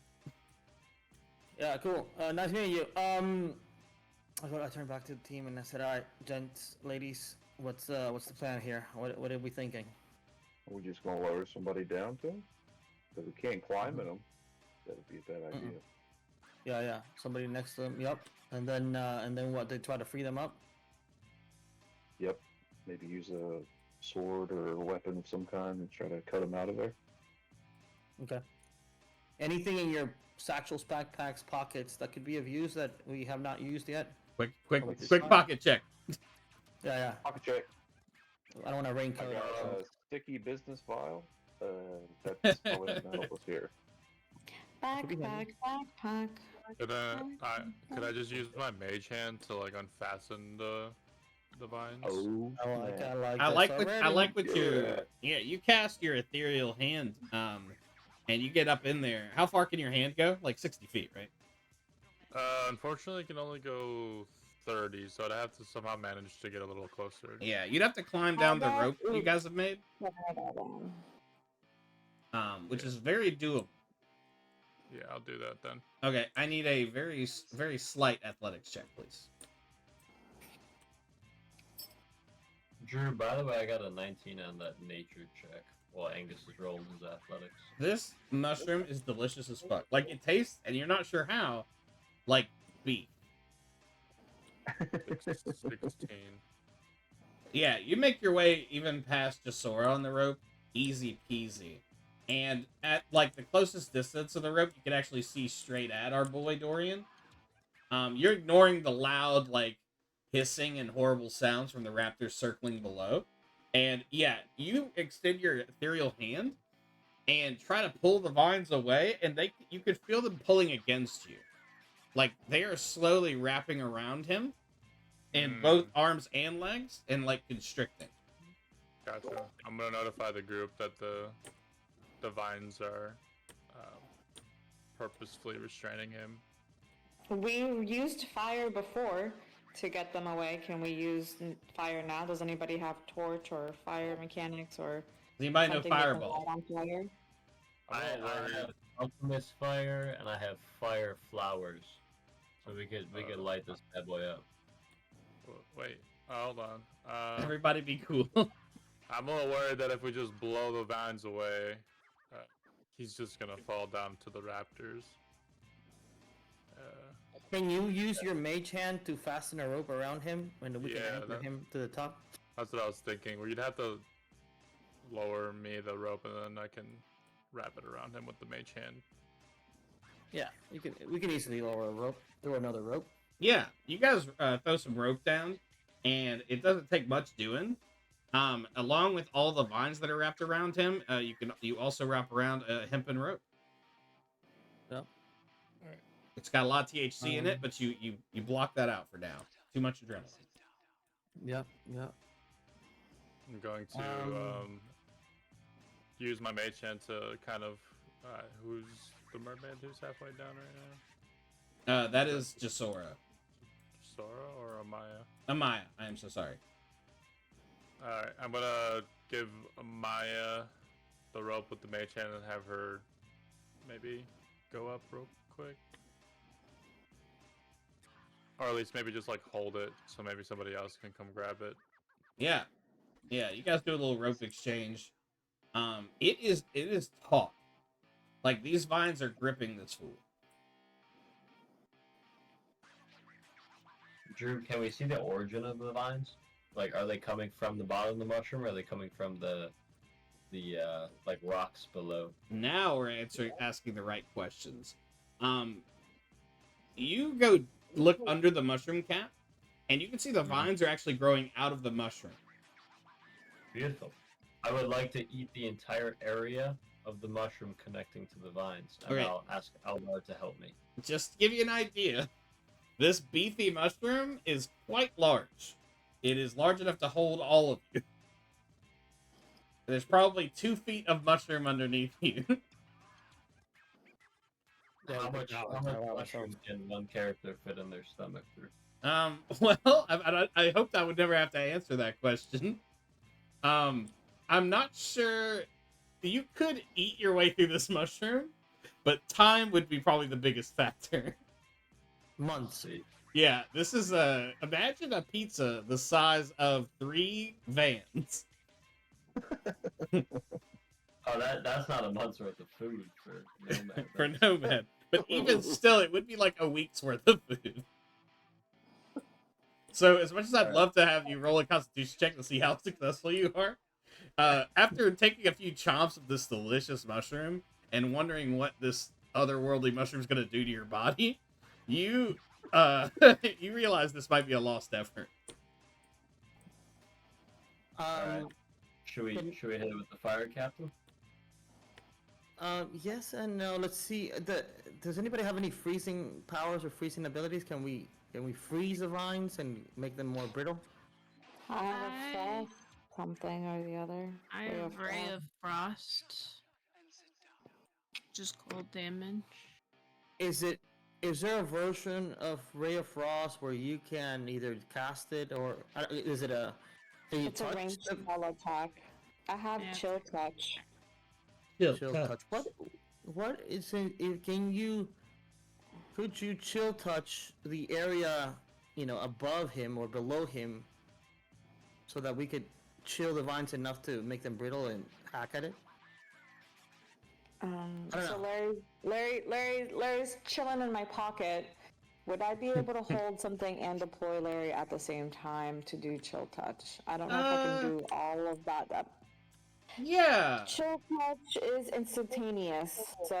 Yeah, cool. Nice meeting you. I turned back to the team and I said, "All right, gents, ladies, what's the plan here? What are we thinking?"
Are we just gonna lower somebody down to them? Because we can't climb in them. That would be a bad idea.
Yeah. Somebody next to them. Yep. And then what? They try to free them up.
Yep. Maybe use a sword or a weapon of some kind and try to cut them out of there.
Okay. Anything in your satchels, backpacks, pockets that could be of use that we have not used yet?
Quick pocket check.
Yeah.
Pocket check.
I don't want to raincoat.
I got a sticky business file. That's probably not help us here.
Backpack.
Could I just use my mage hand to like unfasten the vines?
Oh,
I like
I like what you cast your ethereal hand, and you get up in there. How far can your hand go? Like 60 feet, right?
Unfortunately, it can only go 30, so I'd have to somehow manage to get a little closer.
Yeah, you'd have to climb down the rope you guys have made, which is very doable.
Yeah, I'll do that then.
Okay, I need a very slight athletics check, please.
Drew, by the way, I got a 19 on that nature check. Well, Angus is rolling his athletics.
This mushroom is delicious as fuck. Like, it tastes, and you're not sure how, like beef.
16.
Yeah, you make your way even past Jasora on the rope, easy peasy. And at, like, the closest distance of the rope, you can actually see straight at our boy Dorian. You're ignoring the loud, like, hissing and horrible sounds from the raptors circling below. And, yeah, you extend your ethereal hand and try to pull the vines away, and you could feel them pulling against you. Like, they are slowly wrapping around him in both arms and legs and, like, constricting.
Gotcha. I'm gonna notify the group that the vines are purposefully restraining him.
We used fire before to get them away. Can we use fire now? Does anybody have torch or fire mechanics or
Does anybody know
something they can
fireball?
light on fire?
I have alchemist fire and I have fire flowers, so we could light this bad boy up.
Wait, hold on.
Everybody be cool.
I'm a little worried that if we just blow the vines away, he's just gonna fall down to the raptors.
Can you use your mage hand to fasten a rope around him and we can anchor him to the top?
That's what I was thinking. Well, you'd have to lower me the rope and then I can wrap it around him with the mage hand.
Yeah, we can easily lower a rope. Throw another rope.
Yeah, you guys throw some rope down, and it doesn't take much doing. Along with all the vines that are wrapped around him, you also wrap around a hempen rope.
Yep.
It's got a lot of THC in it, but you block that out for now. Too much adrenaline.
Yep. Yep.
I'm going to use my mage hand to kind of who's the mermaid who's halfway down right now?
That is Jasora.
Sora or Amaya?
Amaya, I am so sorry.
Alright, I'm gonna give Amaya the rope with the mage hand and have her maybe go up real quick. Or at least maybe just like hold it so maybe somebody else can come grab it.
Yeah. Yeah, you guys do a little rope exchange. It is taut. Like, these vines are gripping this fool.
Drew, can we see the origin of the vines? Like, are they coming from the bottom of the mushroom, or are they coming from the like rocks below?
Now we're asking the right questions. You go look under the mushroom cap, and you can see the vines are actually growing out of the mushroom.
Beautiful. I would like to eat the entire area of the mushroom connecting to the vines, and
Okay.
I'll ask Alvar to help me.
Just to give you an idea, this beefy mushroom is quite large. It is large enough to hold all of you. There's probably 2 feet of mushroom underneath you.
How much mushroom can one character fit in their stomach through?
Well, I hoped I would never have to answer that question. I'm not sure. You could eat your way through this mushroom, but time would be probably the biggest factor.
Months.
Yeah, this is imagine a pizza the size of 3 vans.
Oh, that's not a month's worth of food for Nomad.
For Nomad. But even still, it would be like a week's worth of food. So, as much as I'd love to have you roll a constitution check to see how successful you are, after taking a few chomps of this delicious mushroom and wondering what this otherworldly mushroom is going to do to your body, you you realize this might be a lost effort.
Should we hit it with the fire, Captain?
Yes and no. Let's see. Does anybody have any freezing powers or freezing abilities? Can we freeze the vines and make them more brittle?
I have a frost something or the other.
I have Ray of Frost. Just cold damage.
Is there a version of Ray of Frost where you can either cast it or is it a?
It's a ranged spell attack. I have chill touch.
Chill touch. What is it? Could you chill touch the area, above him or below him, so that we could chill the vines enough to make them brittle and hack at it?
So Larry's chilling in my pocket. Would I be able to hold something and deploy Larry at the same time to do chill touch? I don't know if I can do all of that.
Yeah.
Chill touch is instantaneous, so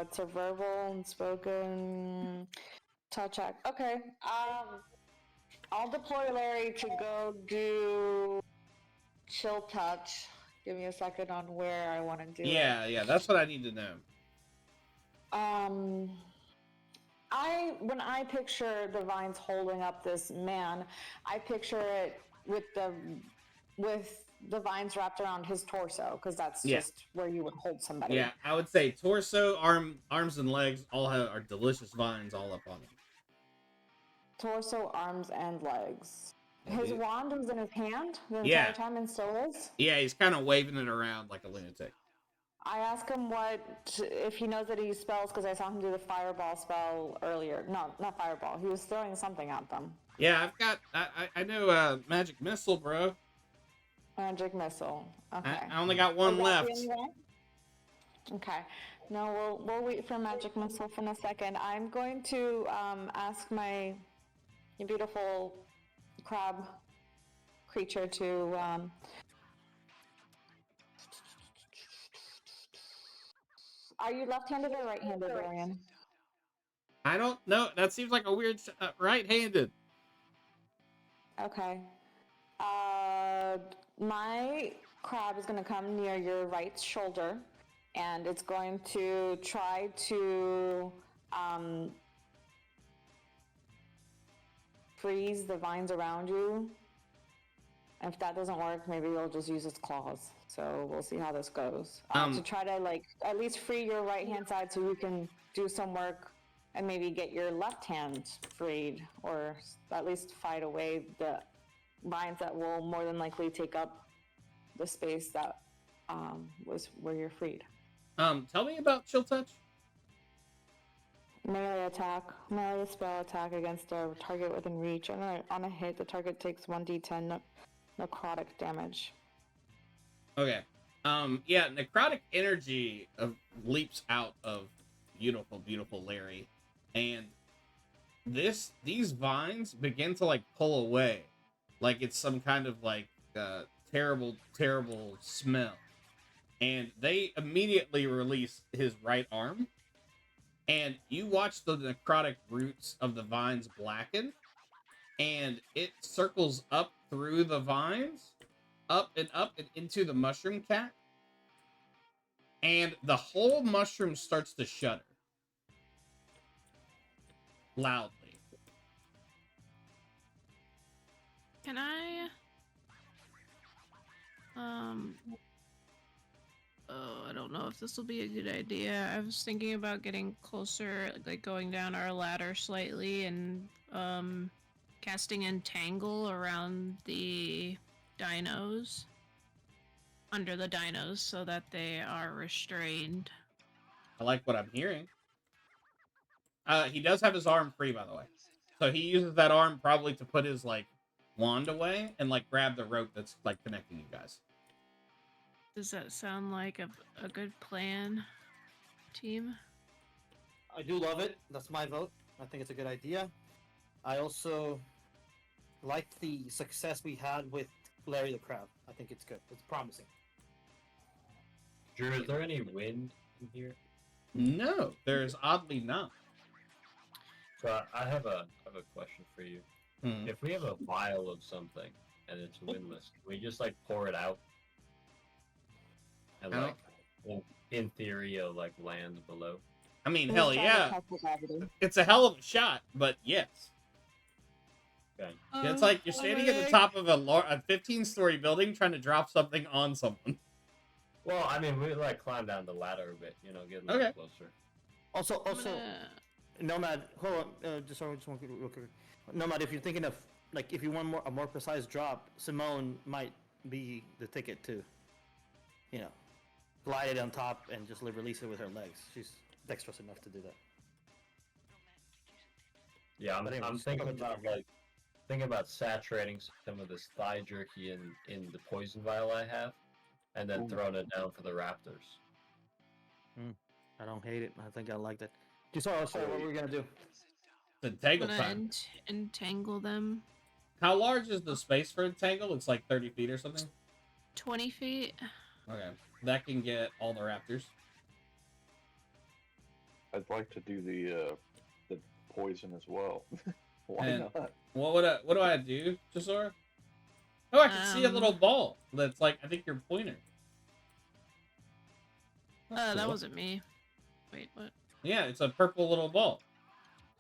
it's a verbal and spoken touch act. Okay, I'll deploy Larry to go do chill touch. Give me a second on where I want to do it.
Yeah, that's what I need to know.
When I picture the vines holding up this man, I picture it with the vines wrapped around his torso, because that's just where you would hold somebody.
Yeah, I would say torso, arms, and legs all are delicious vines all up on him.
Torso, arms, and legs. His wand was in his hand the entire time and still is?
Yeah, he's kind of waving it around like a lunatic.
I asked him if he knows that he spells, because I saw him do the fireball spell earlier. No, not fireball. He was throwing something at them.
Yeah, I know magic missile, bro.
Magic missile. Okay.
I only got one left.
Okay. No, we'll wait for magic missile for a second. I'm going to ask my beautiful crab creature to Are you left-handed or right-handed, Ryan?
I don't know. That seems like a weird right-handed.
Okay. My crab is going to come near your right shoulder, and it's going to try to freeze the vines around you. If that doesn't work, maybe you'll just use its claws. So we'll see how this goes. To try to like at least free your right hand side so you can do some work and maybe get your left hand freed, or at least fight away the vines that will more than likely take up the space that was where you're freed.
Tell me about Chill Touch.
Melee attack, melee spell attack against a target within reach. On a hit, the target takes 1d10 necrotic damage.
Okay. Yeah, necrotic energy leaps out of beautiful, beautiful Larry, and these vines begin to like pull away, like it's some kind of like terrible, terrible smell, and they immediately release his right arm, and you watch the necrotic roots of the vines blacken, and it circles up through the vines, up and into the mushroom cat, and the whole mushroom starts to shudder loudly.
Can I? Oh, I don't know if this will be a good idea. I was thinking about getting closer, like going down our ladder slightly and casting Entangle around the dinos, under the dinos, so that they are restrained.
I like what I'm hearing. He does have his arm free, by the way. So he uses that arm probably to put his, like, wand away and, like, grab the rope that's, like, connecting you guys.
Does that sound like a good plan, team?
I do love it. That's my vote. I think it's a good idea. I also like the success we had with Larry the Crab. I think it's good. It's promising.
Drew, is there any wind in here?
No, there's oddly not.
So I have a question for you. If we have a vial of something and it's windless, can we just like pour it out and like, in theory, it'll like land below?
I mean, hell yeah. It's a hell of a shot, but yes.
Okay.
It's like you're standing at the top of a 15-story building trying to drop something on someone.
Well, I mean, we like climb down the ladder a bit, you know, get a little closer.
Also, Nomad, hold on, just one real quick. Nomad, if you're thinking of, like, if you want a more precise drop, Simone might be the ticket to, you know, glide it on top and just release it with her legs. She's dexterous enough to do that.
Yeah, I'm thinking about saturating some of this thigh jerky in the poison vial I have, and then throwing it down for the raptors.
I don't hate it. I think I like that. Sorry, what were we gonna do?
Entangle time.
Entangle them.
How large is the space for entangle? It's like 30 feet or something?
20 feet.
Okay. That can get all the raptors.
I'd like to do the poison as well. Why not?
What do I do, Chisora? Oh, I can see a little ball that's like, I think your pointer.
That wasn't me. Wait, what?
Yeah, it's a purple little ball.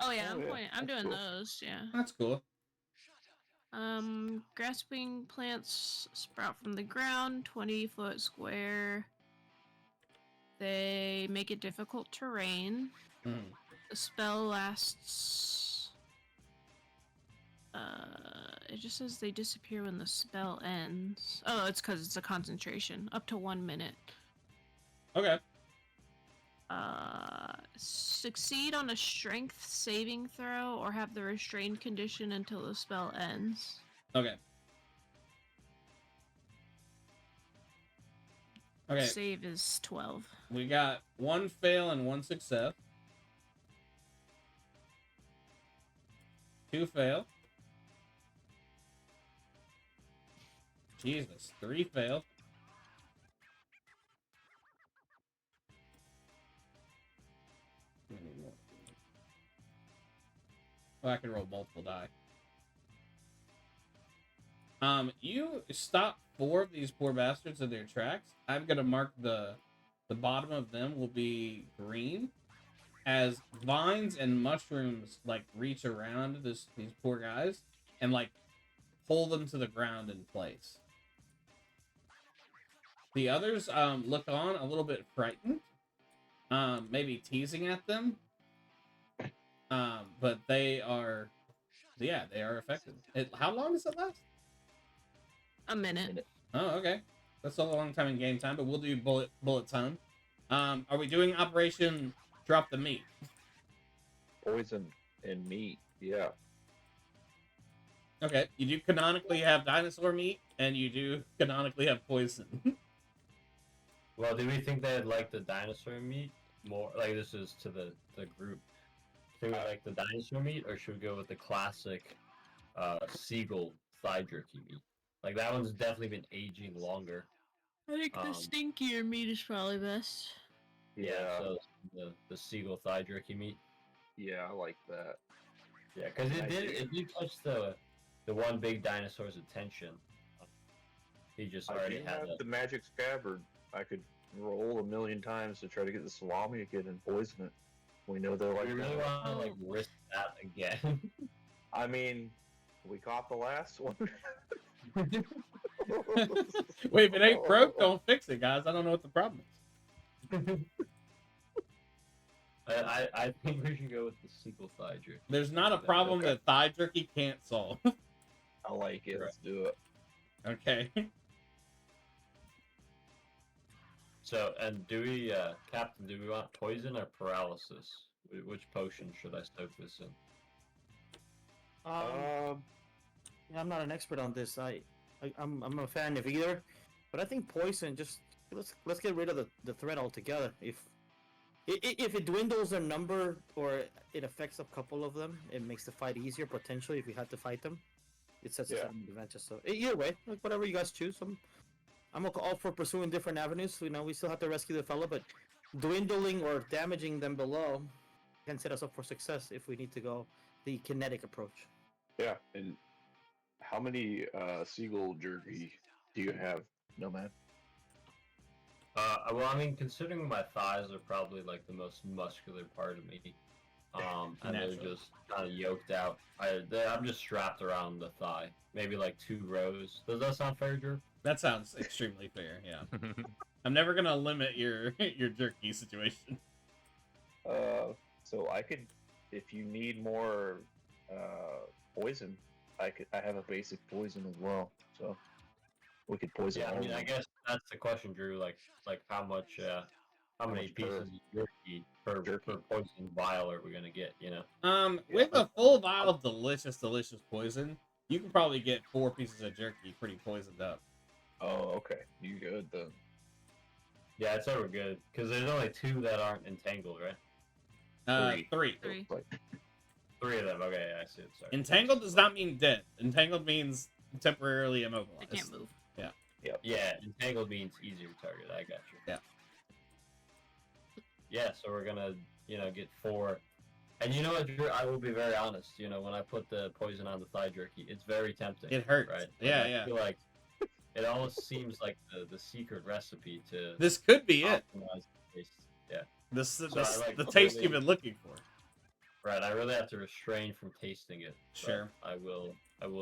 Oh yeah, I'm pointing. I'm doing those. Yeah.
That's cool.
Grasping plants sprout from the ground, 20-foot square. They make it difficult terrain. The spell lasts. It just says they disappear when the spell ends. Oh, it's because it's a concentration. Up to 1 minute.
Okay.
Succeed on a strength saving throw or have the restrained condition until the spell ends.
Okay. Okay.
Save is 12.
We got 1 fail and 1 success. 2 fail. Jesus, 3 fail. Oh, I can roll multiple die. You stop 4 of these poor bastards in their tracks. I'm gonna mark the bottom of them will be green, as vines and mushrooms like reach around these poor guys and like pull them to the ground in place. The others look on a little bit frightened, maybe teasing at them, but they are affected. How long does it last?
A minute.
Oh, okay. That's a long time in game time, but we'll do bullet time. Are we doing Operation Drop the Meat?
Poison and meat. Yeah.
Okay, you do canonically have dinosaur meat, and you do canonically have poison.
Well, do we think they'd like the dinosaur meat more? Like, this is to the group. Do we like the dinosaur meat, or should we go with the classic seagull thigh jerky meat? Like, that one's definitely been aging longer.
I think the stinkier meat is probably best.
Yeah, so the seagull thigh jerky meat.
Yeah, I like that.
Yeah, because it did touch the one big dinosaur's attention. He just already had
the magic scabbard. I could roll 1,000,000 times to try to get the salami again and poison it. We know they're like.
We really want to like risk that again.
I mean, we caught the last one.
Wait, if it ain't broke, don't fix it, guys. I don't know what the problem is.
I think we should go with the sequel thigh jerky.
There's not a problem that thigh jerky can't solve.
I like it. Let's do it.
Okay.
So, and do we, Captain, do we want poison or paralysis? Which potion should I soak this in?
Yeah, I'm not an expert on this. I'm a fan of either, but I think poison. Just let's get rid of the threat altogether. If it dwindles their number or it affects a couple of them, it makes the fight easier potentially. If we had to fight them, it sets us up an advantage. So either way, like whatever you guys choose, I'm all for pursuing different avenues. You know, we still have to rescue the fellow, but dwindling or damaging them below can set us up for success if we need to go the kinetic approach.
Yeah, and how many seagull jerky do you have, Nomad?
Well, I mean, considering my thighs are probably like the most muscular part of me, and they're just kind of yoked out. I'm just strapped around the thigh, maybe like 2 rows. Does that sound fair, Drew?
That sounds extremely fair. Yeah. I'm never gonna limit your jerky situation.
So I could, if you need more poison, I have a basic poison as well. So we could poison.
Yeah, I mean, I guess that's the question, Drew. Like how much, how many pieces of jerky per poison vial are we gonna get? You know.
With a full vial of delicious poison, you can probably get 4 pieces of jerky pretty poisoned up.
Oh, okay. You good then?
Yeah, it's over good because there's only 2 that aren't entangled, right?
3.
3.
3 of them. Okay, yeah, I see it. Sorry.
Entangled does not mean dead. Entangled means temporarily immobilized.
They can't move.
Yeah.
Yep.
Yeah, entangled means easier target. I got you.
Yeah.
Yeah, so we're gonna, get 4. And you know what, Drew? I will be very honest. When I put the poison on the thigh jerky, it's very tempting.
It hurts.
Right?
Yeah,
I feel like it almost seems like the secret recipe to.
This could be it.
Optimize the taste. Yeah.
The taste you've been looking for.
Right. I really have to refrain from tasting it.
Sure.
I will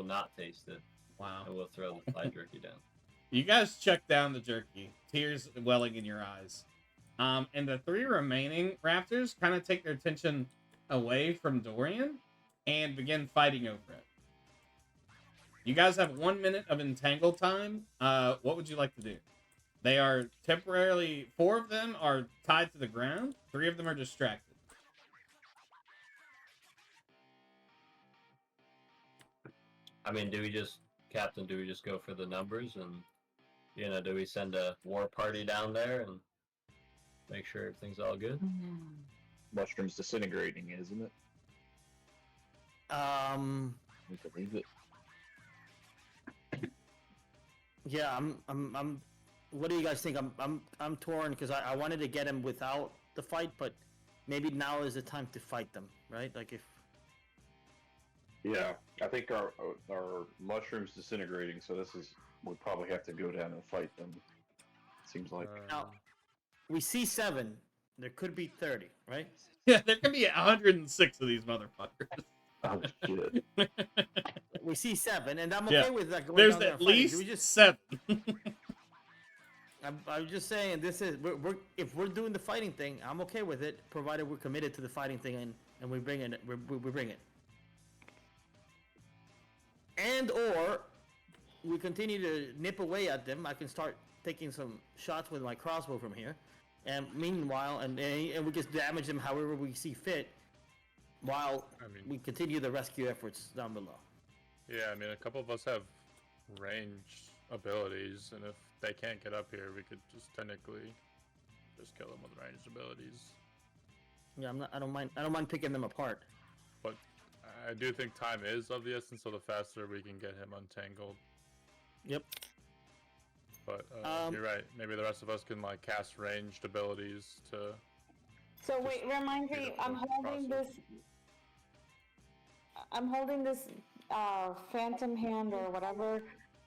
not taste it.
Wow.
I will throw the thigh jerky down.
You guys check down the jerky, tears welling in your eyes. And the 3 remaining raptors kind of take their attention away from Dorian and begin fighting over it. You guys have 1 minute of entangle time. What would you like to do? They are temporarily, 4 of them are tied to the ground. 3 of them are distracted.
I mean, Captain, do we just go for the numbers and, do we send a war party down there and make sure everything's all good?
Mushrooms disintegrating, isn't it? We could leave it.
Yeah, I'm. What do you guys think? I'm torn because I wanted to get him without the fight, but maybe now is the time to fight them, right? Like if.
Yeah, I think our mushroom's disintegrating, so we'll probably have to go down and fight them. Seems like.
Now, we see 7. There could be 30, right?
Yeah, there could be 106 of these motherfuckers.
Oh shit.
We see 7, and I'm
Yeah.
okay with that. Going
There's
down there
at
and fighting.
least
We just,
7.
I'm just saying, this is if we're doing the fighting thing, I'm okay with it, provided we're committed to the fighting thing and we bring it. We bring it. And or we continue to nip away at them. I can start taking some shots with my crossbow from here, and meanwhile, and we just damage them however we see fit, while we continue the rescue efforts down below.
Yeah, I mean, a couple of us have range abilities, and if they can't get up here, we could just technically just kill them with ranged abilities.
Yeah, I don't mind picking them apart.
But I do think time is of the essence, so the faster we can get him untangled.
Yep.
But you're right. Maybe the rest of us can like cast ranged abilities to.
So wait, remind me. I'm holding this phantom hand or whatever,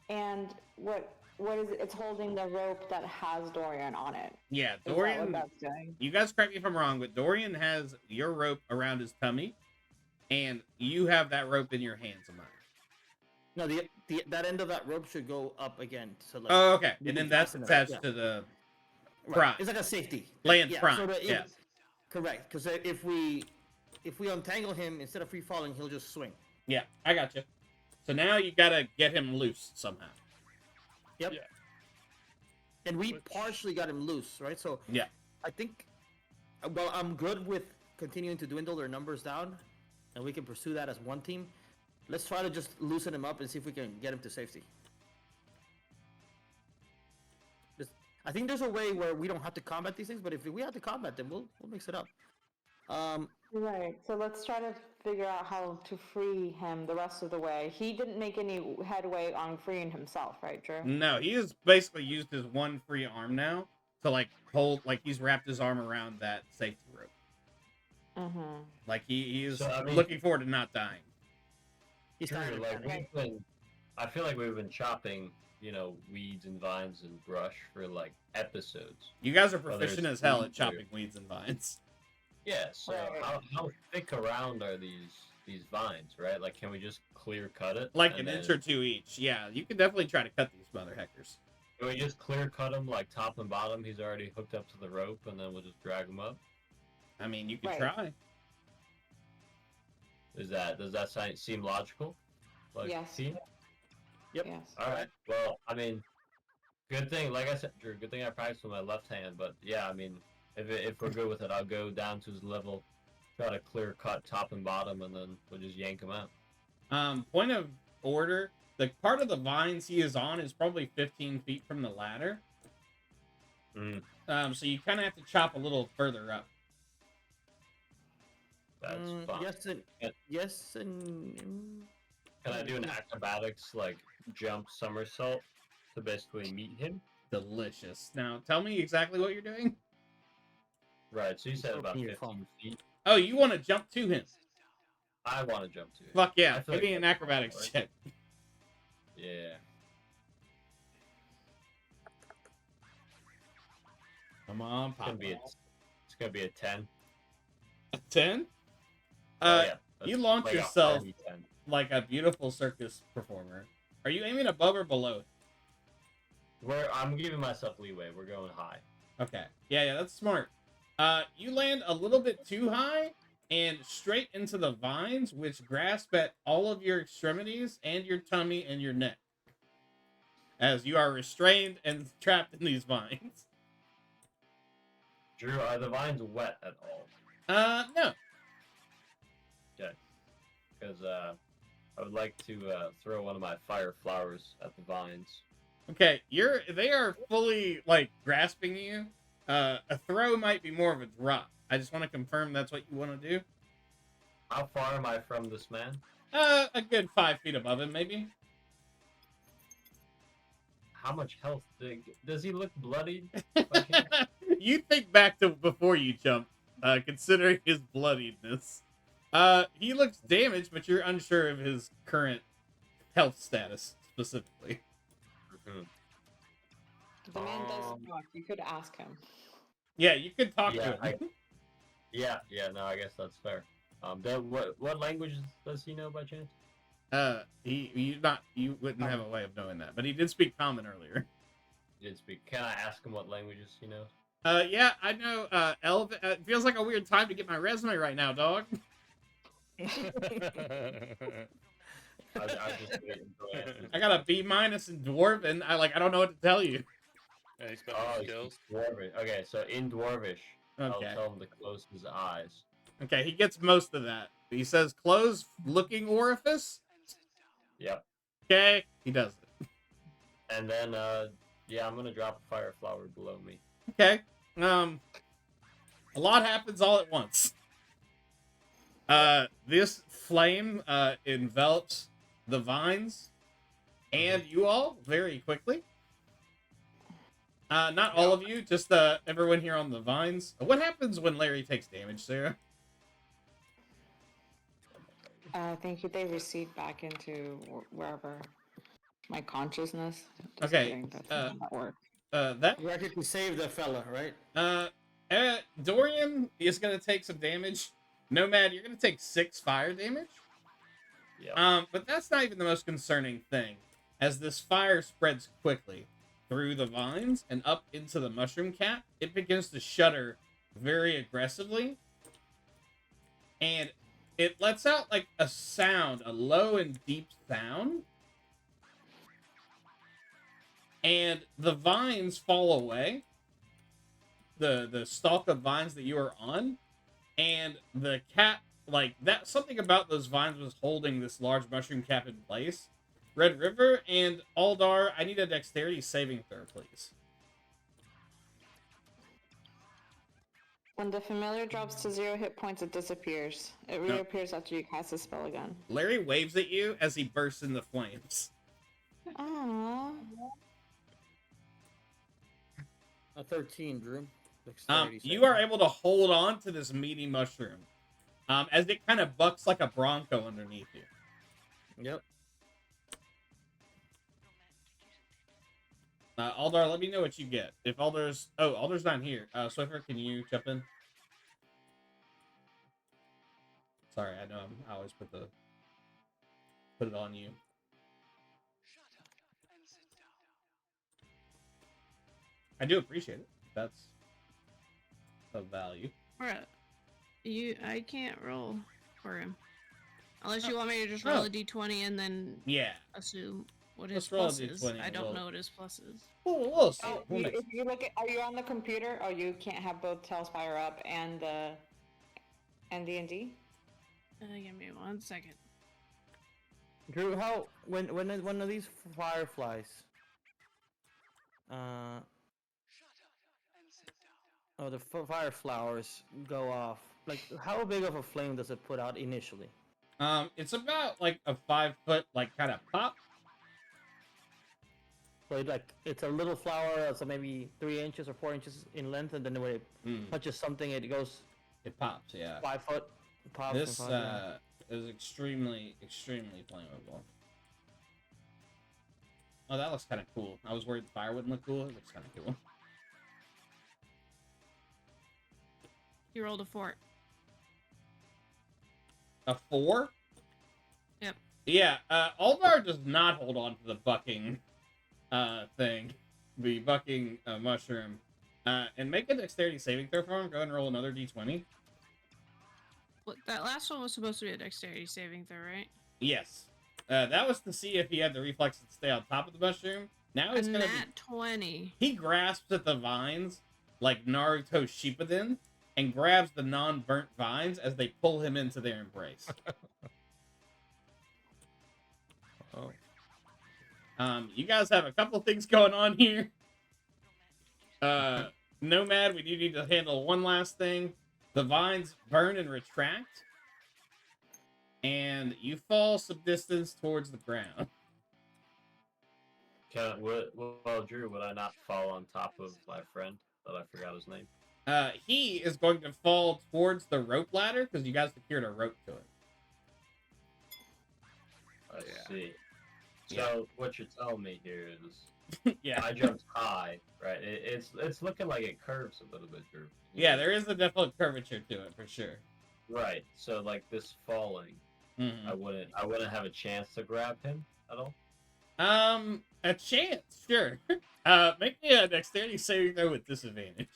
and what is it? It's holding the rope that has Dorian on it.
Yeah,
Is
Dorian.
that what that's doing?
You guys correct me if I'm wrong, but Dorian has your rope around his tummy, and you have that rope in your hands. Am I?
No, that end of that rope should go up again. So like,
Oh, okay.
we
And
can
then that's
fasten it up,
attached
yeah.
to the
Right.
prime.
It's like a safety.
Land
yeah,
prime.
So that
Yeah.
Correct. Because if we untangle him, instead of free falling, he'll just swing.
Yeah, I got you. So now you gotta get him loose somehow.
Yep.
Yeah.
And we partially got him loose, right? So
Yeah.
I think, well, I'm good with continuing to dwindle their numbers down, and we can pursue that as one team. Let's try to just loosen him up and see if we can get him to safety. I think there's a way where we don't have to combat these things, but if we have to combat them, we'll mix it up.
Right. So let's try to figure out how to free him the rest of the way. He didn't make any headway on freeing himself, right, Drew?
No, he has basically used his one free arm now to like hold, like he's wrapped his arm around that safety rope.
Mm-hmm.
Like he is
So, I mean-
looking forward to not dying.
He's
True,
tired of
like
that.
I feel like we've been chopping, weeds and vines and brush for like episodes.
You guys are
Well,
proficient
there's
as hell at
weeds there.
chopping weeds and vines.
Yeah, so
Right.
how thick around are these vines, right? Like, can we just clear cut it?
Like
and
an
then-
inch or two each. Yeah, you can definitely try to cut these mother heckers.
Can we just clear cut him like top and bottom? He's already hooked up to the rope, and then we'll just drag him up.
I mean, you could
Right.
try.
Does that seem logical? Like,
Yes.
see?
Yep.
Yes.
All right. Well, I mean, good thing. Like I said, Drew, good thing I practiced with my left hand. But yeah, I mean, if we're good with it, I'll go down to his level, try to clear cut top and bottom, and then we'll just yank him out.
Point of order. The part of the vines he is on is probably 15 feet from the ladder.
Mm.
So you kind of have to chop a little further up.
That's fine.
Yes and.
Can I do an acrobatics like jump somersault to basically meet him?
Delicious. Now, tell me exactly what you're doing.
Right. So you said about
Open your
15
phone.
feet.
Oh, you want to jump to him?
I want to jump to it.
Fuck yeah.
I feel
Give me
like
an
that's
acrobatics
right.
check.
Yeah.
Come on,
It's gonna
pop.
be it's gonna be a 10.
10?
Oh, yeah.
You
That's
launch
like a
yourself
hearty 10.
like a beautiful circus performer. Are you aiming above or below?
I'm giving myself leeway. We're going high.
Okay. Yeah, that's smart. You land a little bit too high and straight into the vines, which grasp at all of your extremities and your tummy and your neck. As you are restrained and trapped in these vines.
Drew, are the vines wet at all?
No.
Okay. Because I would like to throw one of my fire flowers at the vines.
Okay, they are fully like grasping you. A throw might be more of a drop. I just want to confirm that's what you want to do.
How far am I from this man?
A good 5 feet above him, maybe.
How much health does he look bloodied?
You think back to before you jump, considering his bloodiedness. He looks damaged, but you're unsure of his current health status specifically.
Mhm.
The man does talk. You could ask him.
Yeah, you could talk
Yeah,
to him.
Yeah, no, I guess that's fair. What language does he know by chance?
You wouldn't have a way of knowing that, but he did speak common earlier.
He did speak. Can I ask him what languages he knows?
Yeah, I know. Elven. It feels like a weird time to get my resume right now, dog.
I was just waiting for answers.
I got a B- in Dwarven. I don't know what to tell you.
Yeah, he's got
Oh,
no
he's
skills.
Dwarvish. Okay, so in Dwarvish, I'll
Okay.
tell him to close his eyes.
Okay, he gets most of that. He says, "Close looking orifice."
Yep.
Okay, he does it.
And then, yeah, I'm gonna drop a fire flower below me.
Okay. A lot happens all at once. This flame envelops the vines and you all very quickly. Not all of you, just everyone here on the vines. What happens when Larry takes damage, Sarah?
I think they recede back into wherever my consciousness. Just
Okay,
kidding, that's not how that works.
That
You actually can save the fella, right?
Dorian is gonna take some damage. Nomad, you're gonna take 6 fire damage.
Yep.
But that's not even the most concerning thing, as this fire spreads quickly through the vines and up into the mushroom cap. It begins to shudder very aggressively, and it lets out like a sound, a low and deep sound, and the vines fall away. The stalk of vines that you are on, and the cap, like that, something about those vines was holding this large mushroom cap in place. Red River and Aldar, I need a dexterity saving throw, please.
When the familiar drops to 0 hit points, it disappears. It reappears after you cast the spell again.
Larry waves at you as he bursts into flames.
Aww.
A 13, Drew.
You are able to hold on to this meaty mushroom as it kind of bucks like a bronco underneath you.
Yep.
Aldar, let me know what you get. If Aldar's... Oh, Aldar's not here. Swiffer, can you jump in? Sorry, I know I always put it on you. I do appreciate it. That's of value.
Alright. I can't roll for him. Unless you want me to just roll a d20 and then assume what his plus is. I don't know what his plus is.
We'll see.
If you look at, are you on the computer? Oh, you can't have both Tailspire up and D&D?
Give me 1 second.
Drew, how when one of these fireflies the fire flowers go off, like how big of a flame does it put out initially?
It's about like a 5-foot like kind of pop.
So it's a little flower, so maybe 3 inches or 4 inches in length, and then when it touches something, it
pops. Yeah.
5 foot. Pops.
This is extremely flammable. Oh, that looks kind of cool. I was worried the fire wouldn't look cool. It looks kind of cool.
You rolled a 4.
A 4?
Yep.
Yeah. Aldar does not hold on to the bucking thing, the bucking mushroom, and make a dexterity saving throw for him. Go ahead and roll another d20.
Well, that last one was supposed to be a dexterity saving throw, right?
Yes. That was to see if he had the reflexes to stay on top of the mushroom. Now it's gonna be
20.
He grasps at the vines like Naruto Shippuden and grabs the non-burnt vines as they pull him into their embrace. You guys have a couple things going on here. Nomad, we do need to handle one last thing. The vines burn and retract, and you fall some distance towards the ground.
Well, Drew, would I not fall on top of my friend that I forgot his name?
He is going to fall towards the rope ladder because you guys secured a rope to it.
I see.
Yeah.
So what you're telling me here is,
Yeah.
I jumped high, right? It's looking like it curves a little bit, Drew.
Yeah, there is a definite curvature to it for sure.
Right. So like this falling,
Mm-hmm.
I wouldn't have a chance to grab him at all.
A chance, sure. Make me a dexterity saving throw with disadvantage.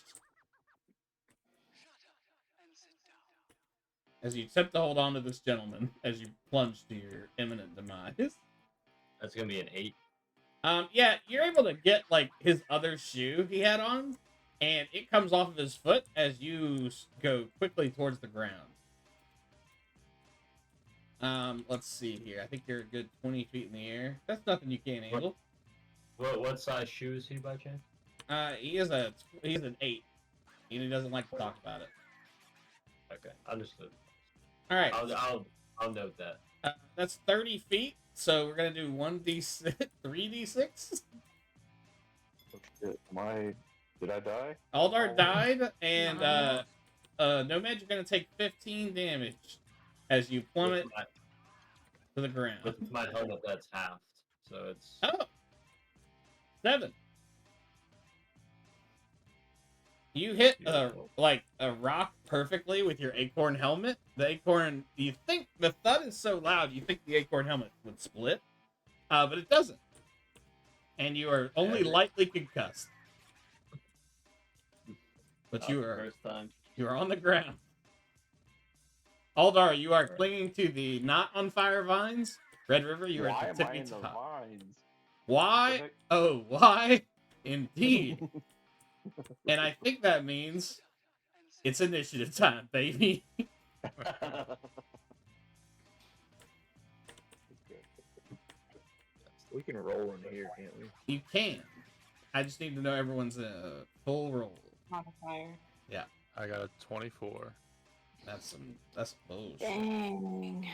As you attempt to hold on to this gentleman as you plunge to your imminent demise.
That's gonna be an 8.
Yeah, you're able to get like his other shoe he had on, and it comes off of his foot as you go quickly towards the ground. Let's see here. I think you're a good 20 feet in the air. That's nothing you can't handle.
What size shoe is he by chance?
He's an 8. And he doesn't like to talk about it.
Okay, understood.
All right.
I'll note that.
That's 30 feet. So we're gonna do 1d6, 3d6.
Oh, shit. Did I die?
Aldar died, and
Nice.
Nomad, you're gonna take 15 damage as you plummet to the ground.
With my helmet, that's halved, so it's.
Oh, 7. You hit like a rock perfectly with your acorn helmet. The acorn, you think the thud is so loud, you think the acorn helmet would split, but it doesn't. And you are only lightly concussed. But you are
First time.
You are on the ground. Aldar, you are clinging to the not on fire vines. Red River, you are
Why
at the
am I
tippy
in the
top.
vines?
Why? Oh, why? Indeed. And I think that means it's initiative time, baby.
We can roll in here, can't we?
You can. I just need to know everyone's full roll.
Modifier.
I got a 24.
That's bullshit.
Dang.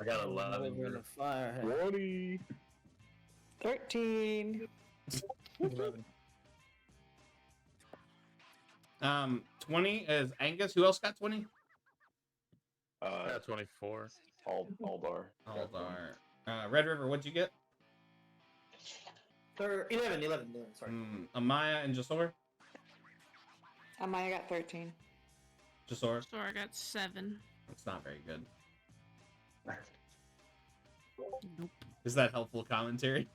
I got 11.
Over in the fire.
20.
13.
11.
20 is Angus. Who else got 20?
I got 24.
Aldar.
Aldar. Red River, what'd you get?
11, sorry.
Amaya and Jasor?
Amaya got 13.
Jasor?
So I got 7.
That's not very good.
Nope.
Is that helpful commentary?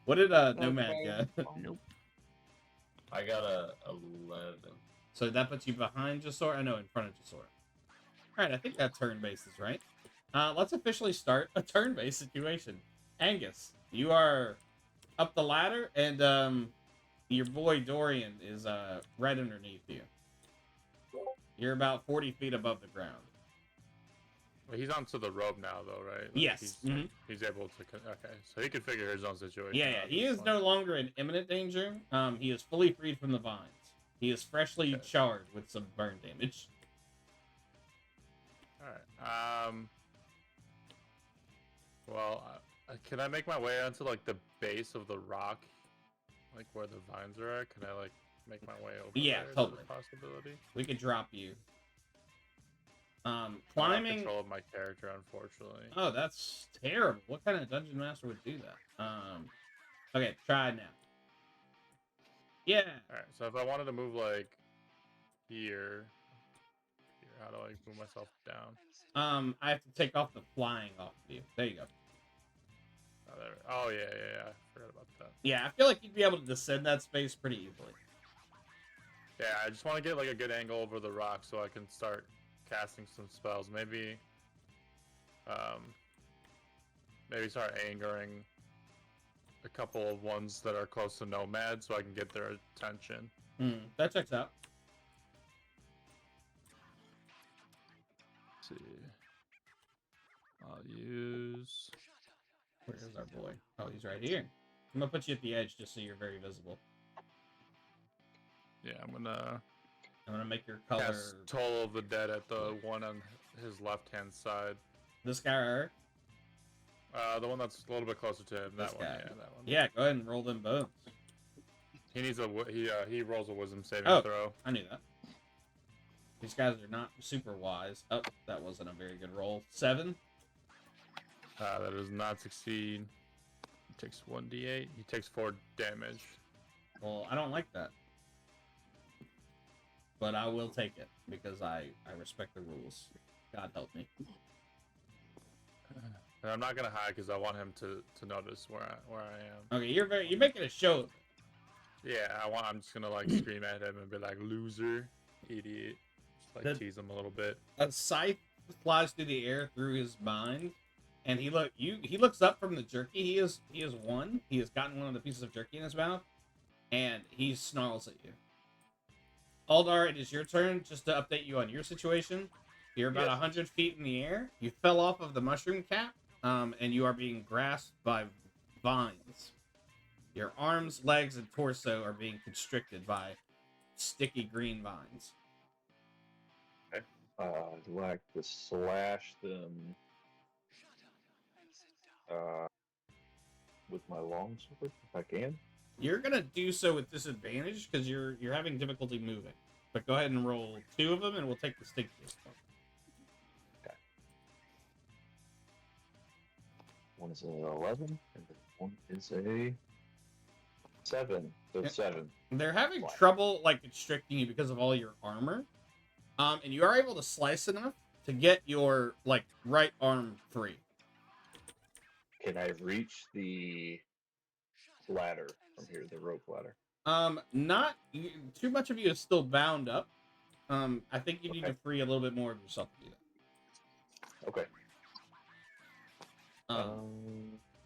What did Nomad get?
Nope.
I got a 11.
So that puts you behind Jasor? I know, in front of Jasor. Alright, I think that turn-based is right. Let's officially start a turn-based situation. Angus, you are up the ladder, and your boy Dorian is right underneath you. You're about 40 feet above the ground.
Well, he's onto the rope now, though, right? Like,
Yes.
He's able to. Okay, so he can figure his own situation.
Yeah.
out
He
at
is
this
no
point.
longer in imminent danger. He is fully freed from the vines. He is freshly charred with some burn damage.
All right. Well, can I make my way onto like the base of the rock, like where the vines are at? Can I like make my way over?
Yeah,
there? Is
totally.
that a possibility.
We could drop you.
I don't have
Climbing.
control of my character, unfortunately.
Oh, that's terrible. What kind of dungeon master would do that? Okay, try now. Yeah.
All right. So if I wanted to move like here, how do I move myself down?
I have to take off the flying off of you. There you go.
Oh yeah. I forgot about that.
Yeah, I feel like you'd be able to descend that space pretty easily.
Yeah, I just want to get like a good angle over the rock so I can start casting some spells. Maybe start angering a couple of ones that are close to Nomad so I can get their attention.
That checks out.
Let's see. I'll use.
Where is our boy? Oh, he's right here. I'm gonna put you at the edge just so you're very visible.
Yeah, I'm gonna
make your color.
cast Toll of the Dead at the one on his left-hand side.
This guy right here?
The one that's a little bit closer to him.
This
That one,
guy.
yeah, that one.
Yeah, go ahead and roll them bones.
He needs he rolls a wisdom saving
Oh.
throw.
I knew that. These guys are not super wise. Oh, that wasn't a very good roll. 7.
That does not succeed. He takes 1d8. He takes 4 damage.
Well, I don't like that. But I will take it because I respect the rules. God help me.
And I'm not gonna hide because I want him to notice where I am.
Okay, you're making a show of it.
Yeah, I'm just gonna like scream at him and be like, "Loser, idiot." Just like tease him a little bit.
A scythe flies through the air through his mind, and he looks up from the jerky. He has won. He has gotten one of the pieces of jerky in his mouth, and he snarls at you. Aldar, it is your turn. Just to update you on your situation, you're about 100 feet in the air. You fell off of the mushroom cap, and you are being grasped by vines. Your arms, legs, and torso are being constricted by sticky green vines.
I'd like to slash them with my longsword if I can.
You're gonna do so with disadvantage because you're having difficulty moving. But go ahead and roll 2 of them, and we'll take the stickiest one.
Okay. One is an 11, and one is a 7. So 7.
They're having trouble like constricting you because of all your armor. And you are able to slice enough to get your like right arm free.
Can I reach the ladder from here, the rope ladder?
Not too much of you is still bound up. I think you need to free a little bit more of yourself to do that.
Okay.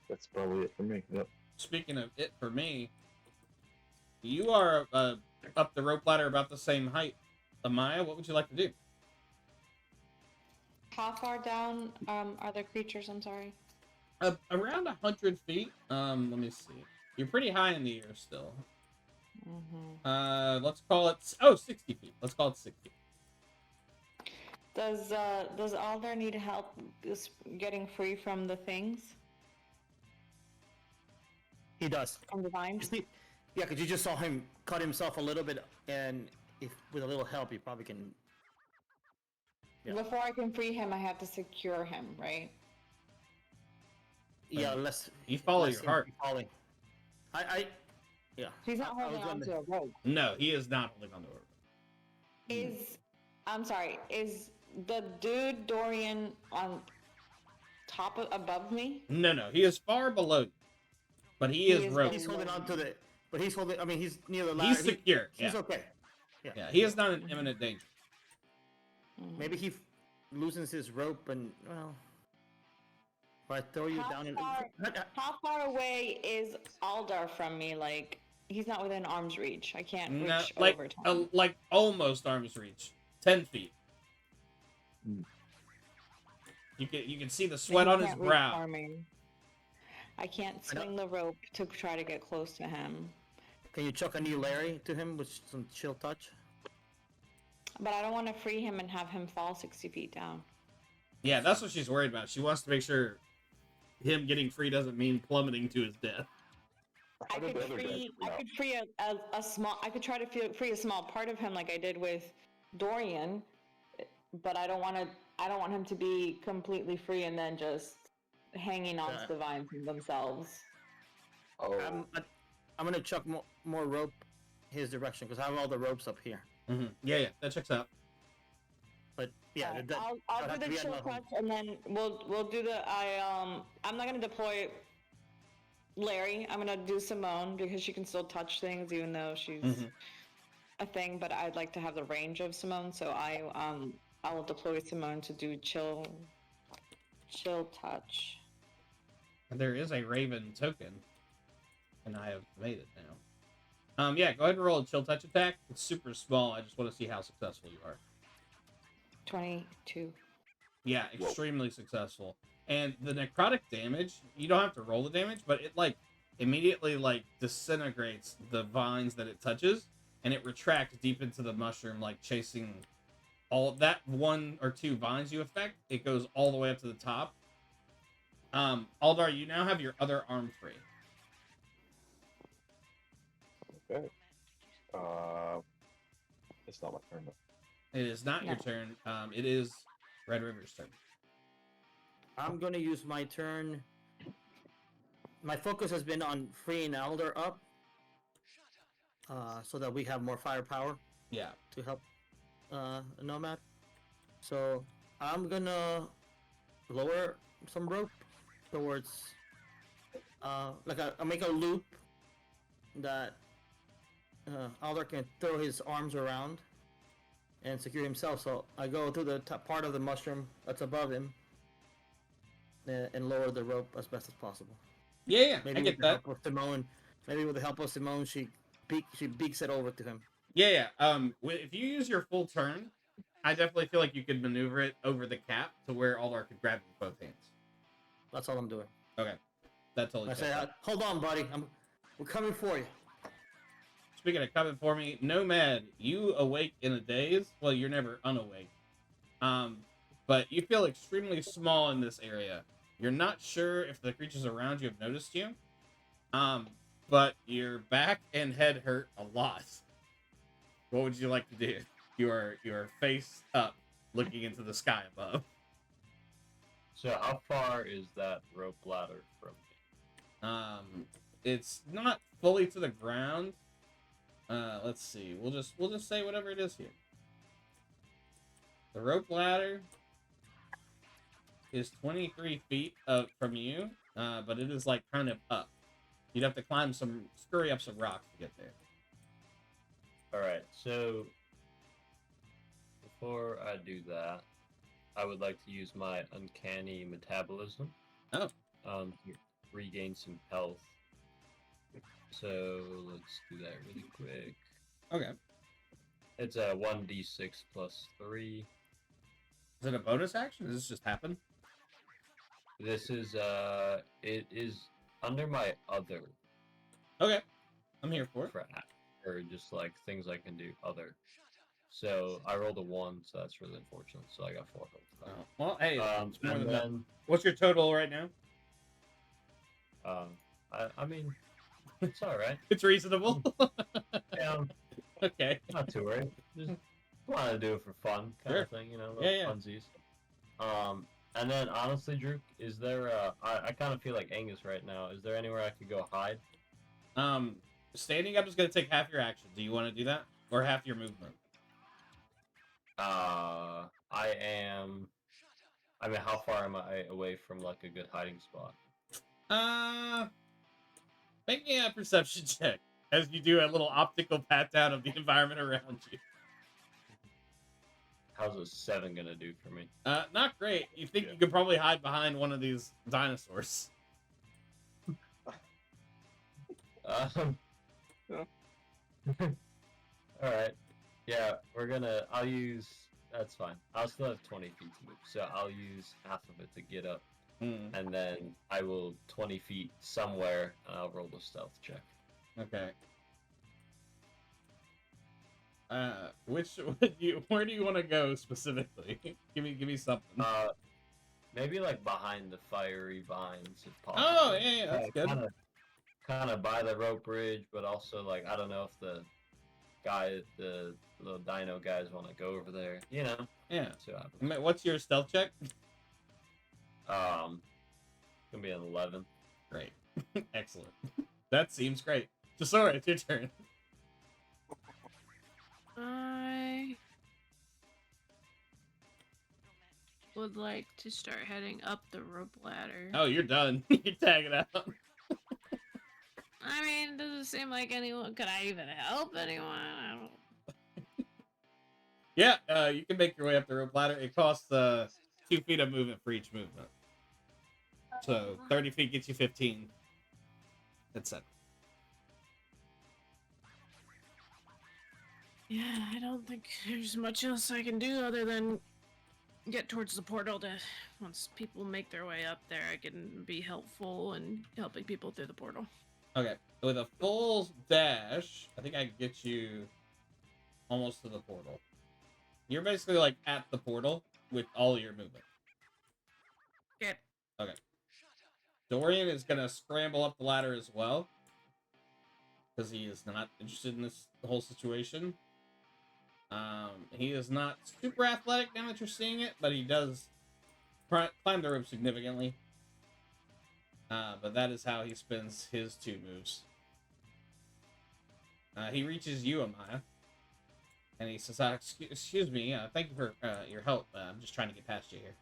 That's probably it for me. Yep.
Speaking of it for me, you are up the rope ladder about the same height. Amaya, what would you like to do?
How far down are the creatures? I'm sorry.
Around 100 feet. Let me see. You're pretty high in the air still.
Mm-hmm.
Let's call it 60 feet. Let's call it 60.
Does Alder need help getting free from the things?
He does.
From the vines?
Yeah, because you just saw him cut himself a little bit, and if with a little help, he probably can. Yeah.
Before I can free him, I have to secure him, right?
Yeah, unless
you follow your heart.
Yeah.
He's not holding on to a rope.
No, he is not holding on to a rope.
I'm sorry, is the dude Dorian on top above me?
No, he is far below you. But he is roped.
He's holding on to the. But he's holding. I mean, he's near the ladder.
He's secure.
He's okay.
Yeah, he is not in imminent danger.
Maybe he loosens his rope and well. If I throw you down.
How far away is Aldar from me? Like he's not within arm's reach. I can't reach over to him.
Like almost arm's reach. 10 feet. You can see the sweat on his brow.
I can't swing the rope to try to get close to him.
Can you chuck a new Larry to him with some chill touch?
But I don't want to free him and have him fall 60 feet down.
Yeah, that's what she's worried about. She wants to make sure him getting free doesn't mean plummeting to his death.
I could free a small. I could try to free a small part of him like I did with Dorian, but I don't want him to be completely free and then just hanging on to the vines themselves.
Oh.
I'm gonna chuck more rope his direction because I have all the ropes up here.
Mm-hmm. Yeah, that checks out.
But yeah,
I'll do the chill touch and then we'll do the. I'm not gonna deploy Larry. I'm gonna do Simone because she can still touch things even though she's a thing. But I'd like to have the range of Simone, so I will deploy Simone to do chill touch.
There is a Raven token, and I have made it now. Yeah, go ahead and roll a chill touch attack. It's super small. I just want to see how successful you are.
22.
Yeah, extremely successful. And the necrotic damage, you don't have to roll the damage, but it like immediately like disintegrates the vines that it touches, and it retracts deep into the mushroom, like chasing all that 1 or 2 vines you affect. It goes all the way up to the top. Aldar, you now have your other arm free.
Okay. It's not my turn though.
It is not your
No.
turn. It is Red River's turn.
I'm gonna use my turn. My focus has been on freeing Elder up, so that we have more firepower
Yeah.
to help Nomad. So I'm gonna lower some rope towards, I make a loop that Elder can throw his arms around and secure himself. So I go to the top part of the mushroom that's above him and lower the rope as best as possible.
Yeah,
Maybe
I
with
get
the
that.
help of Simone. Maybe with the help of Simone, she beaks it over to him.
Yeah. If you use your full turn, I definitely feel like you could maneuver it over the cap to where Aldar could grab it with both hands.
That's all I'm doing.
Okay, that totally.
I say, hold on, buddy. We're coming for you.
Speaking of coming for me, Nomad, you awake in a daze. Well, you're never unawake. But you feel extremely small in this area. You're not sure if the creatures around you have noticed you. But your back and head hurt a lot. What would you like to do? You are face up, looking into the sky above.
So how far is that rope ladder from me?
It's not fully to the ground. Let's see. We'll just say whatever it is here. The rope ladder is 23 feet up from you, but it is like kind of up. You'd have to scurry up some rocks to get there.
Alright, so before I do that, I would like to use my uncanny metabolism.
Oh.
To regain some health. So let's do that really quick.
Okay.
It's a 1d6 plus 3.
Is it a bonus action? Does this just happen?
This is it is under my other.
Okay. I'm here for it.
Or just like things I can do other. So I rolled a 1, so that's really unfortunate. So I got 4 health.
Oh, well, hey, it's more
and
than
then
that. What's your total right now?
I mean, it's all right.
It's reasonable.
Yeah,
Okay.
not too worried. Just want to do it for fun, kind
Sure.
of thing, you know,
Yeah.
funsies. And then honestly, Drew, is there? I kind of feel like Angus right now. Is there anywhere I could go hide?
Standing up is going to take half your action. Do you want to do that, or half your movement?
I am. I mean, how far am I away from like a good hiding spot?
Make me a perception check as you do a little optical pat down of the environment around you.
How's a 7 gonna do for me?
Not great. You think you could probably hide behind one of these dinosaurs?
Yeah.
Alright. Yeah, I'll use... That's fine. I'll still have 20 feet to move, so I'll use half of it to get up. And then I will 20 feet somewhere, and I'll roll the stealth check.
Okay. Where do you want to go specifically? give me something.
Maybe like behind the fiery vines, if possible.
Oh, yeah, that's good.
Kind of by the rope bridge, but also like I don't know if the little dino guys want to go over there. You know.
Yeah.
So
what's your stealth check?
Gonna be an 11.
Great. Excellent. That seems great. Sora, it's your turn.
I would like to start heading up the rope ladder.
Oh, you're done. You're tagging out.
I mean, does it seem like anyone? Could I even help anyone? I don't.
Yeah, you can make your way up the rope ladder. It costs 2 feet of movement for each movement. So 30 feet gets you 15. Etc.
Yeah, I don't think there's much else I can do other than get towards the portal to... Once people make their way up there, I can be helpful in helping people through the portal.
Okay, with a full dash, I think I can get you almost to the portal. You're basically like at the portal with all your movement.
Yep.
Okay. Dorian is gonna scramble up the ladder as well, because he is not interested in this whole situation. He is not super athletic now that you're seeing it, but he does climb the rope significantly. But that is how he spends his 2 moves. He reaches you, Amaya. And he says, excuse me, thank you for your help. I'm just trying to get past you here.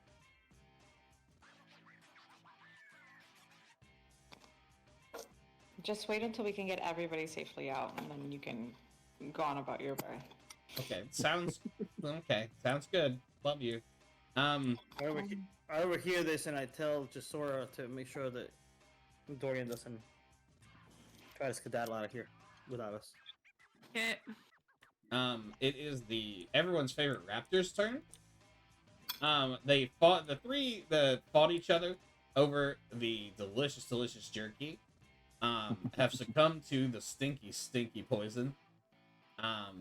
Just wait until we can get everybody safely out, and then you can go on about your way.
Okay, sounds okay. Sounds good. Love you.
I overhear this and I tell Jasora to make sure that Dorian doesn't try to skedaddle out of here without us.
Okay.
It is everyone's favorite Raptors' turn. They fought the 3 that fought each other over the delicious jerky. Have succumbed to the stinky poison.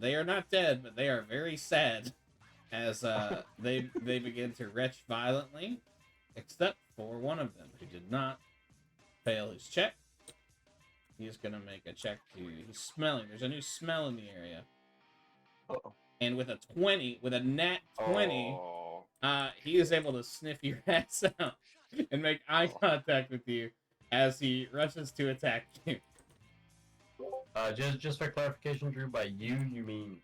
They are not dead, but they are very sad as they begin to retch violently, except for one of them who did not fail his check. He is gonna make a check he's smelling. There's a new smell in the area.
Uh-oh.
And with a nat 20,
Oh.
he is able to sniff your ass out and make eye contact with you as he rushes to attack you.
Just for clarification, Drew, by you mean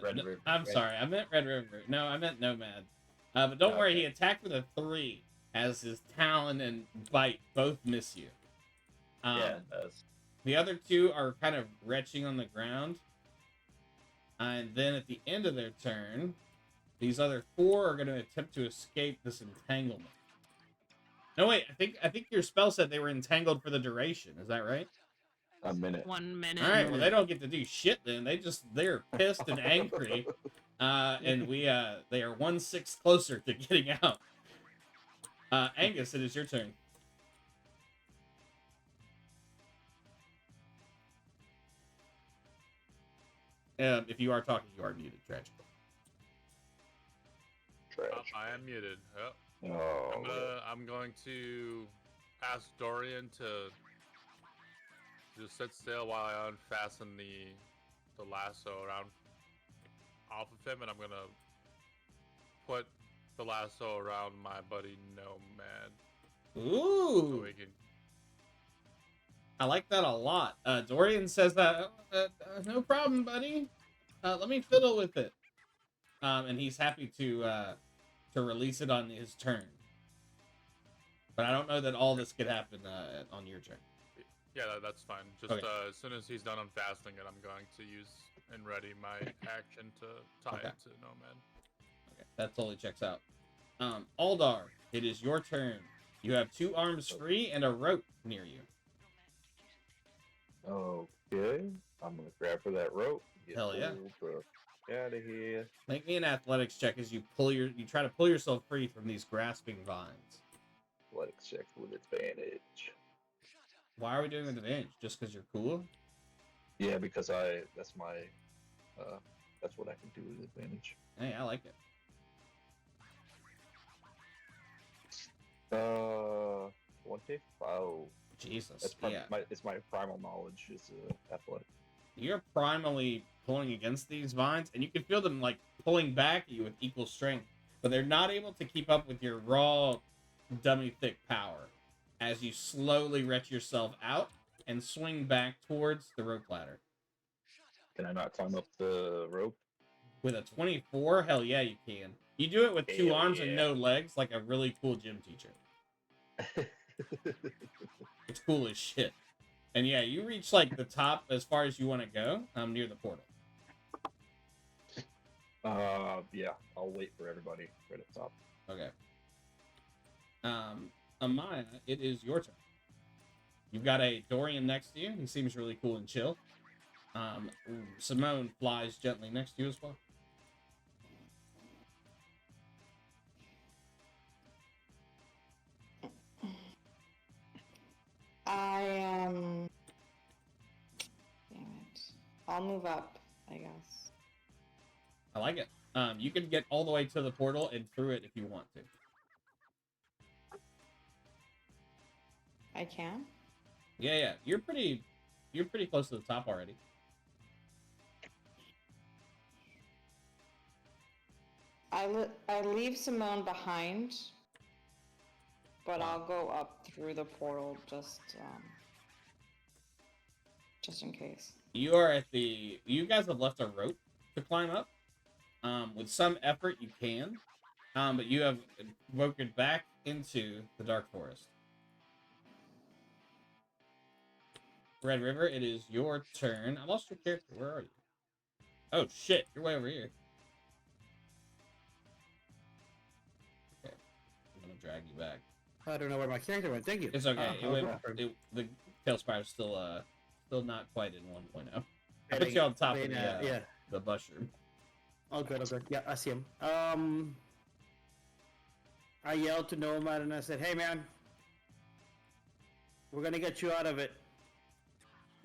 Red River.
I'm
right?
sorry, I meant Red River. No, I meant Nomad. But don't worry, he attacked with a 3 as his talon and bite both miss you.
Yeah, that's...
The other 2 are kind of retching on the ground. And then at the end of their turn, these other 4 are going to attempt to escape this entanglement. No, wait, I think your spell said they were entangled for the duration. Is that right?
A minute.
1 minute.
All right, well, they don't get to do shit then. They're pissed and angry. And they are 1/6 closer to getting out. Angus, it is your turn. If you are talking, you are muted, tragically.
Trash.
I am muted. Yep.
Oh.
I'm going to ask Dorian to just sit still while I unfasten the lasso around off of him, and I'm gonna put the lasso around my buddy Nomad.
Ooh.
So we can...
I like that a lot. Dorian says that, no problem, buddy. Let me fiddle with it. And he's happy to release it on his turn. But I don't know that all this could happen on your turn.
Yeah, that's fine. Just
Okay.
As soon as he's done unfastening it, I'm going to use and ready my action to tie
Okay.
it to Nomad.
Okay, that totally checks out. Aldar, it is your turn. You have 2 arms free and a rope near you.
Okay. I'm gonna grab for that rope.
Hell yeah.
Out of here.
Make me an athletics check as you try to pull yourself free from these grasping vines.
Athletics check with advantage.
Why are we doing an advantage? Just because you're cool?
Yeah, because that's what I can do with advantage.
Hey, I like it.
25.
Jesus.
It's my primal knowledge is athletic.
You're primally pulling against these vines, and you can feel them like pulling back at you with equal strength, but they're not able to keep up with your raw, dummy thick power as you slowly retch yourself out and swing back towards the rope ladder.
Can I not climb up the rope?
With a 24, hell yeah, you can. You do it with 2
Hell
arms
yeah.
and no legs, like a really cool gym teacher. It's cool as shit. And yeah, you reach like the top as far as you want to go, near the portal.
Yeah, I'll wait for everybody right at the top.
Okay. Amaya, it is your turn. You've got a Dorian next to you. He seems really cool and chill. Simone flies gently next to you as well.
Damn it. I'll move up, I guess.
I like it. You can get all the way to the portal and through it if you want to.
I can?
Yeah. You're pretty close to the top already.
I leave Simone behind, but I'll go up through the portal just in case.
You are at the. You guys have left a rope to climb up. With some effort, you can. But you have broken back into the dark forest. Red River, it is your turn. I lost your character. Where are you? Oh shit, you're way over here. Okay, I'm gonna drag you back.
I don't know where my character went. Thank you.
It's okay.
Okay.
The tail spider's still not quite in 1.0. I put you on top of the mushroom.
Oh good, oh good. Yeah, I see him. I yelled to Nomad and I said, "Hey man, we're gonna get you out of it.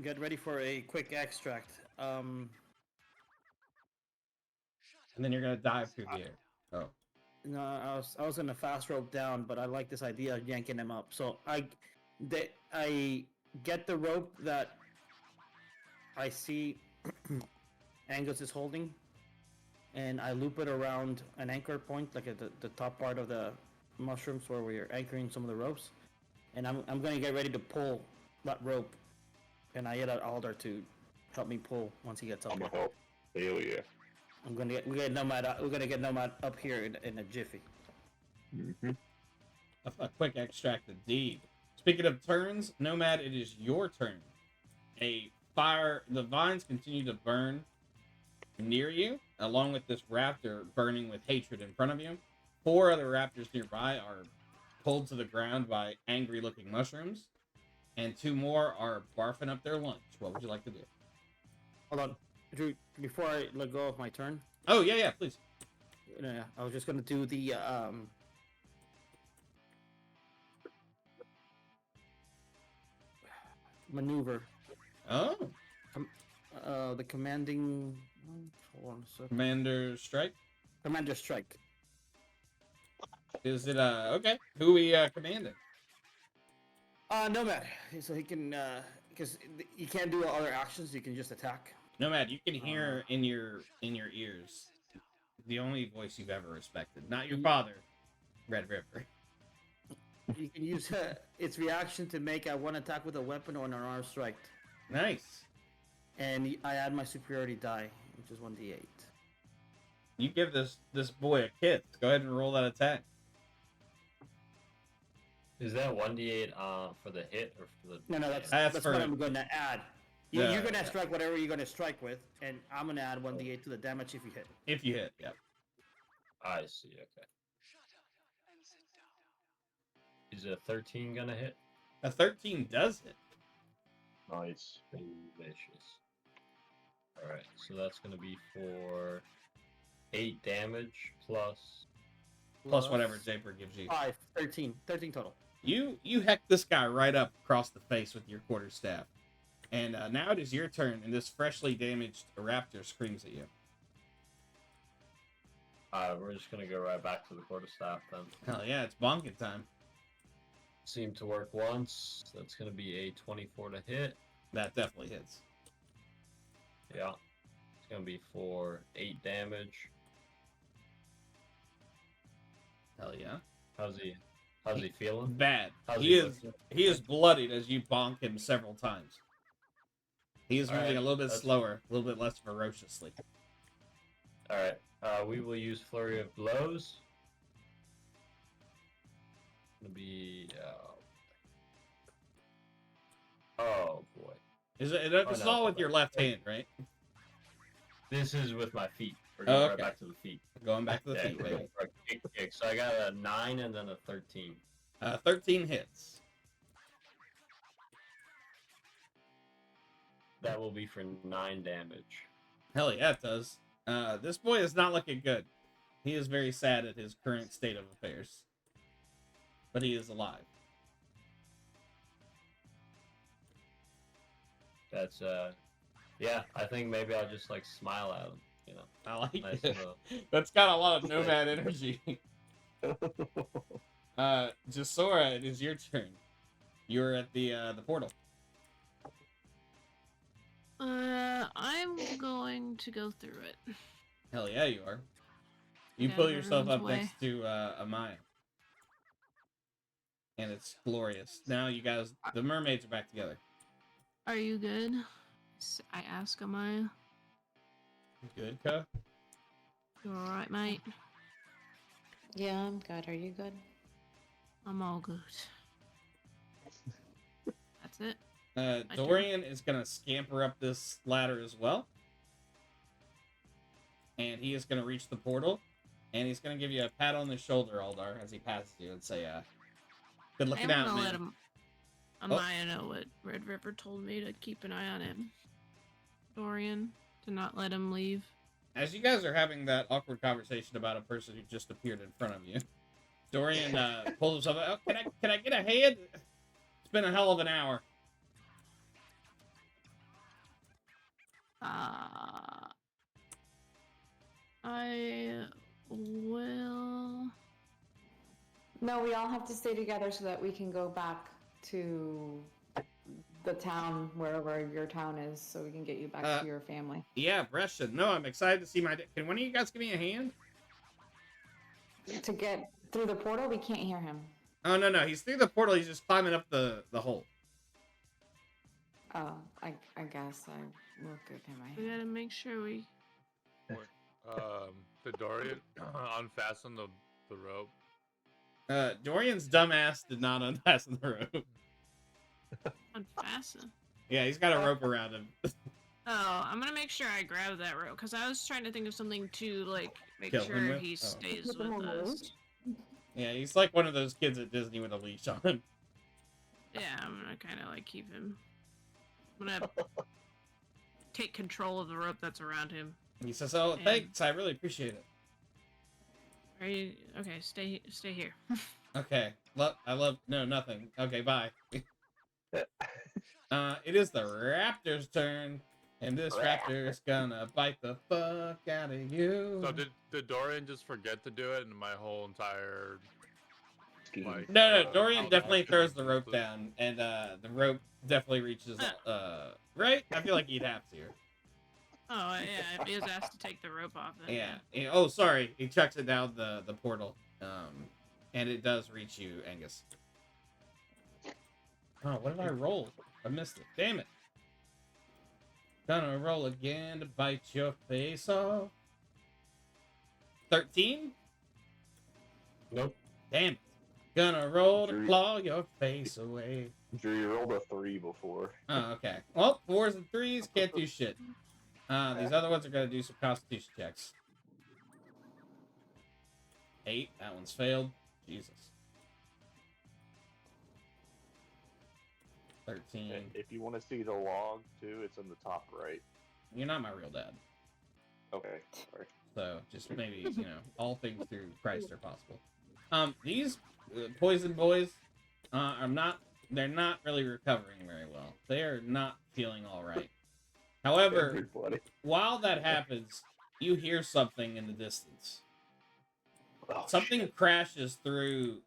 Get ready for a quick extract."
And then you're gonna dive through the air. Oh.
No, I was gonna fast rope down, but I like this idea of yanking him up. So I get the rope that I see Angus is holding, and I loop it around an anchor point, like at the top part of the mushrooms where we're anchoring some of the ropes, and I'm gonna get ready to pull that rope, and I yell at Alder to help me pull once he gets up.
I'm
here.
gonna help. Hell yeah.
We're gonna get Nomad up here in a jiffy.
Mm-hmm.
A quick extract indeed. Speaking of turns, Nomad, it is your turn. The vines continue to burn near you, along with this raptor burning with hatred in front of you. 4 other raptors nearby are pulled to the ground by angry-looking mushrooms, and 2 more are barfing up their lunch. What would you like to do?
Hold on, Drew. Before I let go of my turn.
Oh yeah, please.
Yeah, I was just gonna do the maneuver.
Oh.
The commanding. Hold on a second.
Commander Strike?
Commander Strike.
Is it, okay. Who we, commanding?
Nomad. So he can, because you can't do other actions, you can just attack.
Nomad, you can hear in your ears the only voice you've ever respected. Not your father, Red River.
You can use its reaction to make one attack with a weapon or an unarmed strike.
Nice.
And I add my superiority die, which is 1d8.
You give this boy a kiss. Go ahead and roll that attack.
Is that 1d8 for the hit or for the?
No, that's
for,
what I'm going to add. You're going to
yeah.
strike whatever you're going to strike with, and I'm going to add 1d8 to the damage if you hit.
If you hit, yeah.
I see. Okay. Is a 13 gonna hit?
A 13 does hit.
Nice.
Delicious. Alright, so that's gonna be for 8 damage plus
whatever Japer gives you.
13 total.
You heck this guy right up across the face with your quarterstaff. And now it is your turn, and this freshly damaged raptor screams at you.
We're just gonna go right back to the quarterstaff then.
Hell yeah, it's bonking time.
Seemed to work once. That's gonna be a 24 to hit.
That definitely hits.
Yeah. It's gonna be for 8 damage.
Hell yeah.
How's he feeling?
Bad.
How's
He
looking?
is bloodied as you bonk him several times. He is moving a little bit slower, a little bit less ferociously.
Alright. We will use Flurry of Blows. Gonna be oh boy.
This is all with your left hand, right?
This is with my feet. We're going right back to the feet.
Going back to the feet, baby.
Kick. So I got a 9 and then a 13.
13 hits.
That will be for 9 damage.
Hell yeah, it does. This boy is not looking good. He is very sad at his current state of affairs. But he is alive.
That's yeah, I think maybe I'll just like smile at him, you know.
I like
Nice
it.
little...
That's got a lot of Nomad energy. Jasora, it is your turn. You're at the portal.
I'm going to go through it.
Hell yeah, you are. You
Get
pull
out of
yourself
everyone's
up
way.
next to Amaya. And it's glorious. Now you guys, the mermaids are back together.
Are you good? I ask Amaya.
Good, Ka?
You alright, mate?
Yeah, I'm good. Are you good?
I'm all good. That's it. turn.
Dorian is going to scamper up this ladder as well. And he is going to reach the portal. And he's going to give you a pat on the shoulder, Aldar, as he passes you and say, good looking
I'm
out,
gonna
man.
let him, Amaya know what Red River told me to keep an eye on him. Dorian, to not let him leave.
As you guys are having that awkward conversation about a person who just appeared in front of you, Dorian pulls himself out. Oh, can I get a hand? It's been a hell of an hour.
I will.
No, we all have to stay together so that we can go back to the town, wherever your town is, so we can get you back to your family.
Yeah, Brescia. No, I'm excited to see my... Can one of you guys give me a hand?
To get through the portal, we can't hear him.
Oh, no. He's through the portal. He's just climbing up the hole.
Oh, I guess I will give him a
We
hand.
gotta make sure we.
Did Dorian unfasten the rope?
Dorian's dumbass did not unfasten the rope.
Unfasten.
Yeah, he's got a rope around him.
Oh, I'm gonna make sure I grab that rope because I was trying to think of something to like make
Kill him
sure
with?
he
Oh.
stays
Put him
with
on the
us.
Yeah, he's like one of those kids at Disney with a leash on him.
Yeah, I'm gonna kind of like keep him. I'm gonna take control of the rope that's around him.
He says, "Oh, thanks. I really appreciate it."
Are you okay? Stay here.
Okay. No, nothing. Okay, bye. It is the raptor's turn, and this raptor's gonna bite the fuck out of you.
So did Dorian just forget to do it, and my whole entire like,
No, Dorian
outfit
definitely throws the
was
rope
useless?
down, and the rope definitely reaches. Right? I feel like he'd have to.
Oh yeah, he was asked to take the rope off. Then,
Yeah. Oh, sorry. He chucks it down the portal, and it does reach you, Angus. Oh, what did I roll? I missed it. Damn it. Gonna roll again to bite your face off. 13?
Nope.
Damn it. Gonna roll to
Drew-
claw your face away.
Drew, you rolled a 3 before.
Oh, okay. Well, 4s and 3s can't do shit. These other ones are gonna do some constitution checks. 8. That one's failed. Jesus. 13.
If you want to see the log too, it's in the top right.
You're not my real dad.
Okay, sorry.
So just maybe, all things through Christ are possible. These poison boys they're not really recovering very well. They are not feeling all right. However,
Everybody.
while that happens, you hear something in the distance.
Oh,
Something
shit.
crashes through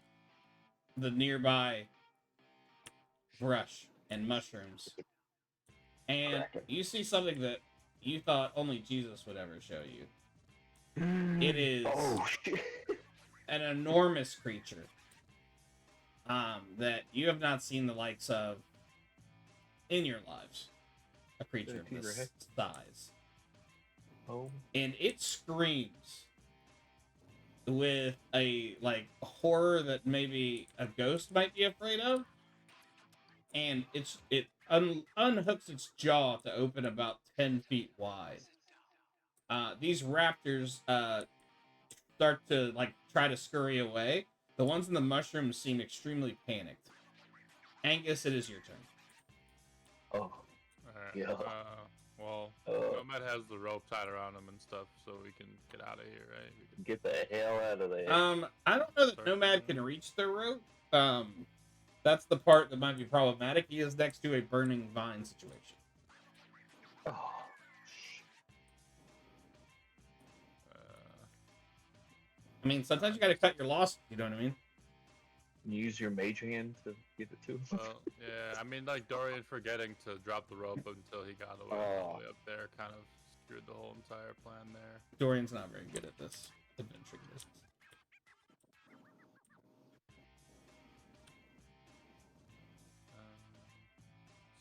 the nearby brush and mushrooms. And you see something that you thought only Jesus would ever show you. It is
Oh shit.
an enormous creature that you have not seen the likes of in your lives. A creature of this size.
Oh.
And it screams with a horror that maybe a ghost might be afraid of. And it unhooks its jaw to open about 10 feet wide. These raptors start to try to scurry away. The ones in the mushrooms seem extremely panicked. Angus, it is your turn.
Oh.
Alright,
Yeah.
Well,
Uh.
Nomad has the rope tied around him and stuff, so we can get out of here, right? We can...
Get the hell out of there.
I don't know that Nomad can reach the rope. That's the part that might be problematic. He is next to a burning vine situation.
Oh.
I mean, sometimes you gotta cut your losses, you know what I mean?
Use your mage hand to get it to him.
Well, yeah, I mean, like Dorian forgetting to drop the rope until he got away, all the way up there kind of screwed the whole entire plan there.
Dorian's not very good at this. adventuring business.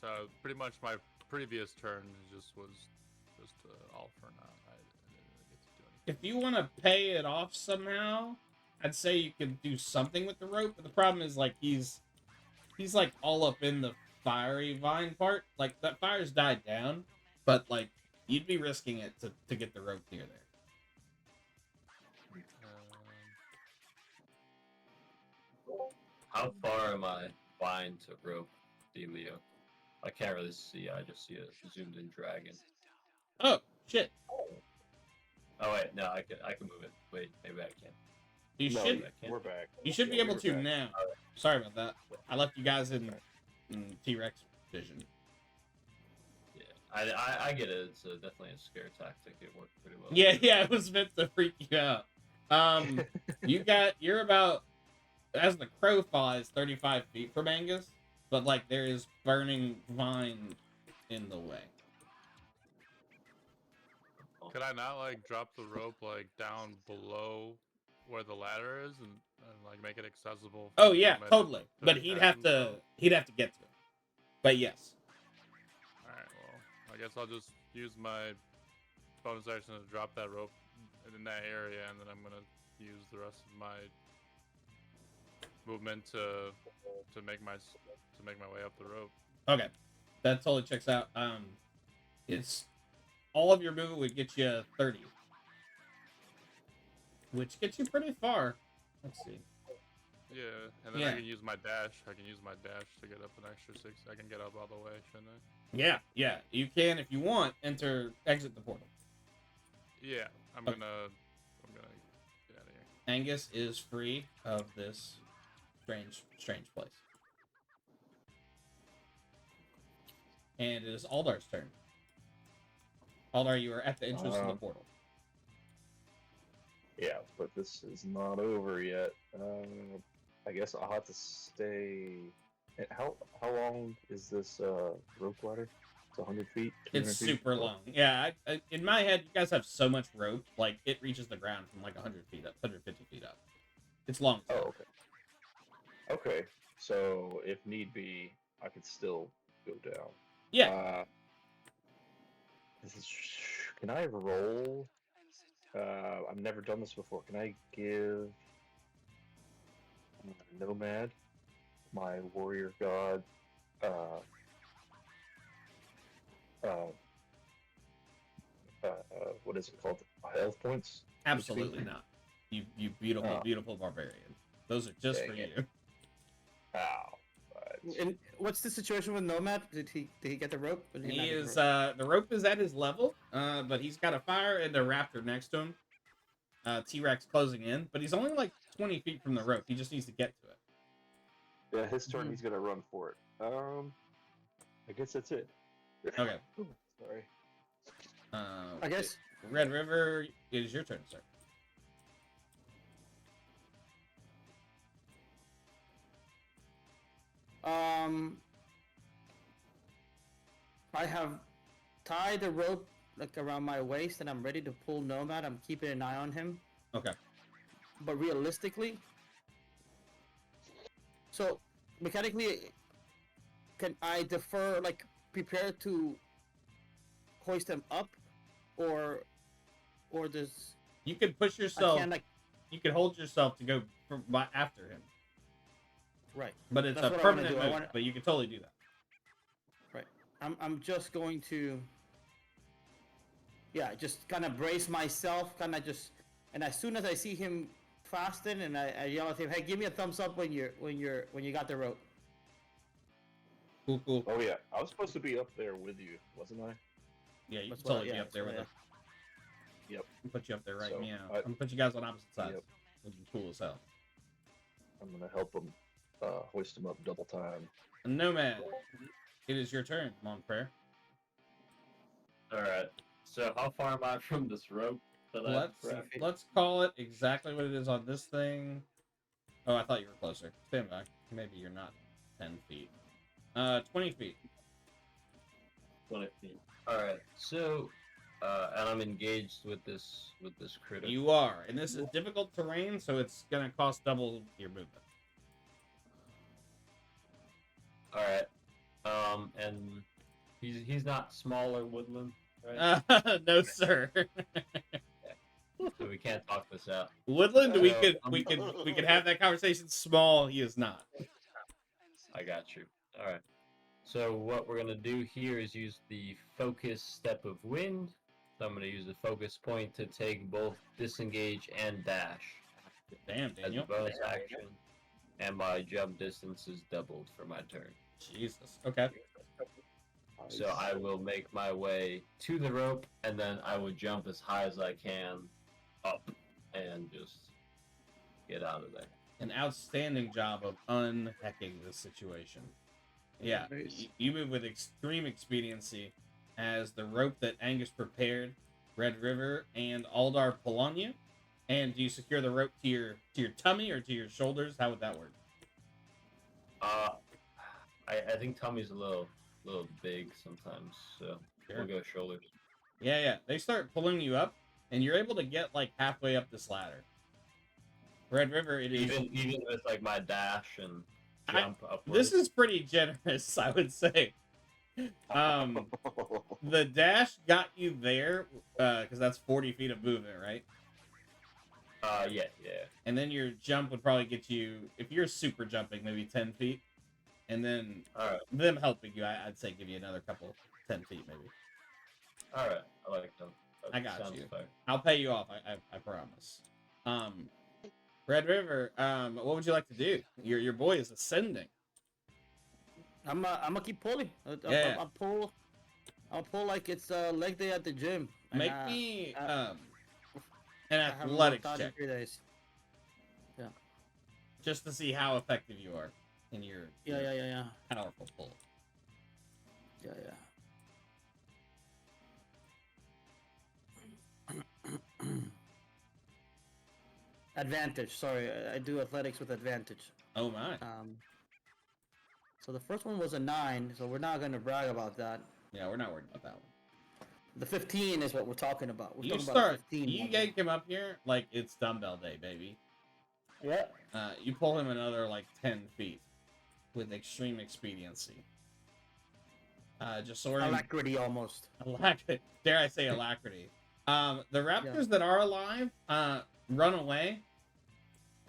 So pretty much my previous turn was just all for now. I didn't really get to do anything.
If you want to pay it off somehow, I'd say you could do something with the rope. But the problem is, like, he's like all up in the fiery vine part. Like, that fire's died down, but like you'd be risking it to get the rope near there.
How far am I fine to rope Delio? I can't really see. I just see a zoomed in dragon.
Oh shit!
Oh wait, no, I can move it. Wait, maybe I can't.
You
No,
should.
We're back.
You should be
Yeah,
able
we
to
were back.
now. Sorry about that. I left you guys in T-Rex vision.
Yeah, I get it. It's definitely a scare tactic. It worked pretty well.
Yeah, it was meant to freak you out. You're about, as the crow flies, 35 feet from Angus, but like there is burning vine in the way.
Could I not like drop the rope like down below where the ladder is and like make it accessible?
Oh yeah,
Nomad
totally.
to
But he'd
catch
have to
himself?
get to it. But yes.
Alright, well, I guess I'll just use my bonus action to drop that rope in that area, and then I'm gonna use the rest of my movement to make my way up the rope.
Okay, that totally checks out. It's all of your movement would get you 30, which gets you pretty far. Let's see.
Yeah, and then
Yeah.
I can use my dash. I can use my dash to get up an extra 6. I can get up all the way, shouldn't I?
Yeah, you can if you want exit the portal.
Yeah, I'm
Okay.
gonna get out of here.
Angus is free of this strange place. And it is Aldar's turn. Aldar, you are at the entrance to the portal.
Yeah, but this is not over yet. I guess I'll have to stay. How long is this rope ladder? It's 100 feet. 200
It's
feet?
super long. Yeah, in my head, you guys have so much rope, like it reaches the ground from like 100 feet up, 150 feet up. It's long.
Oh, okay. Okay, so if need be, I could still go down.
Yeah.
This is. Can I roll? I've never done this before. Can I give Nomad, my warrior god, what is it called? Health points?
Absolutely not. You beautiful, beautiful barbarian. Those are just
Dang
for
it.
you.
Ow.
And what's the situation with Nomad? Did he get the rope? Or did
He
not get the
is
rope?
the rope is at his level, but he's got a fire and a raptor next to him. T-Rex closing in, but he's only like 20 feet from the rope. He just needs to get to it.
Yeah, his turn. He's gonna run for it. I guess that's it.
Okay.
Ooh, sorry.
I guess.
Red River, it is your turn, sir.
I have tied the rope like around my waist, and I'm ready to pull Nomad. I'm keeping an eye on him.
Okay.
But realistically, so mechanically, can I defer, like prepare to hoist him up, or does
You can push
I
yourself.
can't, like,
You can hold yourself to go after him,
right?
but it's
That's
a
what I wanna
permanent
do. I
move.
wanna-
But you can totally do that.
Right. I'm just going to, yeah, just kind of brace myself, kind of just, and as soon as I see him fasten, and I yell at him, "Hey, give me a thumbs up when you got the rope."
Cool.
Oh yeah, I was supposed to be up there with you, wasn't I?
Yeah, you
That's
can
what I-
totally be
yeah,
up there with
that's
him.
Yep.
I'll put you up there right
So,
now.
I-
I'm gonna put you guys on opposite sides.
Yep.
Which is cool as hell.
I'm gonna help him hoist him up double time.
Nomad, it is your turn. Come on, prayer.
Alright. So how far am I from this rope that I grabbed?
Let's call it exactly what it is on this thing. Oh, I thought you were closer. Stand by. Maybe you're not 10 feet. 20 feet.
20 feet. Alright, so And I'm engaged with this critter.
You are, and this is difficult terrain, so it's gonna cost double your movement.
All right. And he's not smaller woodland, right?
No, sir.
So we can't talk this out.
Woodland,
So,
we could have that conversation. Small, he is not.
I got you. All right. So what we're gonna do here is use the focus step of wind. So I'm gonna use the focus point to take both disengage and dash
Damn,
as a
Daniel.
bonus action, and my jump distance is doubled for my turn.
Jesus. Okay.
So I will make my way to the rope, and then I will jump as high as I can up and just get out of there.
An outstanding job of unhecking this situation. Yeah,
Nice.
you move with extreme expediency as the rope that Angus prepared, Red River and Aldar pull on you. And do you secure the rope to your tummy or to your shoulders? How would that work?
I think tummy's a little big sometimes, so
Sure.
we'll go shoulders.
Yeah. They start pulling you up, and you're able to get like halfway up this ladder. Red River, it is.
Even with like my dash and jump upwards.
This is pretty generous, I would say. The dash got you there because that's 40 feet of movement, right?
Yeah.
And then your jump would probably get you, if you're super jumping, maybe 10 feet. And then
All right.
them helping you, I'd say give you another couple, 10 feet maybe.
All right. I like them.
I got
Sounds
you.
fair.
I'll pay you off, I promise. Red River, what would you like to do? Your boy is ascending.
I'm gonna keep pulling.
Yeah.
I'll pull like it's leg day at the gym. And,
Make me an
I haven't
athletics
worked out in
check
3 days.
just to see how effective you are in your
Yeah.
powerful pull.
Yeah. Advantage. Sorry, I do athletics with advantage.
Oh my.
So the first one was a 9, so we're not gonna brag about that.
Yeah, we're not worried about that one.
The 15 is what we're talking about. We're
You
talking
start,
about a 15.
you yank him up here like it's dumbbell day, baby.
Yeah.
You pull him another like 10 feet with extreme expediency. Just soaring.
Alacrity almost.
Dare I say alacrity. The raptors that are alive run away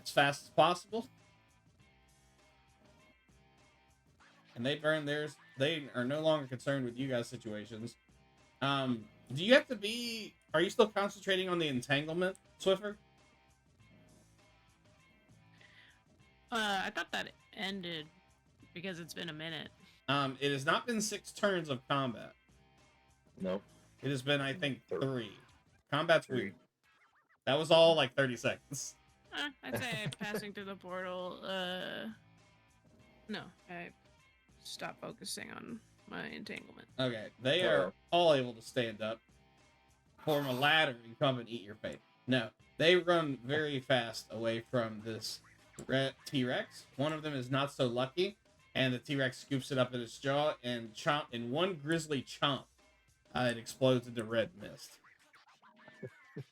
as fast as possible. And they burn theirs. They are no longer concerned with you guys' situations. Do you have to be... Are you still concentrating on the entanglement, Swiffer?
I thought that ended because it's been a minute.
It has not been 6 turns of combat.
Nope.
It has been, I think,
3.
3. Combat's
3.
weird. That was all like 30 seconds.
I'd say passing through the portal. No, I stopped focusing on my entanglement.
Okay, they are all able to stand up, form a ladder, and come and eat your fate. No, they run very fast away from this T-Rex. One of them is not so lucky, and the T-Rex scoops it up in its jaw and chomp. In one grisly chomp, it explodes into red mist.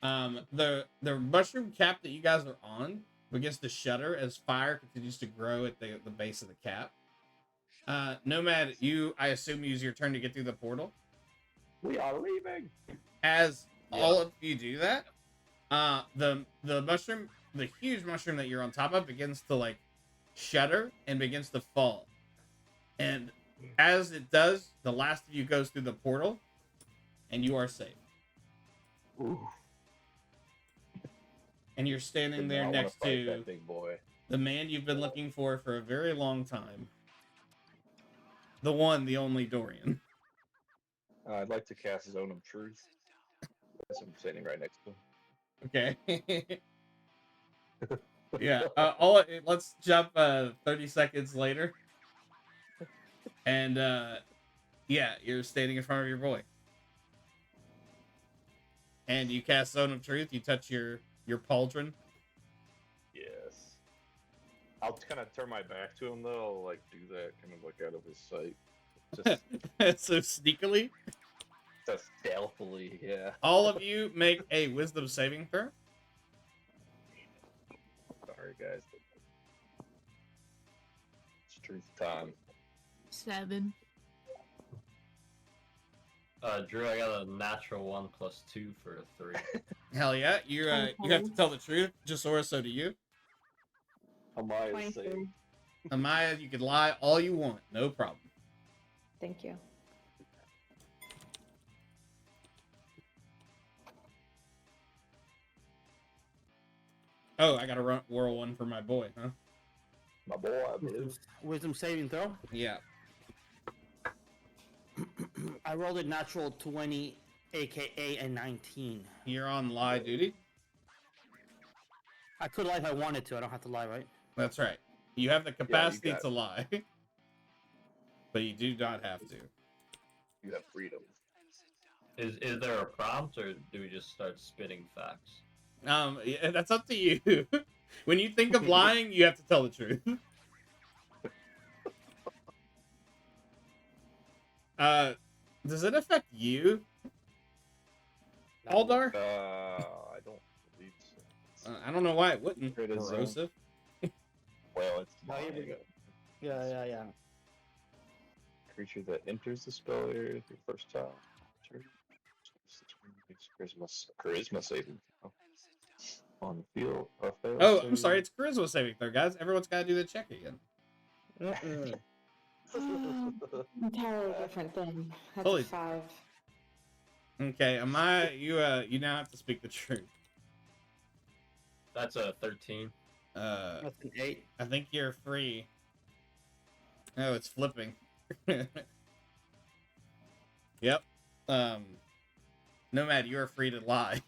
The mushroom cap that you guys are on begins to shudder as fire continues to grow at the base of the cap. Nomad, I assume use your turn to get through the portal.
We are leaving.
As all of you do that, the mushroom, the huge mushroom that you're on top of, begins to like shudder and begins to fall. And as it does, the last of you goes through the portal, and you are safe.
Ooh.
And you're standing there
I wanna
next
fight
to
that big boy.
the man you've been looking for a very long time. The one, the only Dorian.
I'd like to cast Zone of Truth. As I'm standing right next to him.
Okay. Yeah. Let's jump 30 seconds later. And yeah, you're standing in front of your boy. And you cast Zone of Truth. You touch your pauldron.
Yes. I'll kind of turn my back to him though. I'll like do that kind of like out of his sight. Just
So sneakily.
That's stealthily, yeah.
All of you make a wisdom saving throw.
Sorry, guys. It's truth time.
7.
Drew, I got a natural 1 + 2 for a 3.
Hell yeah, you have to tell the truth. Jasora, so do you.
Amaya
23.
saved.
Amaya, you can lie all you want, no problem.
Thank you.
Oh, I gotta whirl one for my boy, huh?
My boy, blue.
Wisdom saving throw.
Yeah.
I rolled a natural 20, aka a 19.
You're on lie duty.
I could lie if I wanted to. I don't have to lie, right?
That's right. You have the capacity
got
to lie, but you do not have to.
You have freedom.
Is there a prompt, or do we just start spitting facts?
Yeah, that's up to you. When you think of lying, you have to tell the truth. Does it affect you, Aldar?
I don't believe so.
I don't know why it wouldn't.
It is,
Corrosive.
Well, it's
Oh, here we
mine.
go. Yeah.
Creature that enters the spell area for the first time. Charisma saving throw. On the field.
Oh, I'm sorry. It's charisma saving throw, guys. Everyone's got to do the check again.
Entirely different thing. That's
Holy-
a 5.
Okay, you now have to speak the truth.
That's a 13.
That's an 8.
I think you're free. Oh, it's flipping. Yep. Nomad, you are free to lie.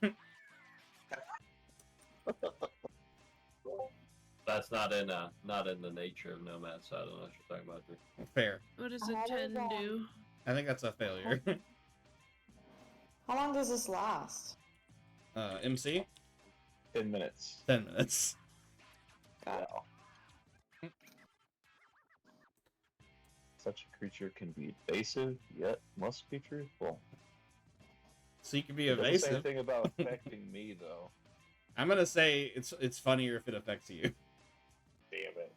That's not in the nature of Nomad, so I don't know what you're talking about. Drew.
Fair.
What does a
How
10
does,
do?
I think that's a failure.
How long does this last?
MC?
10 minutes.
10 minutes.
Got it.
Wow. Such a creature can be evasive, yet must be truthful.
So you can be
It doesn't say
evasive.
anything about affecting me, though.
I'm gonna say it's funnier if it affects you.
Damn it.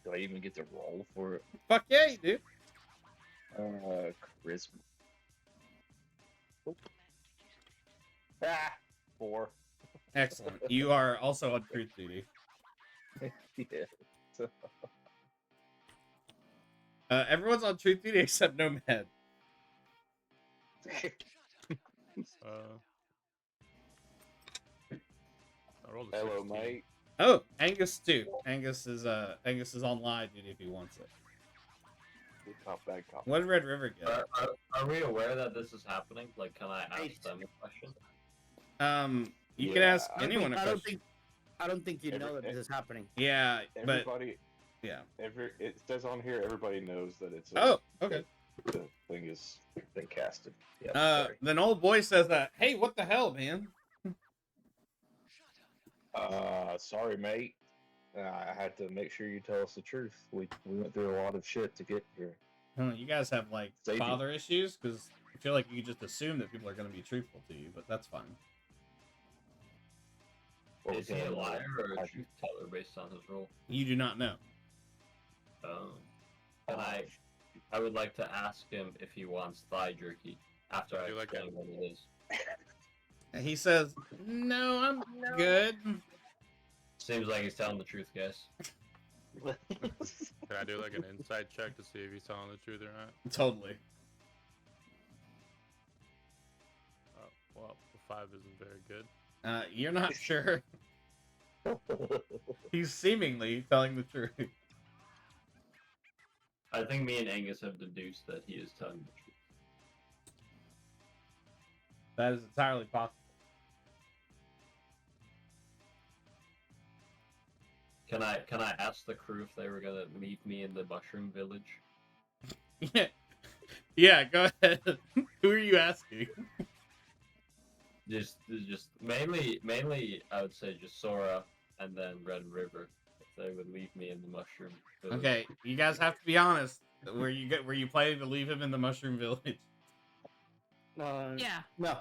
Do I even get to roll for it?
Fuck yeah, you do.
Charisma. Oop. Ah! 4.
Excellent. You are also on truth duty.
Yeah.
Everyone's on truth duty except Nomad.
I rolled a
Hello,
16.
mate.
Oh, Angus too. Angus is on lie duty if he wants it.
Good cop, bad cop.
What did Red River get?
Are we aware that this is happening? Like, can I ask
8.
them a question?
You can
Yeah,
ask anyone a question.
I don't think you know that this is happening.
Yeah, but
Everybody,
yeah.
it says on here, everybody knows that it's.
Oh, okay.
The thing is been casted. Yeah. Sorry.
Then old boy says that. Hey, what the hell, man?
Sorry, mate. I had to make sure you tell us the truth. We went through a lot of shit to get here.
You guys have like
Save you.
father issues because I feel like you just assume that people are going to be truthful to you, but that's fine.
What
Is
was
he a
that?
liar or a
I-
truth teller based on his role?
You do not know.
And I would like to ask him if he wants thigh jerky after I
Do you like
explain what it is.
And he says, "No, I'm good."
Seems like he's telling the truth, guys.
Can I do like an inside check to see if he's telling the truth or not?
Totally.
Oh, well, the 5 isn't very good.
You're not sure. He's seemingly telling the truth.
I think me and Angus have deduced that he is telling the truth.
That is entirely possible.
Can I ask the crew if they were gonna meet me in the mushroom village?
Yeah. Yeah, go ahead. Who are you asking?
Just mainly I would say just Sora and then Red River. If they would leave me in the mushroom village.
Okay, you guys have to be honest. Were you planning to leave him in the Mushroom Village?
Yeah,
No.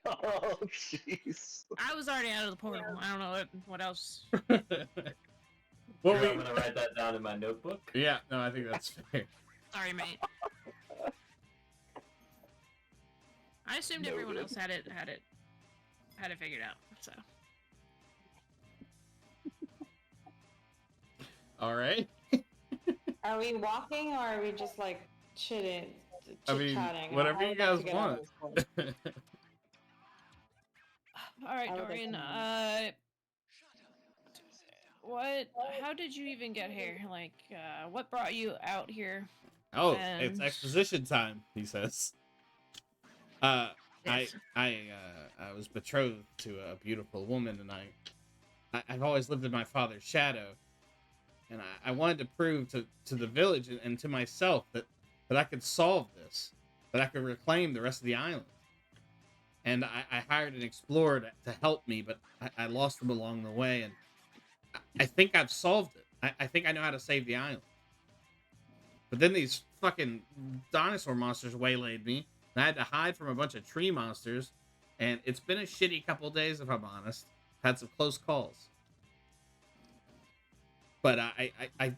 Oh, jeez.
I was already out of the portal. I don't know what else.
What
I'm
we?
gonna write that down in my notebook.
Yeah, no, I think that's fair.
Sorry, mate. I assumed everyone
Noted.
else had it figured out. So
All right.
Are we walking or are we just like chit
I mean,
chatting?
whatever you guys want.
all right,
I would like
Dorian.
to
How did you even get here? Like, what brought you out here?
Oh, it's
And-
exposition time, he says. I
Yes.
was betrothed to a beautiful woman, and I've always lived in my father's shadow, and I wanted to prove to the village and to myself that I could solve this, that I could reclaim the rest of the island. And I hired an explorer to help me, but I lost him along the way, and I think I've solved it. I think I know how to save the island. But then these fucking dinosaur monsters waylaid me, and I had to hide from a bunch of tree monsters, and it's been a shitty couple days, if I'm honest. Had some close calls. But I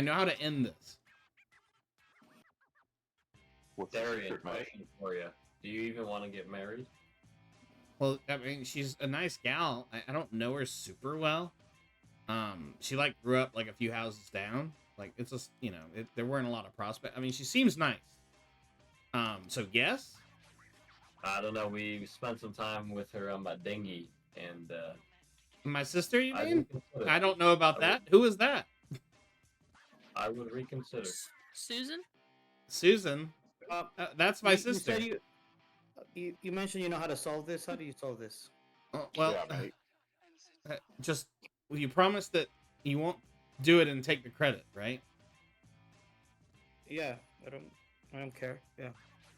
know how to end this.
What's the
Darian,
secret, mate?
question for you. Do you even want to get married?
Well, I mean, she's a nice gal. I don't know her super well. She like grew up like a few houses down. Like it's just, there weren't a lot of prospects. I mean, she seems nice. So yes.
I don't know. We spent some time with her on my dinghy, and
My sister, you
I
mean?
would reconsider.
I don't know about that. Who is that?
I would reconsider.
Susan?
Susan. That's my sister.
You said you mentioned you know how to solve this. How do you solve this?
Well,
Yeah, mate.
just you promise that you won't do it and take the credit, right?
Yeah, I don't care. Yeah.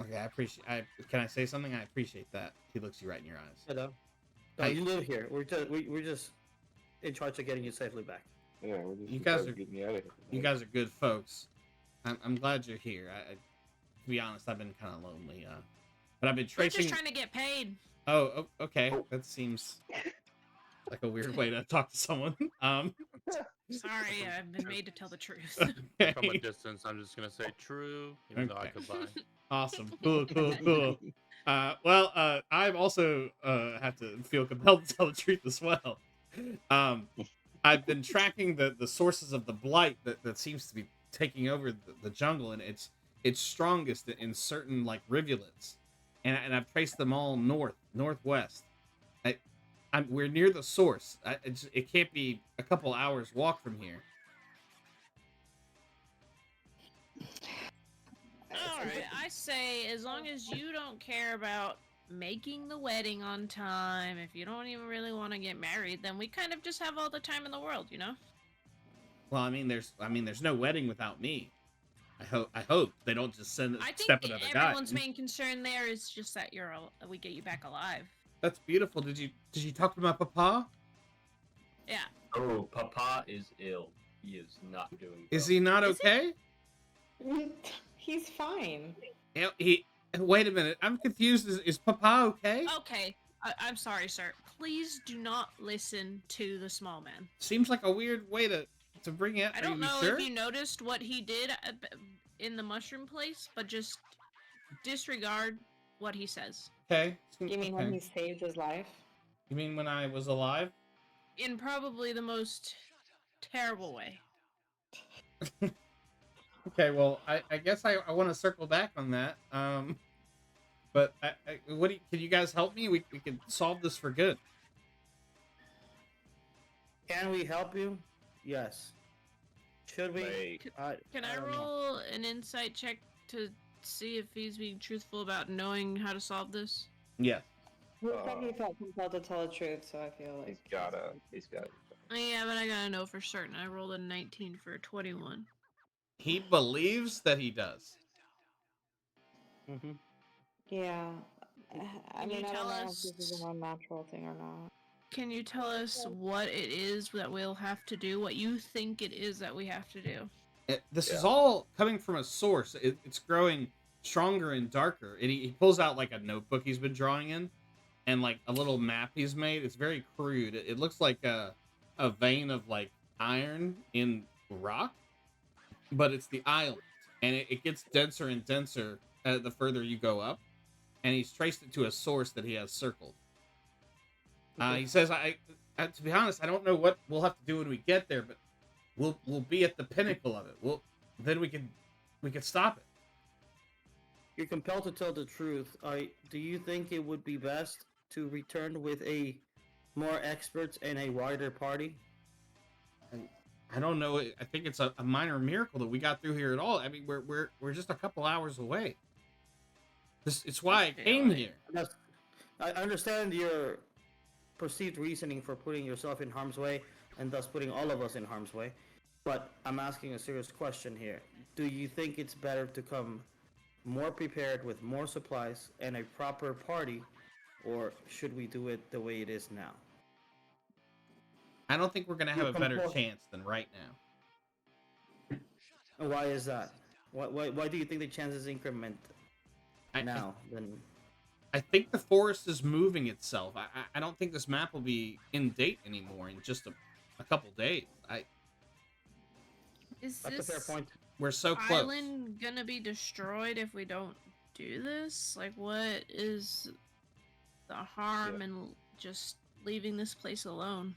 Okay, I appreciate. Can I say something? I appreciate that. He looks you right in your eyes.
Hello. No, you live here. We're just in charge of getting you safely back.
Yeah, we're just
You guys are-
getting me out of here.
You guys are good folks. I'm glad you're here. To be honest, I've been kind of lonely. But I've been
We're
tracing.
just trying to get paid.
Oh, okay. That seems like a weird way to talk to someone.
Sorry, I've been made to tell the truth.
From a
Okay.
distance, I'm just gonna say true, even though I
Okay.
could lie.
Awesome. Cool. I also have to feel compelled to tell the truth as well. I've been tracking the sources of the blight that seems to be taking over the jungle, and it's strongest in certain like rivulets, and I've traced them all northwest. We're near the source. It can't be a couple hours walk from here.
Alright, I say as long as you don't care about making the wedding on time, if you don't even really want to get married, then we kind of just have all the time in the world, you know?
Well, I mean, there's no wedding without me. I hope they don't just
I
step
think
another guy.
everyone's main concern there is just that we get you back alive.
That's beautiful. Did you talk to my papa?
Yeah.
Oh, Papa is ill. He is not doing well.
Is he not
Is he?
okay?
He's fine.
He. Wait a minute. I'm confused. Is Papa okay?
Okay, I'm sorry, sir. Please do not listen to the small man.
Seems like a weird way to bring it.
I don't know
sure?
if you noticed what he did in the mushroom place, but just disregard what he says.
Okay.
You mean when he saved his life?
You mean when I was alive?
In probably the most terrible way.
Okay. Well, I guess I want to circle back on that. But can you guys help me? We can solve this for good.
Can we help you? Yes. Should we?
Mate.
Can I
don't know.
roll an insight check to see if he's being truthful about knowing how to solve this?
Yeah.
He said he felt compelled to tell the truth, so I feel like
He's got it.
Yeah, but I gotta know for certain. I rolled a 19 for a 21.
He believes that he does.
Mm-hmm.
Yeah. I
Can
mean,
you
I
tell
don't know if
us-
this is an unnatural thing or not.
Can you tell us what it is that we'll have to do? What you think it is that we have to do?
This is all coming from a source. It's growing stronger and darker. And he pulls out like a notebook he's been drawing in, and like a little map he's made. It's very crude. It looks like a vein of like iron in rock, but it's the island, and it gets denser and denser the further you go up. And he's traced it to a source that he has circled. He says, to be honest, I don't know what we'll have to do when we get there, but we'll be at the pinnacle of it. Then we could stop it."
You're compelled to tell the truth. Do you think it would be best to return with a more experts and a wider party?
I don't know. I think it's a minor miracle that we got through here at all. I mean, we're just a couple hours away. It's why I came here.
I understand your perceived reasoning for putting yourself in harm's way and thus putting all of us in harm's way, but I'm asking a serious question here. Do you think it's better to come more prepared with more supplies and a proper party, or should we do it the way it is now?
I don't think we're going to have a better chance than right now.
And why is that? Why do you think the chances increment now than...
I think the forest is moving itself. I don't think this map will be in date anymore in just a couple days.
Is
That's a fair point.
We're so close.
Island gonna be destroyed if we don't do this? Like, what is the harm in just leaving this place alone?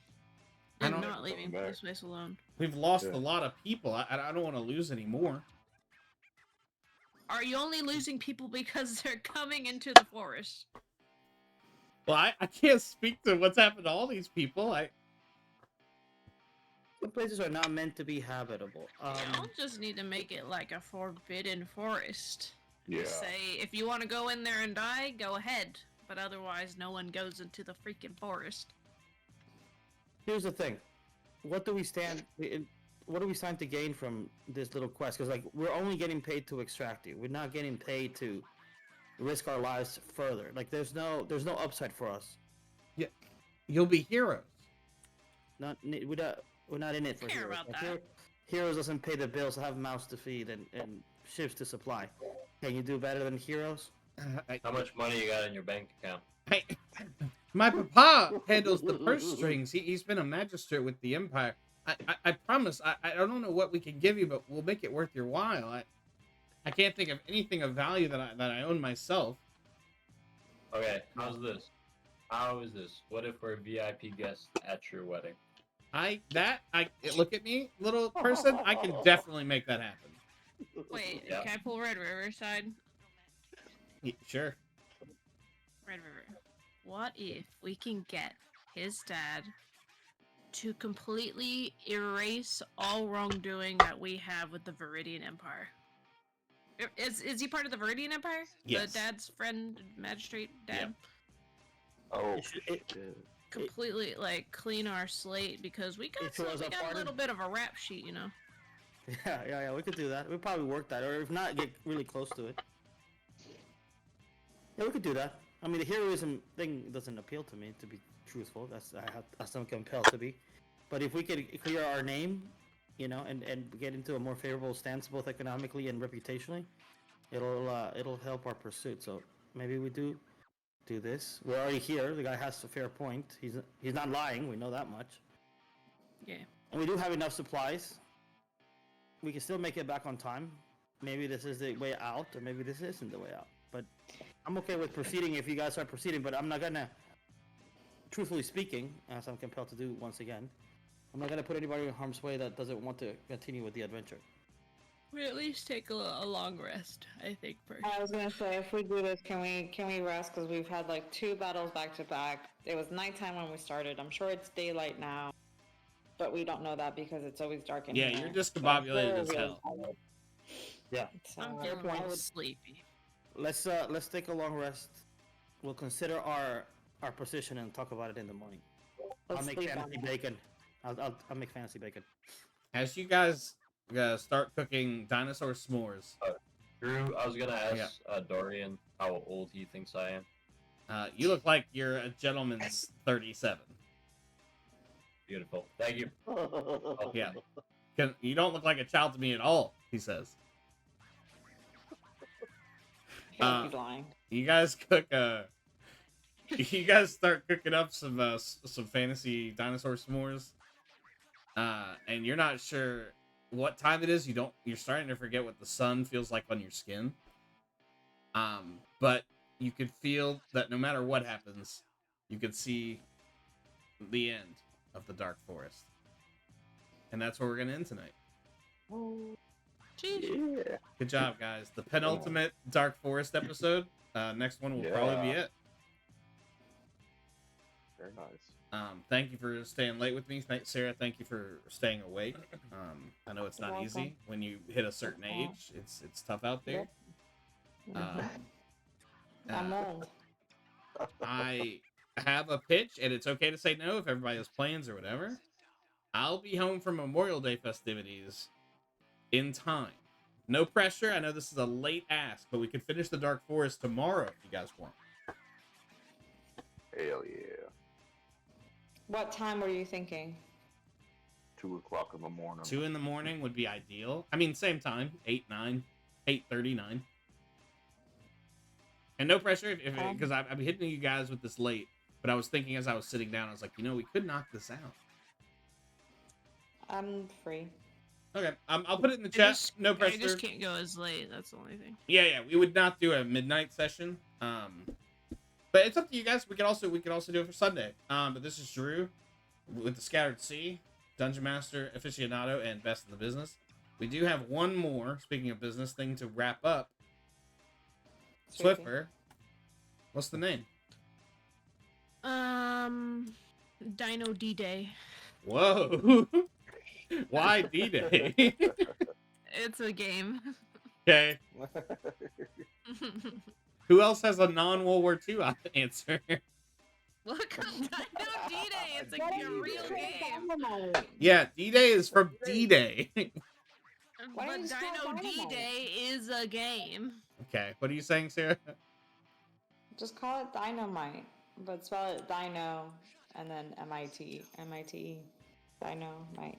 And not leaving this place alone.
We've lost a lot of people. I don't want to lose any more.
Are you only losing people because they're coming into the forest?
Well, I can't speak to what's happened to all these people.
Some places are not meant to be habitable.
Y'all just need to make it like a forbidden forest.
Yeah.
Say, if you want to go in there and die, go ahead. But otherwise, no one goes into the freaking forest.
Here's the thing. What do we stand to gain from this little quest? Because, like, we're only getting paid to extract you. We're not getting paid to risk our lives further. Like, there's no upside for us.
Yeah, you'll be heroes.
We're not in it for heroes.
About that.
Heroes doesn't pay the bills, have mouths to feed, and ships to supply. Can you do better than heroes?
How much money you got in your bank account?
My papa handles the purse strings. He's been a magistrate with the Empire. I promise, I don't know what we can give you, but we'll make it worth your while. I can't think of anything of value that I own myself.
Okay, how's this? How is this? What if we're VIP guests at your wedding?
Look at me, little person. I can definitely make that happen.
Wait, can I pull Red River aside?
Yeah, sure.
Red River. What if we can get his dad to completely erase all wrongdoing that we have with the Viridian Empire? Is he part of the Viridian Empire?
Yes.
The dad's friend, magistrate, dad?
Yeah.
Oh,
Completely, like, clean our slate, because we got a little bit of a rap sheet, you know?
Yeah, we could do that. We'd probably work that, or if not, get really clean to it. Yeah, we could do that. I mean, the heroism thing doesn't appeal to me, to be truthful. I'm compelled to be. But if we could clear our name, you know, and get into a more favorable stance, both economically and reputationally, it'll help our pursuit. So maybe we do this. We're already here. The guy has a fair point. He's not lying. We know that much.
Yeah.
And we do have enough supplies. We can still make it back on time. Maybe this is the way out, or maybe this isn't the way out. But I'm okay with proceeding if you guys are proceeding, but I'm not gonna, truthfully speaking, as I'm compelled to do once again, I'm not gonna put anybody in harm's way that doesn't want to continue with the adventure.
We at least take a long rest, I think, first.
I was gonna say, if we do this, can we rest? Because we've had like 2 battles back to back. It was nighttime when we started. I'm sure it's daylight now, but we don't know that because it's always dark in here.
Yeah, you're discombobulated as hell.
Yeah.
So,
I'm feeling a little sleepy.
Let's take a long rest. We'll consider our position and talk about it in the morning. I'll make fantasy bacon. I'll make fantasy bacon.
As you guys start cooking dinosaur s'mores.
Drew, I was gonna ask Dorian how old he thinks I am.
You look like you're a gentleman's 37.
Beautiful. Thank you.
Yeah. You don't look like a child to me at all, he says.
I feel like he's lying.
You guys cook you guys start cooking up some fantasy dinosaur s'mores. And you're not sure what time it is. You're starting to forget what the sun feels like on your skin. But you could feel that no matter what happens, you could see the end of the dark forest. And that's where we're gonna end tonight.
Jeez.
Yeah.
Good job, guys. The penultimate dark forest episode. Next one will probably be it.
Very nice.
Thank you for staying late with me. Sarah, thank you for staying awake. I know it's
You're
not
welcome.
easy when you hit a certain age. It's tough out there.
I'm old.
I have a pitch, and it's okay to say no if everybody has plans or whatever. I'll be home for Memorial Day festivities in time. No pressure. I know this is a late ask, but we could finish the Dark Forest tomorrow if you guys want.
Hell yeah.
What time were you thinking?
2 o'clock in the morning.
2 in the morning would be ideal. I mean, same time. 8, 9, 8:39. And no pressure, because I'm hitting you guys with this late. But I was thinking as I was sitting down, I was like, we could knock this out.
I'm free.
Okay, I'll put it in the chat. No pressure.
I just can't go as late. That's the only thing.
Yeah, we would not do a midnight session. But it's up to you guys. We could also do it for Sunday. But this is Drew with the Scattered Sea, Dungeon Master Aficionado, and Best of the Business. We do have one more, speaking of business, thing to wrap up. Swiffer, what's the name?
Dino D-Day.
Whoa. Why D-Day?
It's a game.
Okay. Who else has a non-World War II answer?
Look up Dino D-Day. It's a real game.
Yeah, D-Day is from D-Day.
Why
But
don't you spell
Dino
Dynamite?
D-Day is a game.
Okay, what are you saying, Sarah?
Just call it dynamite, but spell it dino and then M-I-T-E. Dynamite.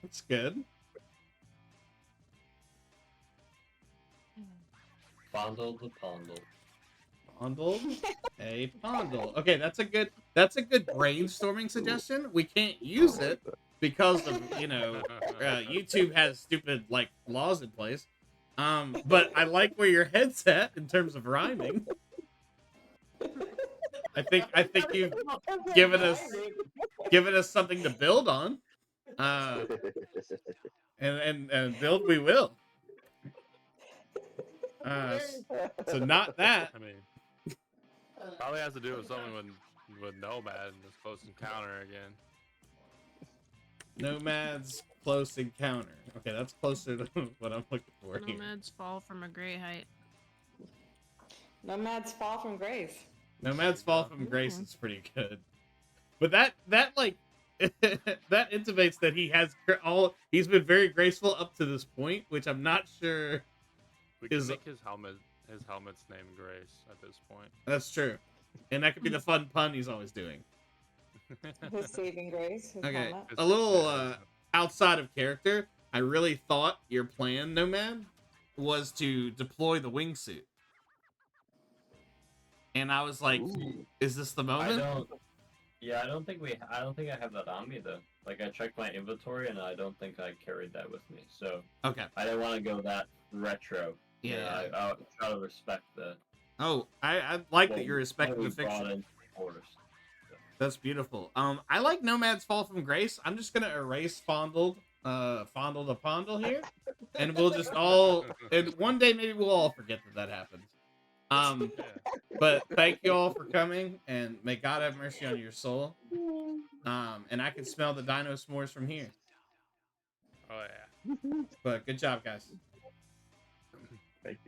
That's good.
Fondle the Pondle.
Pondle? A Pondle. Okay, that's a good brainstorming suggestion. We can't use it because of, YouTube has stupid, laws in place. But I like where your head's at in terms of rhyming. I think you've given us something to build on. And build we will. So not that.
I mean, probably has to do with something with Nomad and this close encounter again.
Nomad's close encounter. Okay, that's closer to what I'm looking for here.
Nomads fall from a great height.
Nomads fall from grace.
Nomad's fall from grace is pretty good. But that that intimates that he's been very graceful up to this point, which I'm not sure
We can make his helmet's name Grace at this point.
That's true. And that could be the fun pun he's always doing.
His saving grace. His
Okay,
helmet.
a little outside of character, I really thought your plan, Nomad, was to deploy the wingsuit. And I was like, is this the moment?
I don't think I have that on me though. Like I checked my inventory and I don't think I carried that with me. So
okay,
I didn't want to go that retro.
Yeah.
I try to respect the.
Oh, I like that you're respecting the fiction. That's beautiful. I like Nomad's fall from grace. I'm just gonna erase fondle the pondle here, and we'll just and one day maybe we'll all forget that happened. But thank you all for coming, and may God have mercy on your soul. And I can smell the dino s'mores from here.
Oh yeah.
But good job, guys.
Thank you.